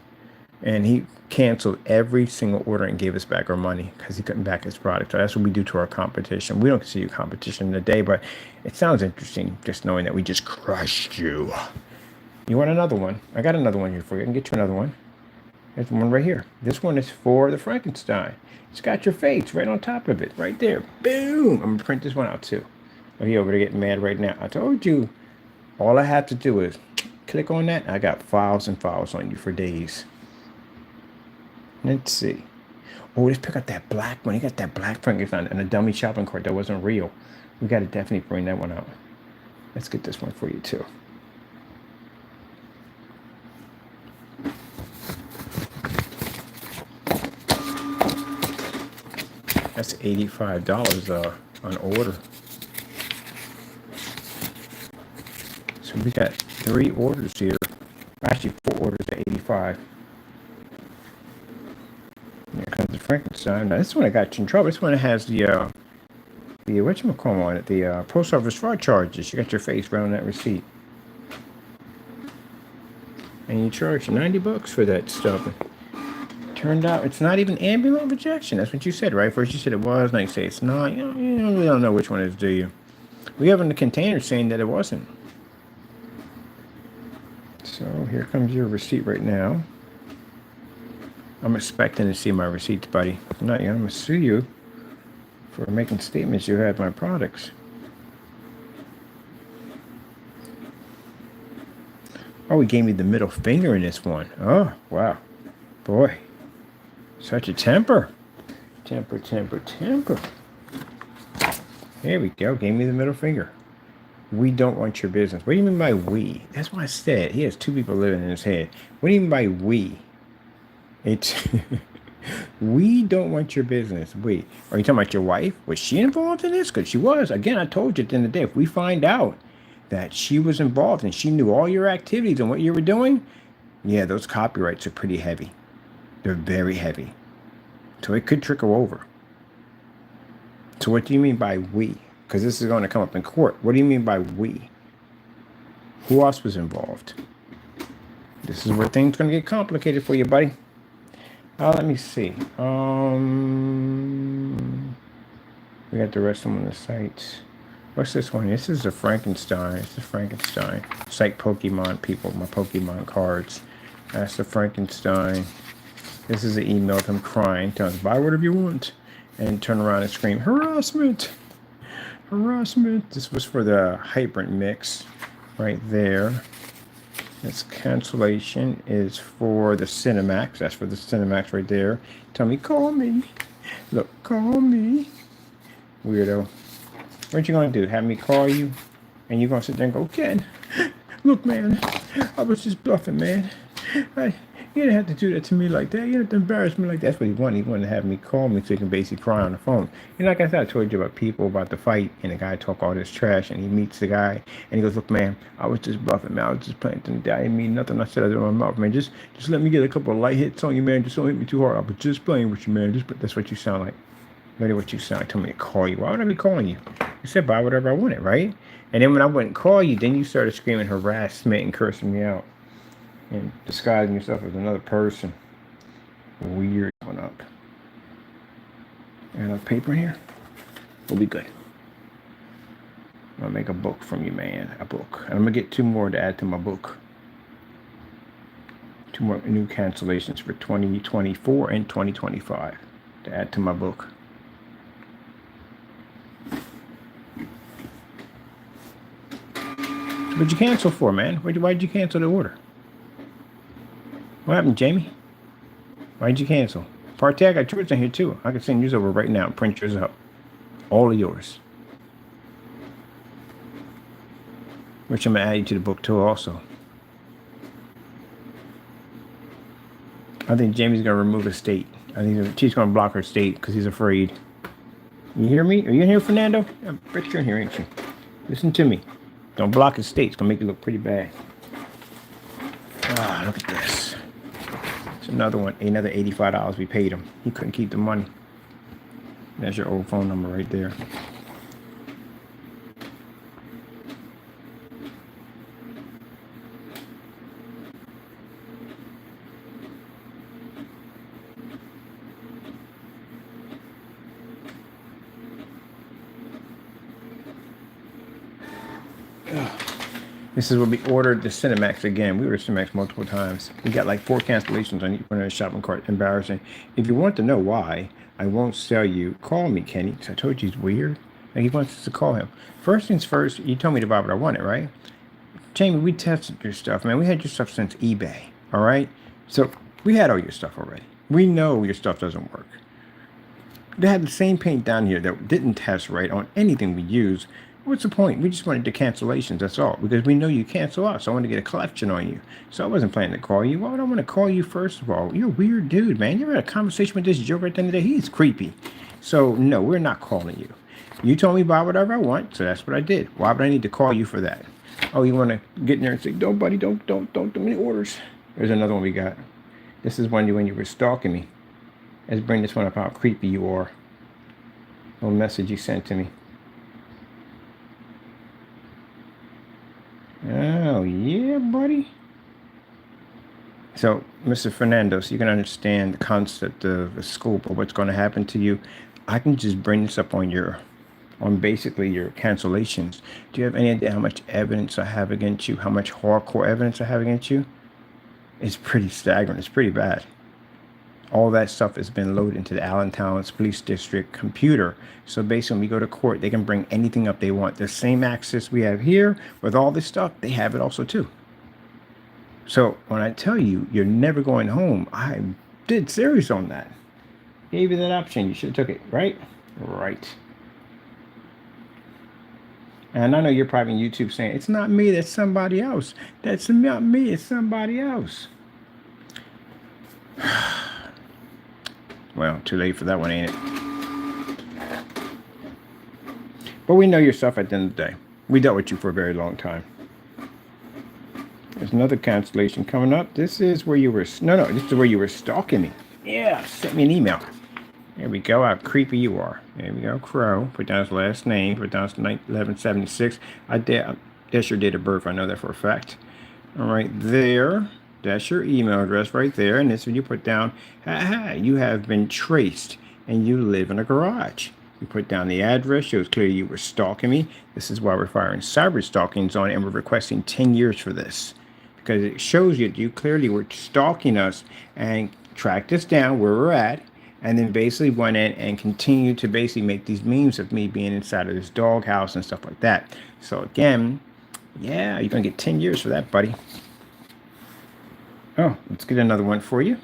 And he canceled every single order and gave us back our money because he couldn't back his product. So that's what we do to our competition. We don't consider you competition in the day, but it sounds interesting just knowing that we just crushed you. You want another one? I got another one here for you. I can get you another one. There's one right here. This one is for the Frankenstein. It's got your face right on top of it, right there. Boom! I'm going to print this one out too. Oh, he over there getting mad right now. I told you, all I have to do is click on that. I got files and files on you for days. Let's see. Oh, let's pick up that black one. You got that black Frankenstein and a dummy shopping cart that wasn't real. We got to definitely bring that one out. Let's get this one for you too. That's $85 on order. So we got 3 orders here. Actually, 4 orders at $85. Here comes the Frankenstein. Now, this one I got you in trouble. This one has the whatchamacallit on it, the post office fraud charges. You got your face right on that receipt. And you charge $90 for that stuff. Turned out it's not even ambulance rejection. That's what you said, right? First you said it was, now you say it's not. You really don't know which one it is, do you? We have in the container saying that it wasn't. So here comes your receipt right now. I'm expecting to see my receipts, buddy. If not, I'm going to sue you for making statements you had my products. Oh, he gave me the middle finger in this one. Oh, wow. Boy. Such a temper. Temper. There we go. Gave me the middle finger. We don't want your business. What do you mean by we? That's what I said. He has 2 people living in his head. What do you mean by we? It's We don't want your business. Wait, are you talking about your wife? Was she involved in this? Because she was. Again, I told you at the end of the day, if we find out that she was involved and she knew all your activities and what you were doing, yeah, those copyrights are pretty heavy. They're very heavy. So it could trickle over. So what do you mean by we? Because this is going to come up in court. What do you mean by we? Who else was involved? This is where things going to get complicated for you, buddy. Let me see. We got the rest of them on the sites. What's this one? This is a Frankenstein. It's the Frankenstein. It's like Pokemon people, my Pokemon cards. That's the Frankenstein. This is an email of him crying, telling us, buy whatever you want. And turn around and scream, harassment! Harassment! This was for the Hybrant mix right there. This cancellation is for the Cinemax. That's for the Cinemax right there. Tell me, call me. Look, call me. Weirdo. What you gonna do? Have me call you? And you gonna sit there and go, Ken, look, man, I was just bluffing, man. You didn't have to do that to me like that. You didn't have to embarrass me like that. That's what he wanted. He wanted to have me call me so he can basically cry on the phone. And like I said, I told you about people about the fight, and the guy talk all this trash, and he meets the guy, and he goes, look, man, I was just bluffing, man. I was just playing. I didn't mean nothing I said out of my mouth, man. Just let me get a couple of light hits on you, man. Just don't hit me too hard. I was just playing with you, man. That's what you sound like. Really what you sound like. Told me to call you. Why would I be calling you? You said buy whatever I wanted, right? And then when I wouldn't call you, then you started screaming harassment and cursing me out. And disguising yourself as another person. Weird one up. And enough paper in here? We'll be good. I'm gonna make a book from you, man. A book. And I'm gonna get 2 more to add to my book. 2 more new cancellations for 2024 and 2025 to add to my book. What'd you cancel for, man? Why'd you cancel the order? What happened, Jamie? Why'd you cancel? Partey, I got yours in here too. I can send yours over right now and print yours out. All of yours. Which I'm going to add you to the book too also. I think Jamie's going to remove a state. I think she's going to block her state because he's afraid. You hear me? Are you in here, Fernando? I bet you're in here, ain't you? Listen to me. Don't block his state. It's going to make you look pretty bad. Ah, look at this. It's another one. Another $85 we paid him. He couldn't keep the money. That's your old phone number right there. This is what we ordered the Cinemax again. We ordered Cinemax multiple times. We got like 4 cancellations on each one of the shopping cart. Embarrassing. If you want to know why I won't sell you, call me, Kenny. So I told you he's weird. And he wants us to call him. First things first, you told me to buy what I wanted, right? Jamie, we tested your stuff, man. We had your stuff since eBay, all right? So we had all your stuff already. We know your stuff doesn't work. They had the same paint down here that didn't test right on anything we use. What's the point? We just wanted the cancellations, that's all. Because we know you cancel us. So I want to get a collection on you. So I wasn't planning to call you. Why would I want to call you first of all? You're a weird dude, man. You ever had a conversation with this joker at the end of the day? He's creepy. So no, we're not calling you. You told me buy whatever I want, so that's what I did. Why would I need to call you for that? Oh, you want to get in there and say, don't, buddy, don't do any orders. There's another one we got. This is when you were stalking me. Let's bring this one up, how creepy you are. A little message you sent to me. Oh, yeah, buddy. So, Mr. Fernando, so you can understand the concept of the scope of what's going to happen to you. I can just bring this up on basically your cancellations. Do you have any idea how much evidence I have against you? How much hardcore evidence I have against you? It's pretty staggering. It's pretty bad. All that stuff has been loaded into the Allentown Police District computer. So basically, when we go to court, they can bring anything up they want. The same access we have here with all this stuff, they have it also too. So when I tell you, you're never going home, I did serious on that. Gave you that option. You should have took it, right? Right. And I know you're probably on YouTube saying, it's not me, that's somebody else. That's not me, it's somebody else. Well, too late for that one, ain't it? But we know yourself at the end of the day. We dealt with you for a very long time. There's another cancellation coming up. This is where you were... No, this is where you were stalking me. Yeah, sent me an email. There we go. How creepy you are. There we go. Crow. Put down his last name. Put down his 1176. That's your date of birth. I know that for a fact. All right, there. That's your email address right there. And this is when you put down, you have been traced and you live in a garage. You put down the address, shows clearly you were stalking me. This is why we're firing cyber stalkings on it, and we're requesting 10 years for this. Because it shows you that you clearly were stalking us and tracked us down where we're at, and then basically went in and continued to basically make these memes of me being inside of this doghouse and stuff like that. So again, yeah, you're going to get 10 years for that, buddy. Oh, let's get another one for you.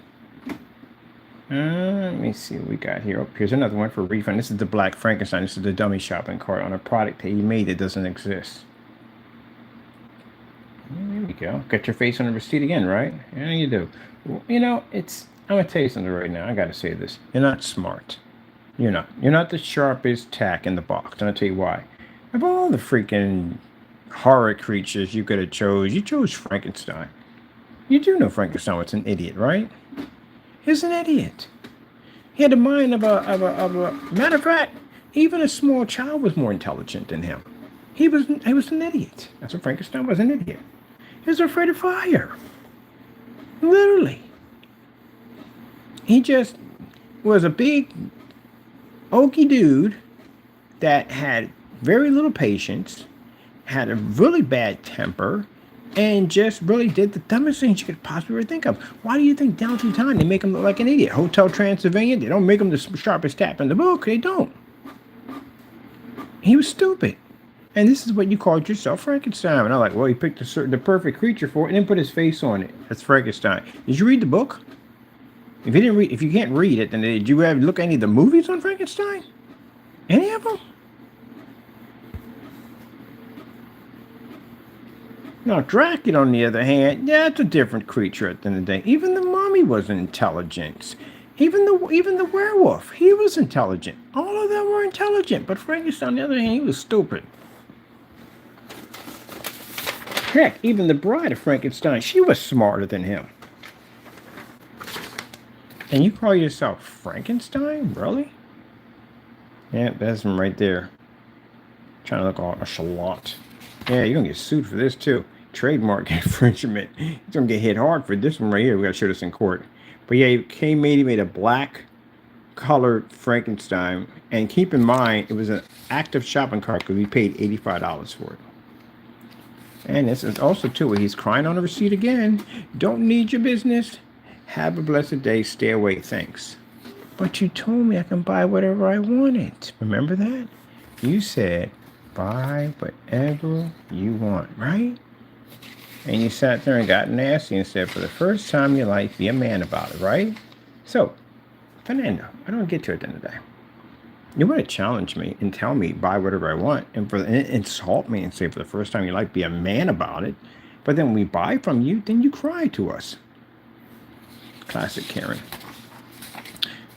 Let me see what we got here. Oh, here's another one for refund. This is the Black Frankenstein. This is the dummy shopping cart on a product that you made that doesn't exist. There we go. Got your face on the receipt again, right? Yeah, you do. Well, you know, I'm going to tell you something right now. I got to say this. You're not smart. You're not. You're not the sharpest tack in the box. I'm going to tell you why. Of all the freaking horror creatures you could have chose, you chose Frankenstein. You do know Frankenstein was an idiot, right? He's an idiot. He had the mind of a matter of fact, even a small child was more intelligent than him. He was an idiot. That's what Frankenstein was, an idiot. He was afraid of fire. Literally. He just was a big oaky dude that had very little patience, had a really bad temper, and just really did the dumbest things you could possibly think of. Why do you think down through time they make him look like an idiot? Hotel Transylvania, they don't make him the sharpest tap in the book. They don't. He was stupid. And this is what you called yourself, Frankenstein. And I'm like, well, he picked the perfect creature for it and then put his face on it. That's Frankenstein. Did you read the book? If you can't read it, then did you ever look at any of the movies on Frankenstein? Any of them? Now, Dracula, on the other hand, that's a different creature at the end of the day. Even the mummy was intelligent. Even the werewolf, he was intelligent. All of them were intelligent, but Frankenstein, on the other hand, he was stupid. Heck, even the bride of Frankenstein, she was smarter than him. And you call yourself Frankenstein? Really? Yeah, that's him right there. Trying to look all a shalot. Yeah, you're going to get sued for this, too. Trademark infringement. He's going to get hit hard for this one right here. We got to show this in court. But yeah, he made a black colored Frankenstein. And keep in mind, it was an active shopping cart because we paid $85 for it. And this is also, too, where he's crying on the receipt again. Don't need your business. Have a blessed day. Stay away. Thanks. But you told me I can buy whatever I wanted. Remember that? You said, buy whatever you want, right? And you sat there and got nasty and said, for the first time in your life, be a man about it, right? So, Fernando, I don't get to it at the end of the day. You want to challenge me and tell me buy whatever I want and insult me and say for the first time in your life, be a man about it. But then when we buy from you, then you cry to us. Classic Karen.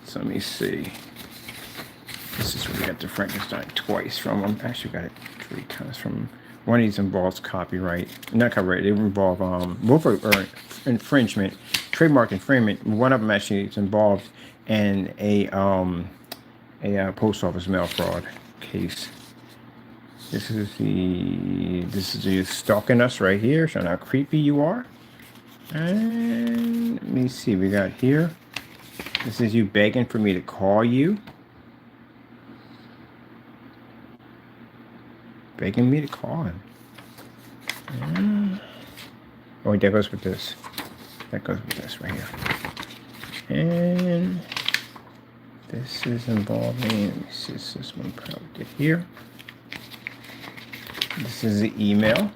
So let me see. This is where we got the Frankenstein twice from him. Actually, got it 3 times from him. One of these involves copyright. Not copyright. They involve both are infringement, trademark infringement. One of them actually is involved in a post office mail fraud case. This is you stalking us right here, showing how creepy you are. And let me see, we got here. This is you begging for me to call you. Begging me to call him. Oh, that goes with this. That goes with this right here. And this is involving, let me see, this one probably did here. This is the email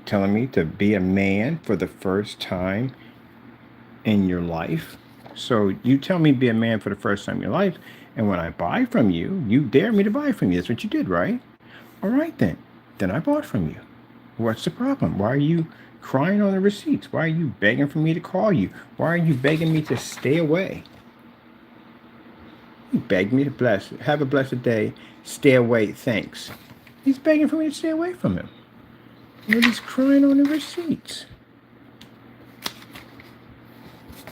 telling me to be a man for the first time in your life. So you tell me be a man for the first time in your life, and when I buy from you, you dare me to buy from you. That's what you did, right? All right, then. Then I bought from you. What's the problem? Why are you Crying on the receipts. Why are you begging for me to call you? Why are you begging me to stay away? You begged me to have a blessed day, stay away, thanks. He's begging for me to stay away from him. But he's crying on the receipts.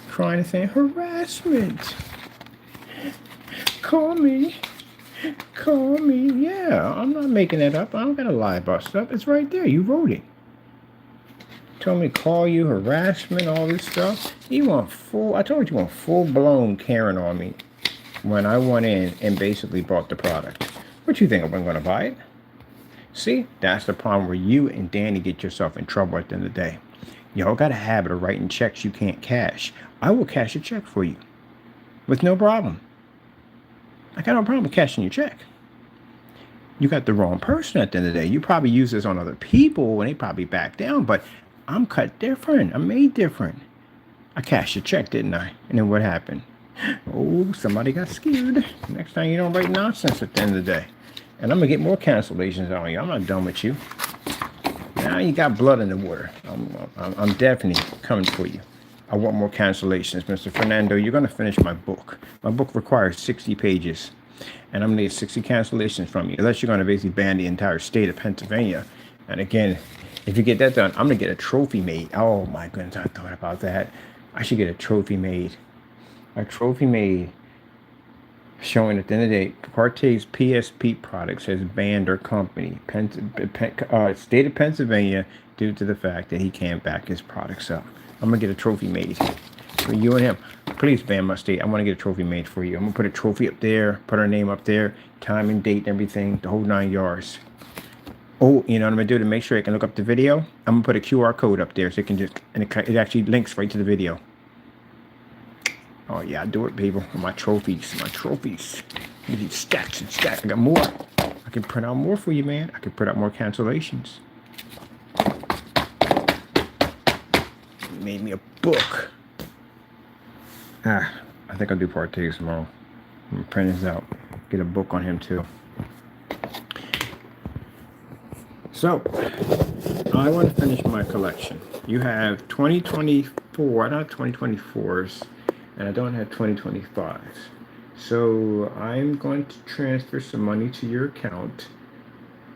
Crying and saying, harassment. Call me. Call me. Yeah, I'm not making that up. I don't got to lie about stuff. It's right there. You wrote it. Told me to call you, harassment, all this stuff. I told you want full-blown Karen on me when I went in and basically bought the product. What you think, I wasn't going to buy it? See, that's the problem where you and Danny get yourself in trouble at the end of the day. Y'all got a habit of writing checks you can't cash. I will cash a check for you with no problem. I got no problem cashing your check. You got the wrong person at the end of the day. You probably use this on other people and they probably back down, but I'm cut different. I'm made different. I cashed a check, didn't I? And then what happened? Oh, somebody got scared. Next time you don't write nonsense at the end of the day. And I'm going to get more cancellations on you. I'm not done with you. Now you got blood in the water. I'm definitely coming for you. I want more cancellations. Mr. Fernando, you're going to finish my book. My book requires 60 pages. And I'm going to get 60 cancellations from you. Unless you're going to basically ban the entire state of Pennsylvania. And again, if you get that done, I'm going to get a trophy made. Oh my goodness, I thought about that. I should get a trophy made. A trophy made showing at the end of the day, Partay's PSP products has banned our company, state of Pennsylvania, due to the fact that he can't back his products up. I'm going to get a trophy made for you and him. Please ban my state. I want to get a trophy made for you. I'm going to put a trophy up there, put our name up there, time and date and everything, the whole 9 yards. Oh, you know what I'm going to do to make sure I can look up the video? I'm going to put a QR code up there so it can just, and it actually links right to the video. Oh, yeah, I do it, people. My trophies. These stacks and stacks. I got more. I can print out more for you, man. I can print out more cancellations. It made me a book. I think I'll do part 2 tomorrow. I'm going to print this out. Get a book on him, too. So, I want to finish my collection. You have 2024. I don't have 2024s. And I don't have 2025s. So I'm going to transfer some money to your account.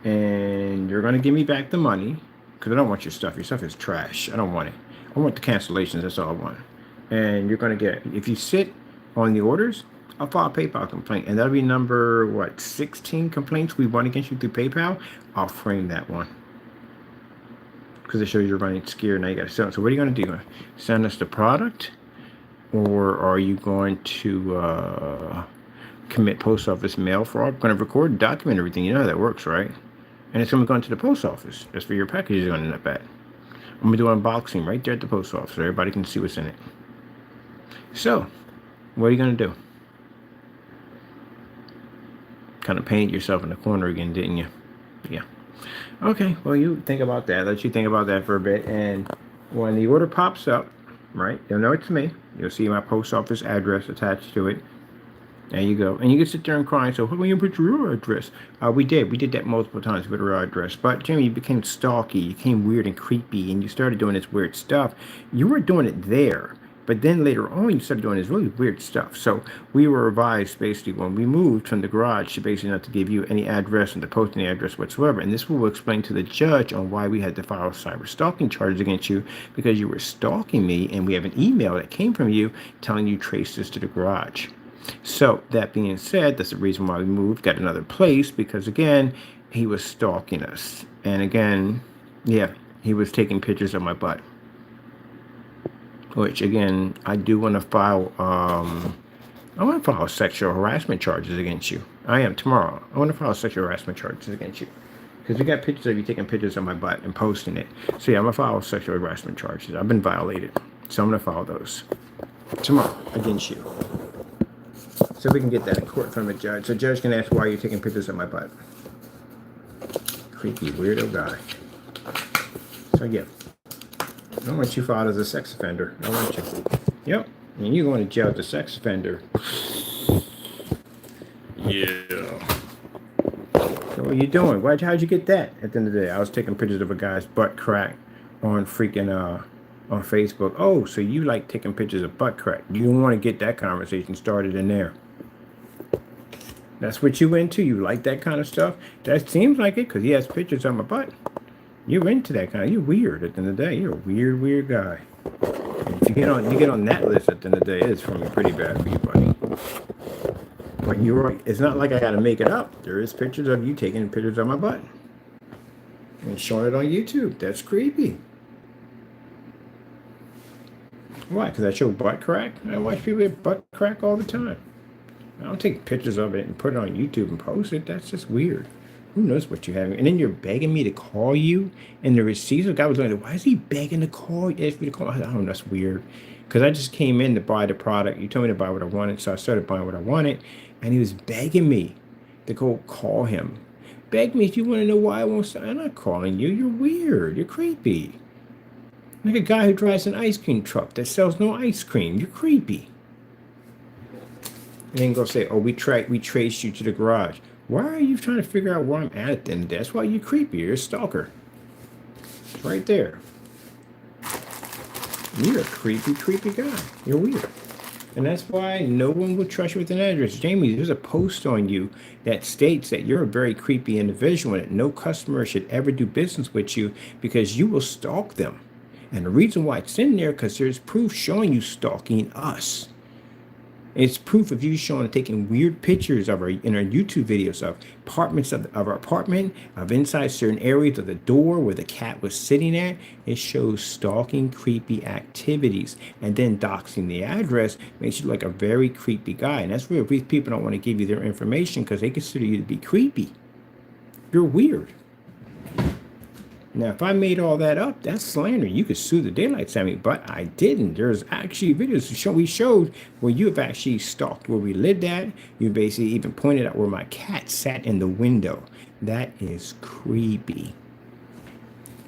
And you're going to give me back the money. Because I don't want your stuff. Your stuff is trash. I don't want it. I want the cancellations. That's all I want. And you're going to get, if you sit on the orders, I'll file a PayPal complaint. And that'll be number, 16 complaints we won against you through PayPal. I'll frame that one. Because it shows you're running scared. Now you got to sell it. So what are you going to do? Send us the product? Or are you going to commit post office mail fraud? I'm going to record and document everything. You know how that works, right? And it's going to go into the post office. That's where your package is going to end up at. I'm going to do an unboxing right there at the post office so everybody can see what's in it. So, what are you going to do? Kind of paint yourself in the corner again, didn't you? Yeah. Okay, well, you think about that. Let you think about that for a bit. And when the order pops up, right, you'll know it's me. You'll see my post office address attached to it. There you go. And you can sit there and cry and say, well, you put your real address. We did that multiple times with a real address. But Jimmy, you became stalky, you became weird and creepy, and you started doing this weird stuff. You were doing it there. But then later on, you started doing this really weird stuff. So we were advised, basically, when we moved from the garage to basically not to give you any address and to post any address whatsoever. And this will explain to the judge on why we had to file cyber stalking charges against you, because you were stalking me, and we have an email that came from you telling you trace this to the garage. So that being said, that's the reason why we moved, got another place, because again, he was stalking us. And again, yeah, he was taking pictures of my butt. Which again, I do want to file, I want to file sexual harassment charges against you. I am tomorrow. I want to file sexual harassment charges against you. Because we got pictures of you taking pictures of my butt and posting it. So yeah, I'm going to file sexual harassment charges. I've been violated. So I'm going to file those tomorrow against you. So we can get that in court from the judge. The judge can ask why you're taking pictures of my butt. Creepy, weirdo guy. So yeah. I don't want you filed as a sex offender. I want you. Yep. And you're going to jail as a sex offender. Yeah. So what are you doing? How'd you get that at the end of the day? I was taking pictures of a guy's butt crack on freaking on Facebook. Oh, so you like taking pictures of butt crack? You don't want to get that conversation started in there. That's what you into? You like that kind of stuff? That seems like it, because he has pictures of my butt. You're into that kind of, you're weird at the end of the day. You're a weird, weird guy. And if you get on that list at the end of the day, it's from pretty bad for you, buddy. But you're right. It's not like I gotta make it up. There is pictures of you taking pictures of my butt. And showing it on YouTube. That's creepy. Why? Because I show butt crack? I watch people get butt crack all the time. I don't take pictures of it and put it on YouTube and post it. That's just weird. Who knows what you have? And then you're begging me to call you. And the receipt, the guy was like, why is he begging to call you? Ask me to call. I don't know, that's weird. Because I just came in to buy the product. You told me to buy what I wanted, so I started buying what I wanted. And he was begging me to go call him. Beg me if you want to know why I won't stop. I'm not calling you. You're weird. You're creepy. Like a guy who drives an ice cream truck that sells no ice cream. You're creepy. And then go say, oh, we traced you to the garage. Why are you trying to figure out where I'm at the end of the day? That's why you're creepy. You're a stalker. It's right there. You're a creepy, creepy guy. You're weird. And that's why no one will trust you with an address. Jamie, there's a post on you that states that you're a very creepy individual and that no customer should ever do business with you because you will stalk them. And the reason why it's in there, because there's proof showing you stalking us. It's proof of you showing taking weird pictures of in our YouTube videos of apartments of our apartment, of inside certain areas of the door where the cat was sitting at. It shows stalking, creepy activities, and then doxing the address makes you like a very creepy guy. And that's where people don't want to give you their information because they consider you to be creepy. You're weird. Now, if I made all that up, that's slander. You could sue the daylights at me, but I didn't. There's actually videos we showed where you have actually stalked where we lived at. You basically even pointed out where my cat sat in the window. That is creepy.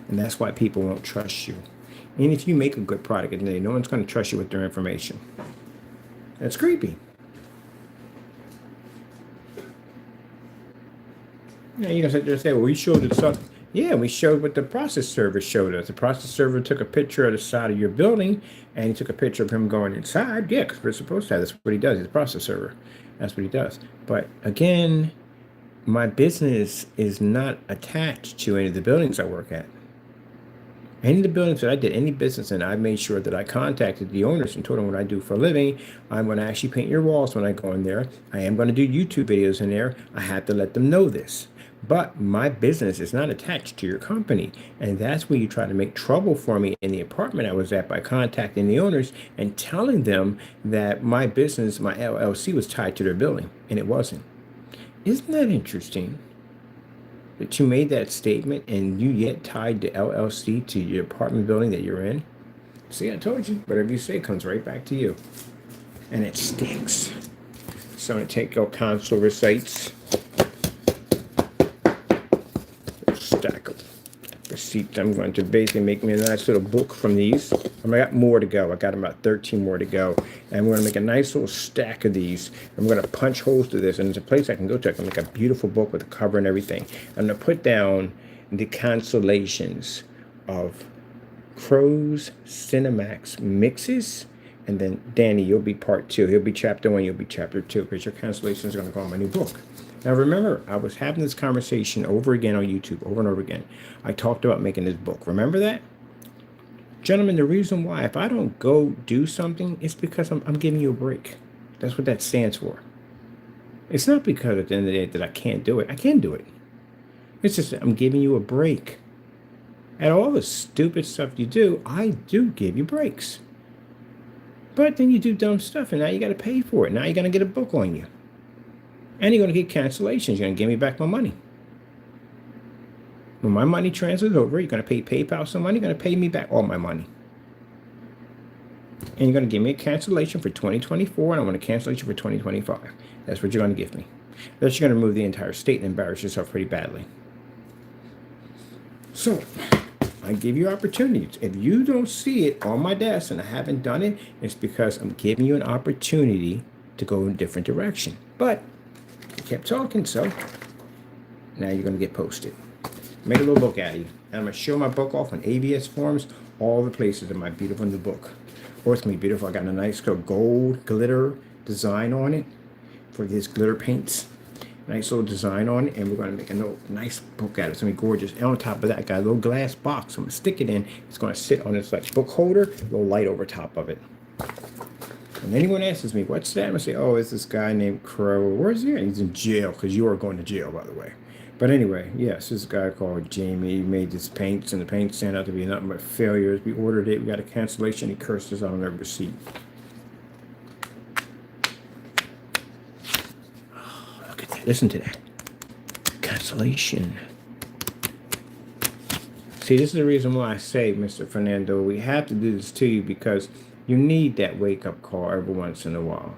And that's why people won't trust you. And if you make a good product, no one's going to trust you with their information. That's creepy. Now, you're going to sit there and say, well, we showed it something. Yeah, we showed what the process server showed us. The process server took a picture of the side of your building, and he took a picture of him going inside. Yeah, because we're supposed to have. That's what he does. He's a process server. That's what he does. But again, my business is not attached to any of the buildings I work at. Any of the buildings that I did any business in, I made sure that I contacted the owners and told them what I do for a living. I'm going to actually paint your walls when I go in there. I am going to do YouTube videos in there. I have to let them know this. But my business is not attached to your company. And that's where you try to make trouble for me in the apartment I was at by contacting the owners and telling them that my business, my LLC, was tied to their building. And it wasn't. Isn't that interesting? That you made that statement and you yet tied the LLC to your apartment building that you're in? See, I told you. Whatever you say comes right back to you. And it stinks. So I'm going to take your console receipts. Stack of receipts. I'm going to basically make me a nice little book from these. I got more to go. I got about 13 more to go. And we're going to make a nice little stack of these. I'm going to punch holes to this. And there's a place I can go to. I can make a beautiful book with a cover and everything. I'm going to put down the cancellations of Crows Cinemax mixes. And then Danny, you'll be part 2. He'll be chapter 1. You'll be chapter 2. Because your cancellations are going to go on my new book. Now remember, I was having this conversation over again on YouTube, over and over again. I talked about making this book. Remember that? Gentlemen, the reason why, if I don't go do something, it's because I'm giving you a break. That's what that stands for. It's not because at the end of the day that I can't do it. I can do it. It's just that I'm giving you a break. And all the stupid stuff you do, I do give you breaks. But then you do dumb stuff, and now you got to pay for it. Now you're going to get a book on you. And you're going to get cancellations. You're going to give me back my money. When my money transfers over, you're going to pay PayPal some money. You're going to pay me back all my money. And you're going to give me a cancellation for 2024, and I want a cancellation for 2025. That's what you're going to give me. That's you're going to remove the entire state and embarrass yourself pretty badly. So, I give you opportunities. If you don't see it on my desk and I haven't done it, it's because I'm giving you an opportunity to go in a different direction. But kept talking, so now you're going to get posted. make a little book out of you. And I'm going to show my book off on ABS forms, all the places in my beautiful new book. Oh, it's going to be beautiful. I got a nice gold glitter design on it for these glitter paints. Nice little design on it, and we're going to make a little nice book out of it. It's going to be gorgeous. And on top of that, I got a little glass box. I'm going to stick it in. It's going to sit on this like book holder, a little light over top of it. When anyone asks me, what's that? I'm going to say, oh, it's this guy named Crow. Where's he? He's in jail, because you are going to jail, by the way. But anyway, yes, this guy called Jamie. He made these paints, and the paints turned out to be nothing but failures. We ordered it. We got a cancellation. He cursed us on the receipt. Oh, look at that. Listen to that. Cancellation. See, this is the reason why I say, Mr. Fernando, we have to do this to you because you need that wake-up call every once in a while.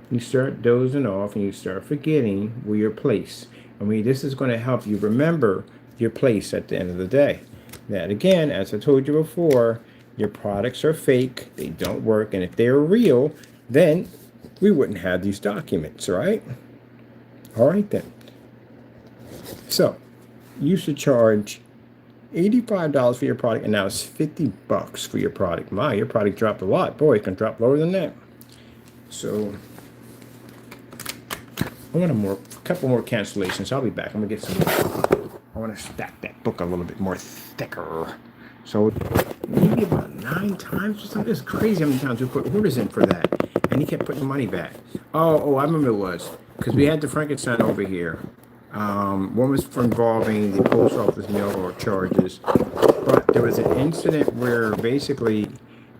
You start dozing off and you start forgetting where you're placed. I mean, this is going to help you remember your place at the end of the day. That, again, as I told you before, your products are fake. They don't work. And if they're real, then we wouldn't have these documents, right? All right, then. So, you should charge $85 for your product, and now it's $50 for your product. My, your product dropped a lot. Boy, it can drop lower than that. So, I want a couple more cancellations. I'll be back. I'm gonna get some more. I want to stack that book a little bit more thicker. So maybe about 9 times or something. It's crazy how many times we put orders in for that, and he kept putting money back. Oh, I remember it was because we had the Frankenstein over here. One was for involving the post office mail order charges, but there was an incident where basically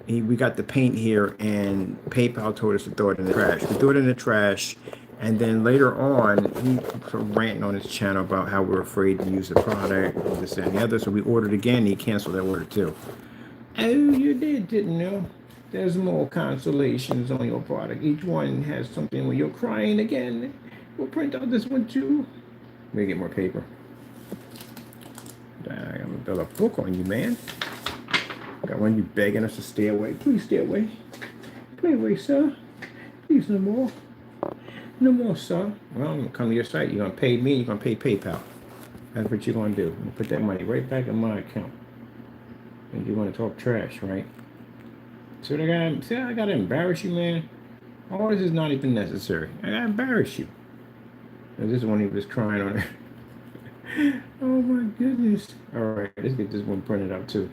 we got the paint here, and PayPal told us to throw it in the trash. We threw it in the trash. And then later on, he sort of ranting on his channel about how we're afraid to use the product, and this, that, and the other. So we ordered again, and he canceled that order too. Oh, you didn't know? There's more consolations on your product. Each one has something where you're crying again. We'll print out this one too. Let me get more paper. I'm gonna build a book on you, man. Got one of you begging us to stay away. Please stay away. Stay away, sir. Please no more. No more, sir. Well, I'm going to come to your site. You're going to pay me. You're going to pay PayPal. That's what you're going to do. I'm going to put that money right back in my account. And you're going to talk trash, right? So I got to embarrass you, man. All this is not even necessary. I got to embarrass you. And this is when he was crying on it. Oh, my goodness. All right. Let's get this one printed out, too.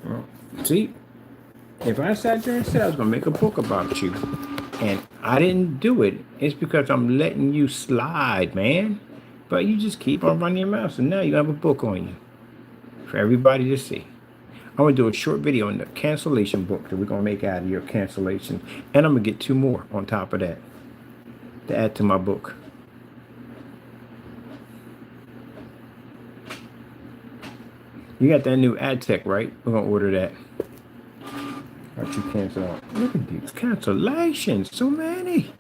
Well, see? If I sat there and said I was going to make a book about you, and I didn't do it, it's because I'm letting you slide, man. But you just keep on running your mouth, so now you have a book on you for everybody to see. I'm going to do a short video on the cancellation book that we're going to make out of your cancellation. And I'm going to get 2 more on top of that to add to my book. You got that new ad tech, right? We're going to order that. Aren't you cancel out? Look at these cancellations. So many.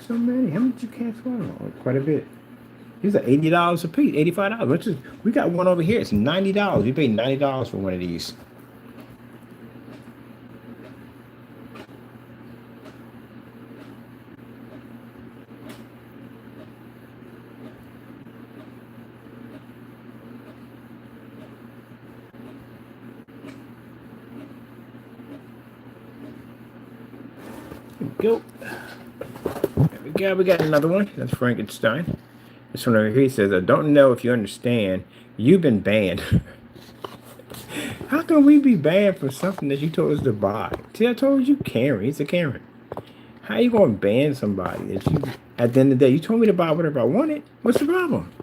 How many did you cancel out? Oh, quite a bit. These are $80 a piece, $85. We got one over here. It's $90. We paid $90 for one of these. Go. There we go. We got another one. That's Frankenstein. This one over here says, I don't know if you understand. You've been banned. How can we be banned for something that you told us to buy? See, I told you Karen. He's a Karen. How you going to ban somebody that you, at the end of the day, you told me to buy whatever I wanted? What's the problem?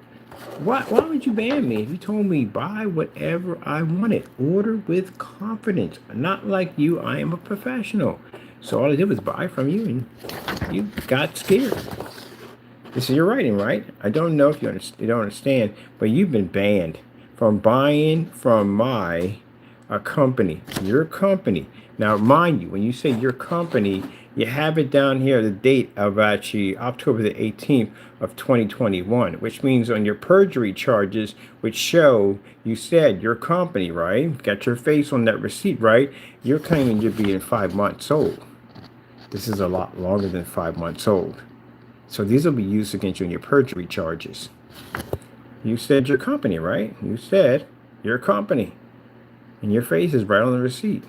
Why would you ban me if you told me buy whatever I wanted? Order with confidence. Not like you, I am a professional. So all I did was buy from you, and you got scared. This is your writing, right? I don't know if you don't understand, but you've been banned from buying from my company, your company. Now, mind you, when you say your company, you have it down here, the date of actually October the 18th of 2021, which means on your perjury charges, which show you said your company, right? Got your face on that receipt, right? You're claiming you're being 5 months old. This is a lot longer than 5 months old. So these will be used against you in your perjury charges. You said your company, right? You said your company. And your face is right on the receipt.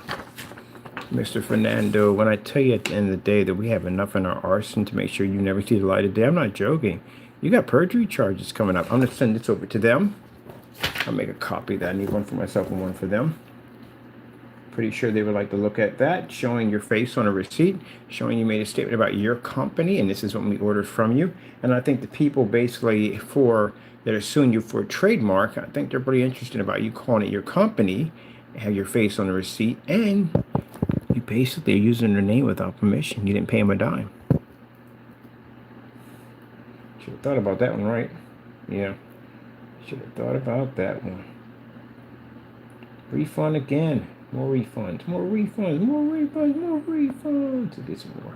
Mr. Fernando, when I tell you at the end of the day that we have enough in our arsenal to make sure you never see the light of day, I'm not joking. You got perjury charges coming up. I'm going to send this over to them. I'll make a copy of that. I need one for myself and one for them. Pretty sure they would like to look at that, showing your face on a receipt, showing you made a statement about your company, and this is what we ordered from you. And I think the people basically that are suing you for a trademark, I think they're pretty interested about you calling it your company, have your face on the receipt, and you basically are using their name without permission. You didn't pay them a dime. Should have thought about that one, right? Yeah. Should have thought about that one. Refund again. More refunds. More refunds. More refunds. More refunds. It gets more.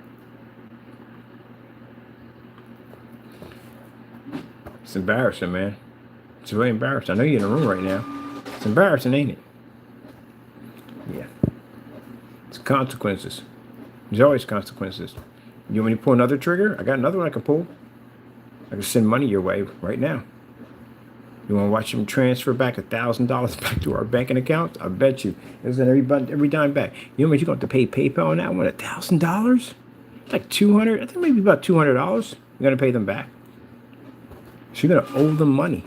It's embarrassing, man. It's really embarrassing. I know you're in the room right now. It's embarrassing, ain't it? Yeah. It's consequences. There's always consequences. You want me to pull another trigger? I got another one I can pull. I can send money your way right now. You want to watch them transfer back $1,000 back to our banking account? I bet you. It's every dime back. You know what you're going to have to pay PayPal on that one? $1,000? Like $200? I think maybe about $200. You're going to pay them back. So you're going to owe them money.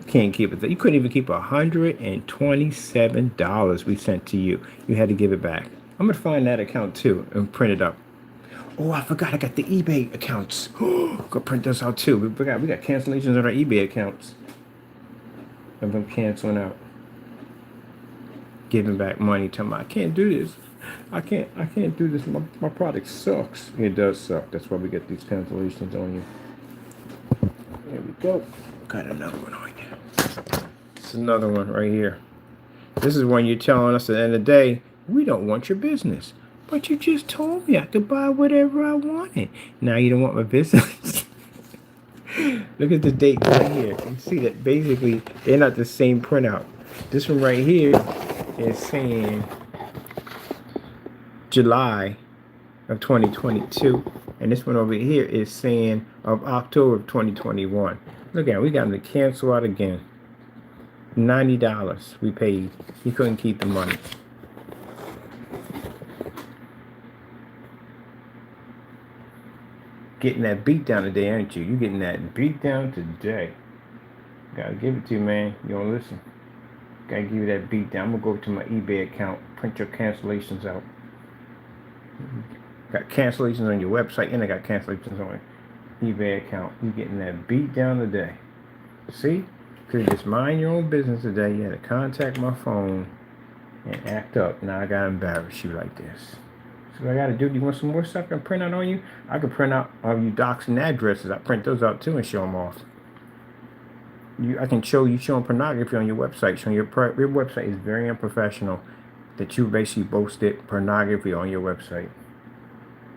You can't keep it. You couldn't even keep $127 we sent to you. You had to give it back. I'm going to find that account too and print it up. Oh, I forgot I got the eBay accounts. Go print those out too. We got cancellations on our eBay accounts. Of them canceling out. Giving back money. Telling me I can't do this. I can't do this. My product sucks. It does suck. That's why we get these cancellations on you. There we go. Got another one on you. It's another one right here. This is when you're telling us at the end of the day, we don't want your business. But you just told me I could buy whatever I wanted. Now you don't want my business. Look at the date right here. You see that basically they're not the same printout. This one right here is saying July of 2022. And this one over here is saying of October of 2021. Look at it. We got them to cancel out again. $90 we paid. He couldn't keep the money. Getting that beat down today, aren't you? You getting that beat down today. Gotta give it to you, man. You don't listen. Gotta give you that beat down. I'm gonna go to my eBay account, print your cancellations out. Got cancellations on your website, and I got cancellations on your eBay account. You getting that beat down today. See? Could just mind your own business today. You had to contact my phone and act up. Now I gotta embarrass you like this. So what I gotta do, do you want some more stuff I can print out on you? I can print out of you docs and addresses. I print those out too and show them off. I can show you showing pornography on your website. Showing your website is very unprofessional. That you basically posted pornography on your website.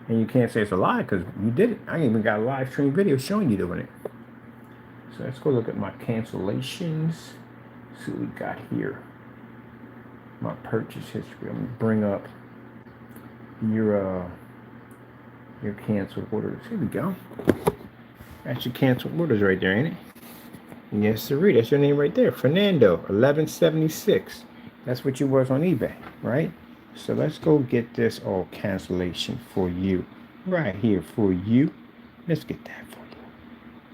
And you can't say it's a lie because you did it. I even got a live stream video showing you doing it. So let's go look at my cancellations. See what we got here. My purchase history. I'm gonna bring up your canceled orders. Here we go. That's your canceled orders right there, ain't it? Yes, sir. That's your name right there, Fernando 1176. That's what you was on eBay, right? So let's go get this all cancellation for you, right here for you. Let's get that for you,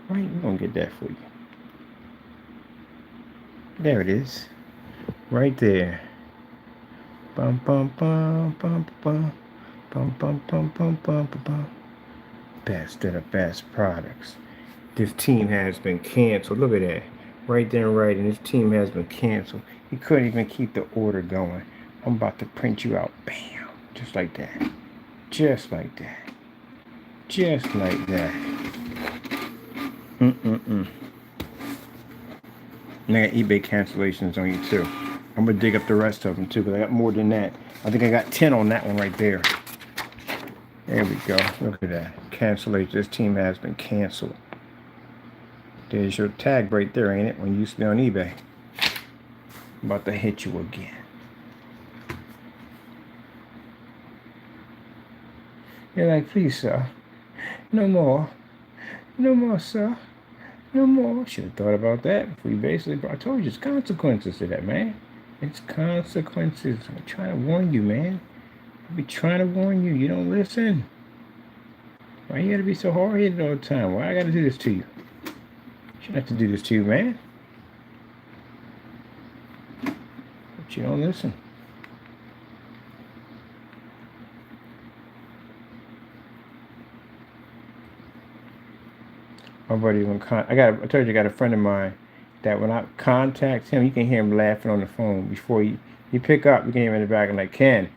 right? We're gonna get that for you. There it is, right there. Bum bum bum bum bum. Bum, bum, bum, bum, bum, bum, bum. Best of the best products. This team has been canceled. Look at that. Right there and right. And this team has been canceled. He couldn't even keep the order going. I'm about to print you out. Bam. Just like that. Just like that. Just like that. And I got eBay cancellations on you too. I'm going to dig up the rest of them too because I got more than that. I think I got 10 on that one right there. There we go. Look at that. Cancellation. This team has been canceled. There's your tag right there, ain't it? When you used to be on eBay. I'm about to hit you again. You're like, please, sir. No more. No more, sir. No more. Should have thought about that before you basically. I told you it's consequences to that, man. It's consequences. I'm trying to warn you, man. I be trying to warn you. You don't listen. Why you gotta be so hard-headed all the time? Why I gotta do this to you? Shouldn't have to do this to you, man. But you don't listen. My buddy, I told you I got a friend of mine that when I contact him, you can hear him laughing on the phone before you pick up. You can hear him in the back and like, Ken,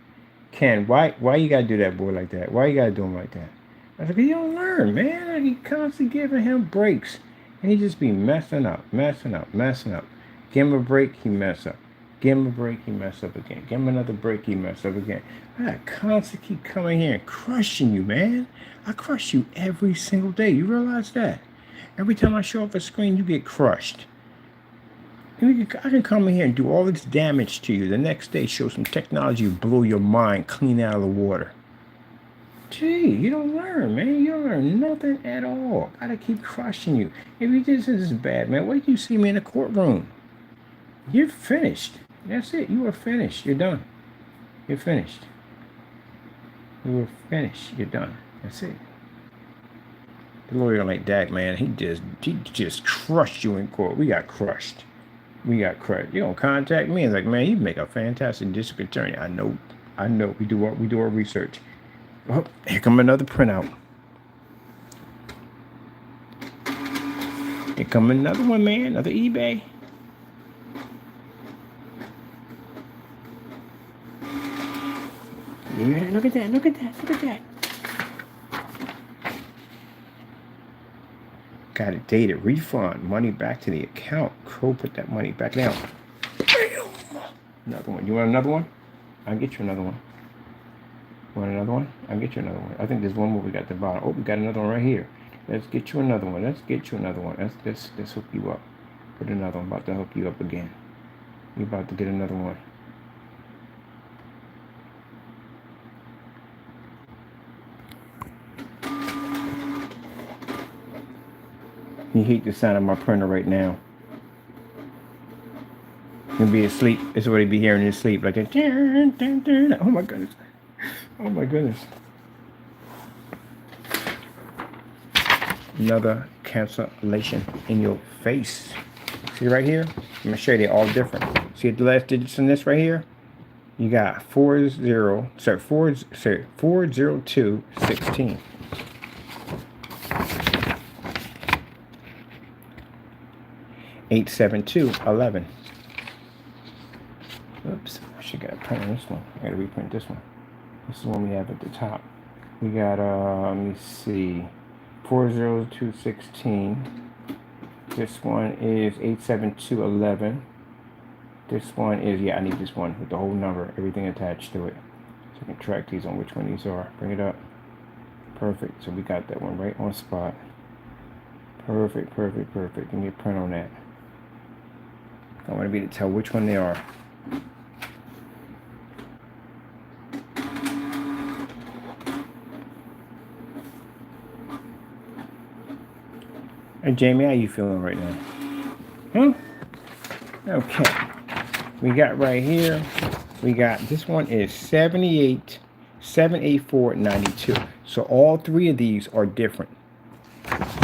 why you gotta do that boy like that? Why you gotta do him like that? I was like, you don't learn, man. Like, you constantly giving him breaks, and he just be messing up. Give him a break, he mess up. Give him a break, he mess up again. Give him another break, he mess up again. I constantly keep coming here and crushing you, man. I crush you every single day. You realize that? Every time I show up a screen, you get crushed. I can come in here and do all this damage to you. The next day, show some technology, blow your mind clean out of the water. Gee, you don't learn, man. You don't learn nothing at all. Gotta keep crushing you. If you this is bad, man, wait till you see me in the courtroom. You're finished. That's it. You are finished. You're done. You're finished. You are finished. You're done. That's it. The lawyer like that, man, he just crushed you in court. We got crushed. You don't contact me and like, man, you make a fantastic district attorney. I know. We do our research. Oh, here come another printout. Here come another one, man. Another eBay. Yeah, look at that. Got it dated. Refund. Money back to the account. Crow put that money back down. Another one. You want another one? I'll get you another one. Want another one? I'll get you another one. I think there's one more we got at the bottom. Oh, we got another one right here. Let's get you another one. Let's hook you up. Put another one. About to hook you up again. You're about to get another one. You hate the sound of my printer right now. He'll be asleep. This is what he'd be hearing in his sleep. Like a oh my goodness. Oh my goodness. Another cancellation in your face. See right here? I'm gonna show you they're all different. See the last digits in this right here? You got 40216. 87211. Oops, I should get a print on this one. I gotta reprint this one. This is the one we have at the top. We got let me see, 40216. This one is 87211. This one is, I need this one with the whole number, everything attached to it. So I can track these on which one these are. Bring it up. Perfect. So we got that one right on spot. Perfect. Give me a print on that. I want to be able to tell which one they are. Hey Jamie, how you feeling right now? Okay. We got right here. We got this one is 78492. So all three of these are different.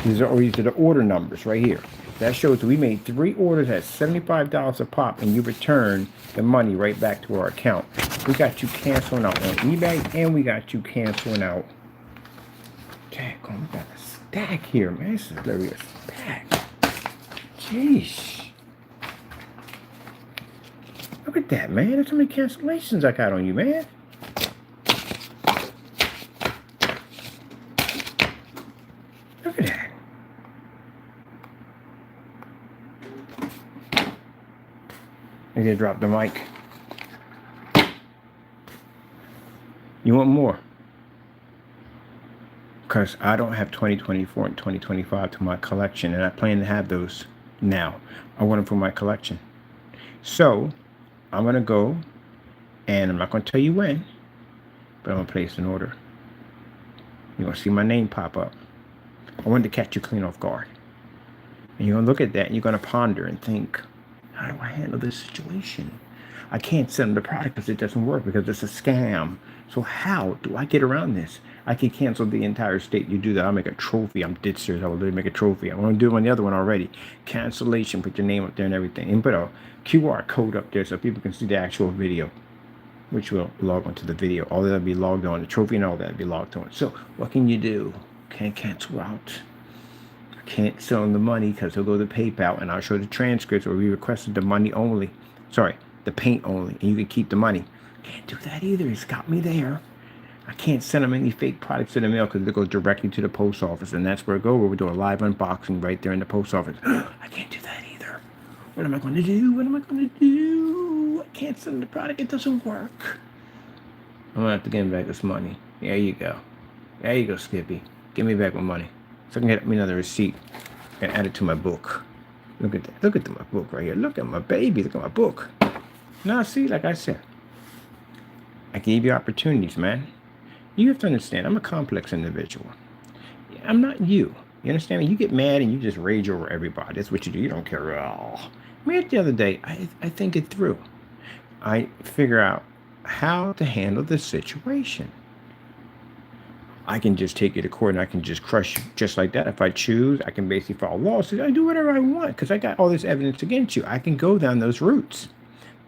These are the order numbers right here. That shows we made 3 orders at $75 a pop, and you return the money right back to our account. We got you canceling out on eBay, and we got you canceling out. Dang, we got a stack here, man. This is literally a stack. Jeez. Look at that, man. There's so many cancellations I got on you, man. Look at that. I gotta drop the mic. You want more? Because I don't have 2024 and 2025 to my collection, and I plan to have those now. I want them for my collection. So I'm gonna go, and I'm not gonna tell you when, but I'm gonna place an order. You're gonna see my name pop up. I wanted to catch you clean off guard. And you're going to look at that and you're going to ponder and think, how do I handle this situation? I can't send them the product because it doesn't work because it's a scam. So how do I get around this? I can cancel the entire state. You do that, I'll make a trophy. I'm dead serious. I will literally make a trophy. I'm going to do it on the other one already. Cancellation, put your name up there and everything. And put a QR code up there so people can see the actual video, which will log onto the video. All that will be logged on. The trophy and all that will be logged on. So what can you do? Can't cancel out. Can't sell him the money because he'll go to PayPal and I'll show the transcripts where we requested the money only. Sorry, the paint only. And you can keep the money. Can't do that either. He's got me there. I can't send him any fake products in the mail because it goes directly to the post office. And that's where it goes, where we do a live unboxing right there in the post office. I can't do that either. What am I going to do? What am I going to do? I can't send the product. It doesn't work. I'm going to have to give him back this money. There you go. There you go, Skippy. Give me back my money. So I can get me another receipt and add it to my book. Look at that. Look at my book right here. Look at my baby. Look at my book. Now, see, like I said, I gave you opportunities, man. You have to understand, I'm a complex individual. I'm not you. You understand me? You get mad and you just rage over everybody. That's what you do. You don't care at all. I mean, the other day, I think it through. I figure out how to handle the situation. I can just take you to court and I can just crush you just like that. If I choose, I can basically file a lawsuit. I do whatever I want because I got all this evidence against you. I can go down those routes.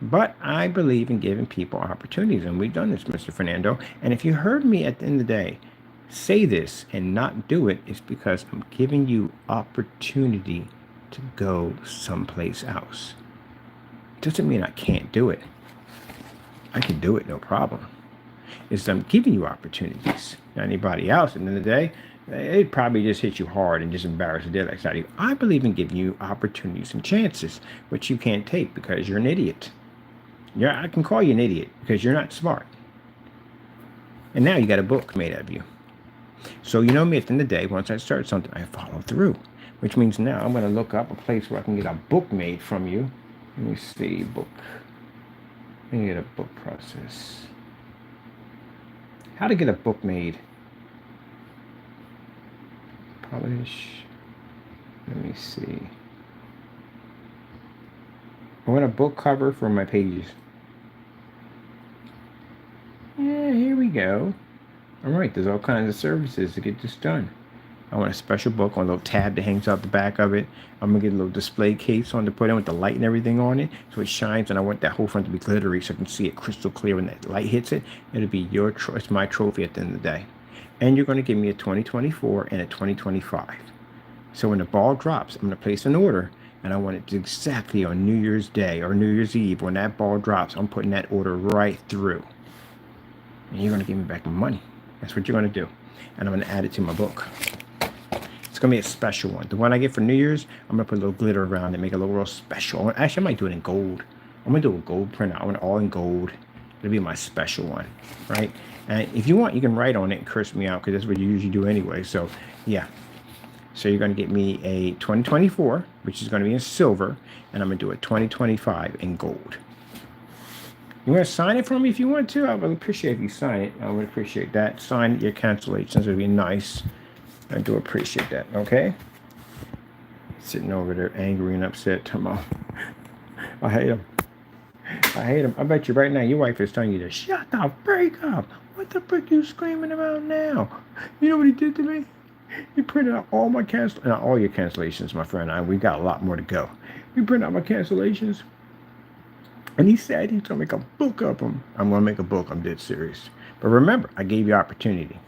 But I believe in giving people opportunities, and we've done this, Mr. Fernando. And if you heard me at the end of the day say this and not do it, it's because I'm giving you opportunity to go someplace else. It doesn't mean I can't do it. I can do it, no problem. Is I'm giving you opportunities. Anybody else, at the end of the day, it probably just hit you hard and just embarrass the daylights out of you. I believe in giving you opportunities and chances, which you can't take because you're an idiot. I can call you an idiot because you're not smart. And now you got a book made of you. So you know me, at the end of the day, once I start something, I follow through. Which means now I'm going to look up a place where I can get a book made from you. Let me see, book. Let me get a book process. How to get a book made. Publish. Let me see. I want a book cover for my pages. Yeah, here we go. All right, there's all kinds of services to get this done. I want a special book on a little tab that hangs out the back of it. I'm going to get a little display case on to put in with the light and everything on it so it shines, and I want that whole front to be glittery so I can see it crystal clear when that light hits it. It'll be it's my trophy at the end of the day. And you're going to give me a 2024 and a 2025. So when the ball drops, I'm going to place an order, and I want it exactly on New Year's Day or New Year's Eve. When that ball drops, I'm putting that order right through. And you're going to give me back my money. That's what you're going to do. And I'm going to add it to my book. It's going to be a special one. The one I get for New Year's, I'm going to put a little glitter around it, make it look real special. Actually, I might do it in gold. I'm going to do a gold printout. I want it all in gold. It'll be my special one, right? And if you want, you can write on it and curse me out because that's what you usually do anyway. So, yeah. So you're going to get me a 2024, which is going to be in silver, and I'm going to do a 2025 in gold. You want to sign it for me if you want to? I would appreciate if you sign it. I would appreciate that. Sign your cancellations would be nice. I do appreciate that, okay? Sitting over there angry and upset. Come on. I hate him. I hate him. I bet you right now your wife is telling you to shut the freak up. What the frick are you screaming about now? You know what he did to me? He printed out all my not all your cancellations, my friend. We got a lot more to go. He printed out my cancellations. And he said he's going to make a book of them. I'm going to make a book. I'm dead serious. But remember, I gave you opportunity.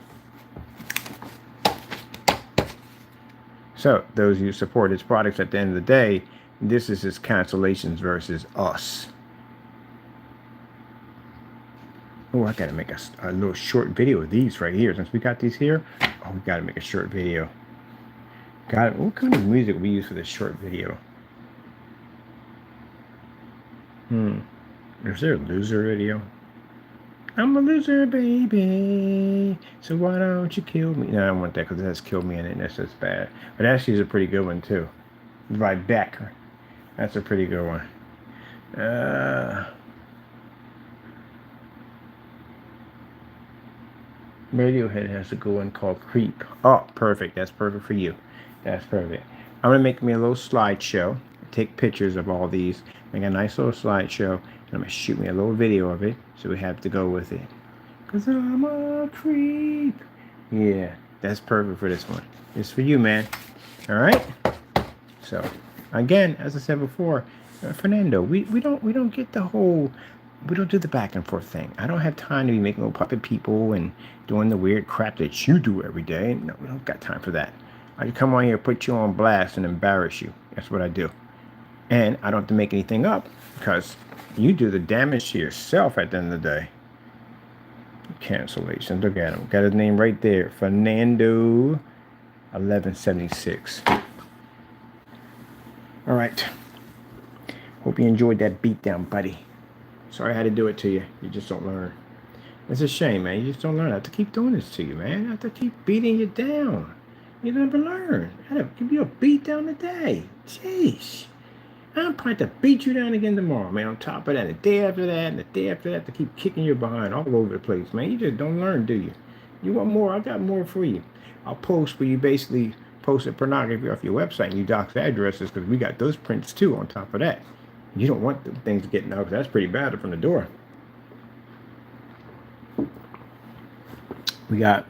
So, those of you who support his products at the end of the day, this is his cancellations versus us. Oh, I got to make a little short video of these right here. Since we got these here, we got to make a short video. What kind of music we use for this short video? Is there a loser video? I'm a loser, baby. So why don't you kill me? No, I don't want that because it has killed me in it, and that's just bad. But actually, it's a pretty good one too. By Beck. That's a pretty good one. Radiohead has a good one called Creep. Oh, perfect. That's perfect for you. That's perfect. I'm going to make me a little slideshow. Take pictures of all these. Make a nice little slideshow. And I'm going to shoot me a little video of it. So we have to go with it. Because I'm a creep. Yeah, that's perfect for this one. It's for you, man. All right? So, again, as I said before, Fernando, we don't get the whole... We don't do the back and forth thing. I don't have time to be making little puppet people and doing the weird crap that you do every day. No, we don't got time for that. I come on here, put you on blast, and embarrass you. That's what I do. And I don't have to make anything up because you do the damage to yourself at the end of the day. Cancellations. Look at him. Got his name right there. Crows1176. All right. Hope you enjoyed that beatdown, buddy. Sorry I had to do it to you. You just don't learn. It's a shame, man. You just don't learn. I have to keep doing this to you, man. I have to keep beating you down. You never learn. I have to give you a beat down today. Jeez. I'm trying to beat you down again tomorrow, man. On top of that, the day after that, and the day after that, to keep kicking you behind all over the place, man. You just don't learn, do you? You want more? I got more for you. I'll post where you basically posted pornography off your website and you dox addresses because we got those prints too on top of that. You don't want the things getting out because that's pretty bad from the door. We got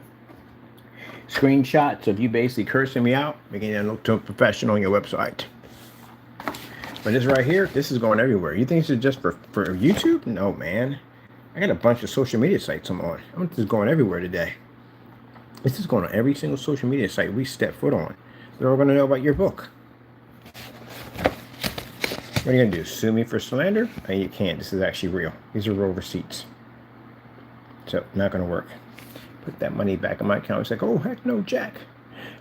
screenshots of you basically cursing me out, making it look too professional on your website. But this right here, this is going everywhere. You think this is just for YouTube? No, man. I got a bunch of social media sites I'm on. This is going everywhere today. This is going on every single social media site we step foot on. They're all going to know about your book. What are you going to do? Sue me for slander? No, you can't. This is actually real. These are real receipts. So, not going to work. Put that money back in my account. It's like, oh, heck no, Jack.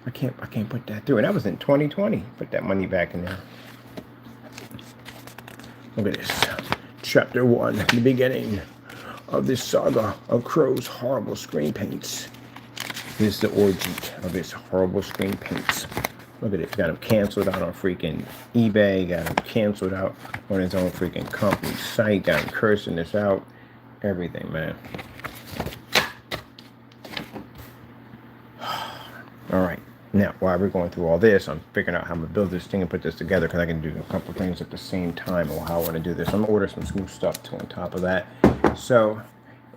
I can't put that through. And that was in 2020. Put that money back in there. Look at this. Chapter 1. The beginning of this saga of Crow's horrible screen paints. This is the origin of his horrible screen paints. Look at it. Got him canceled out on freaking eBay. Got him canceled out on his own freaking company site. Got him cursing this out. Everything, man. All right. Now, while we're going through all this, I'm figuring out how I'm going to build this thing and put this together because I can do a couple things at the same time or how I want to do this. I'm going to order some smooth stuff too on top of that. So,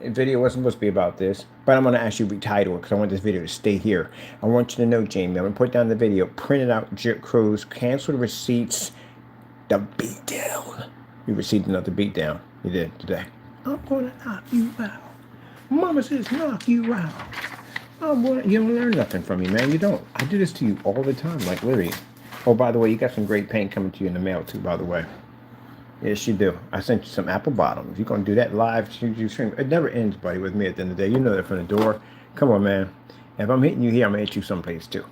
the video wasn't supposed to be about this, but I'm going to actually retitle it because I want this video to stay here. I want you to know, Jamie, I'm going to put down the video, printed out Jet Crow's canceled receipts, the beatdown. You received another beatdown. You did today. I'm going to knock you out. Mama says knock you out. Oh, boy, you don't learn nothing from me, man. You don't. I do this to you all the time, like literally. Oh, by the way, you got some great paint coming to you in the mail, too, by the way. Yes, you do. I sent you some apple bottoms. You're going to do that live stream. It never ends, buddy, with me at the end of the day. You know that from the door. Come on, man. If I'm hitting you here, I'm going to hit you someplace, too.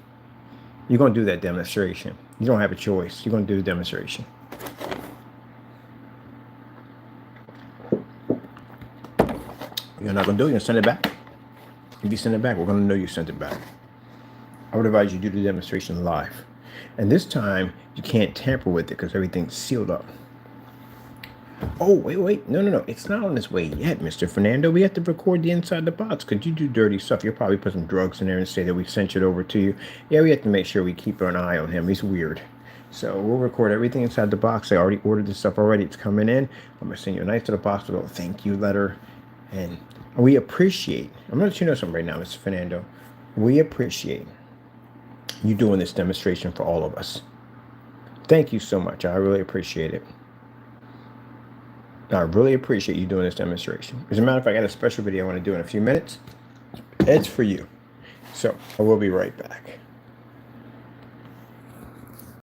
You're going to do that demonstration. You don't have a choice. You're going to do the demonstration. You're not going to do it. You're going to send it back. If you send it back, we're going to know you sent it back. I would advise you do the demonstration live. And this time, you can't tamper with it because everything's sealed up. Oh, wait. No. It's not on its way yet, Mr. Fernando. We have to record the inside the box because you do dirty stuff. You'll probably put some drugs in there and say that we sent it over to you. Yeah, we have to make sure we keep an eye on him. He's weird. So we'll record everything inside the box. I already ordered this stuff already. It's coming in. I'm going to send you a nice little box with a little thank you letter. And we appreciate, I'm going to let you know something right now, Mr. Fernando. We appreciate you doing this demonstration for all of us. Thank you so much. I really appreciate it. I really appreciate you doing this demonstration. As a matter of fact, I got a special video I want to do in a few minutes. It's for you. So I will be right back.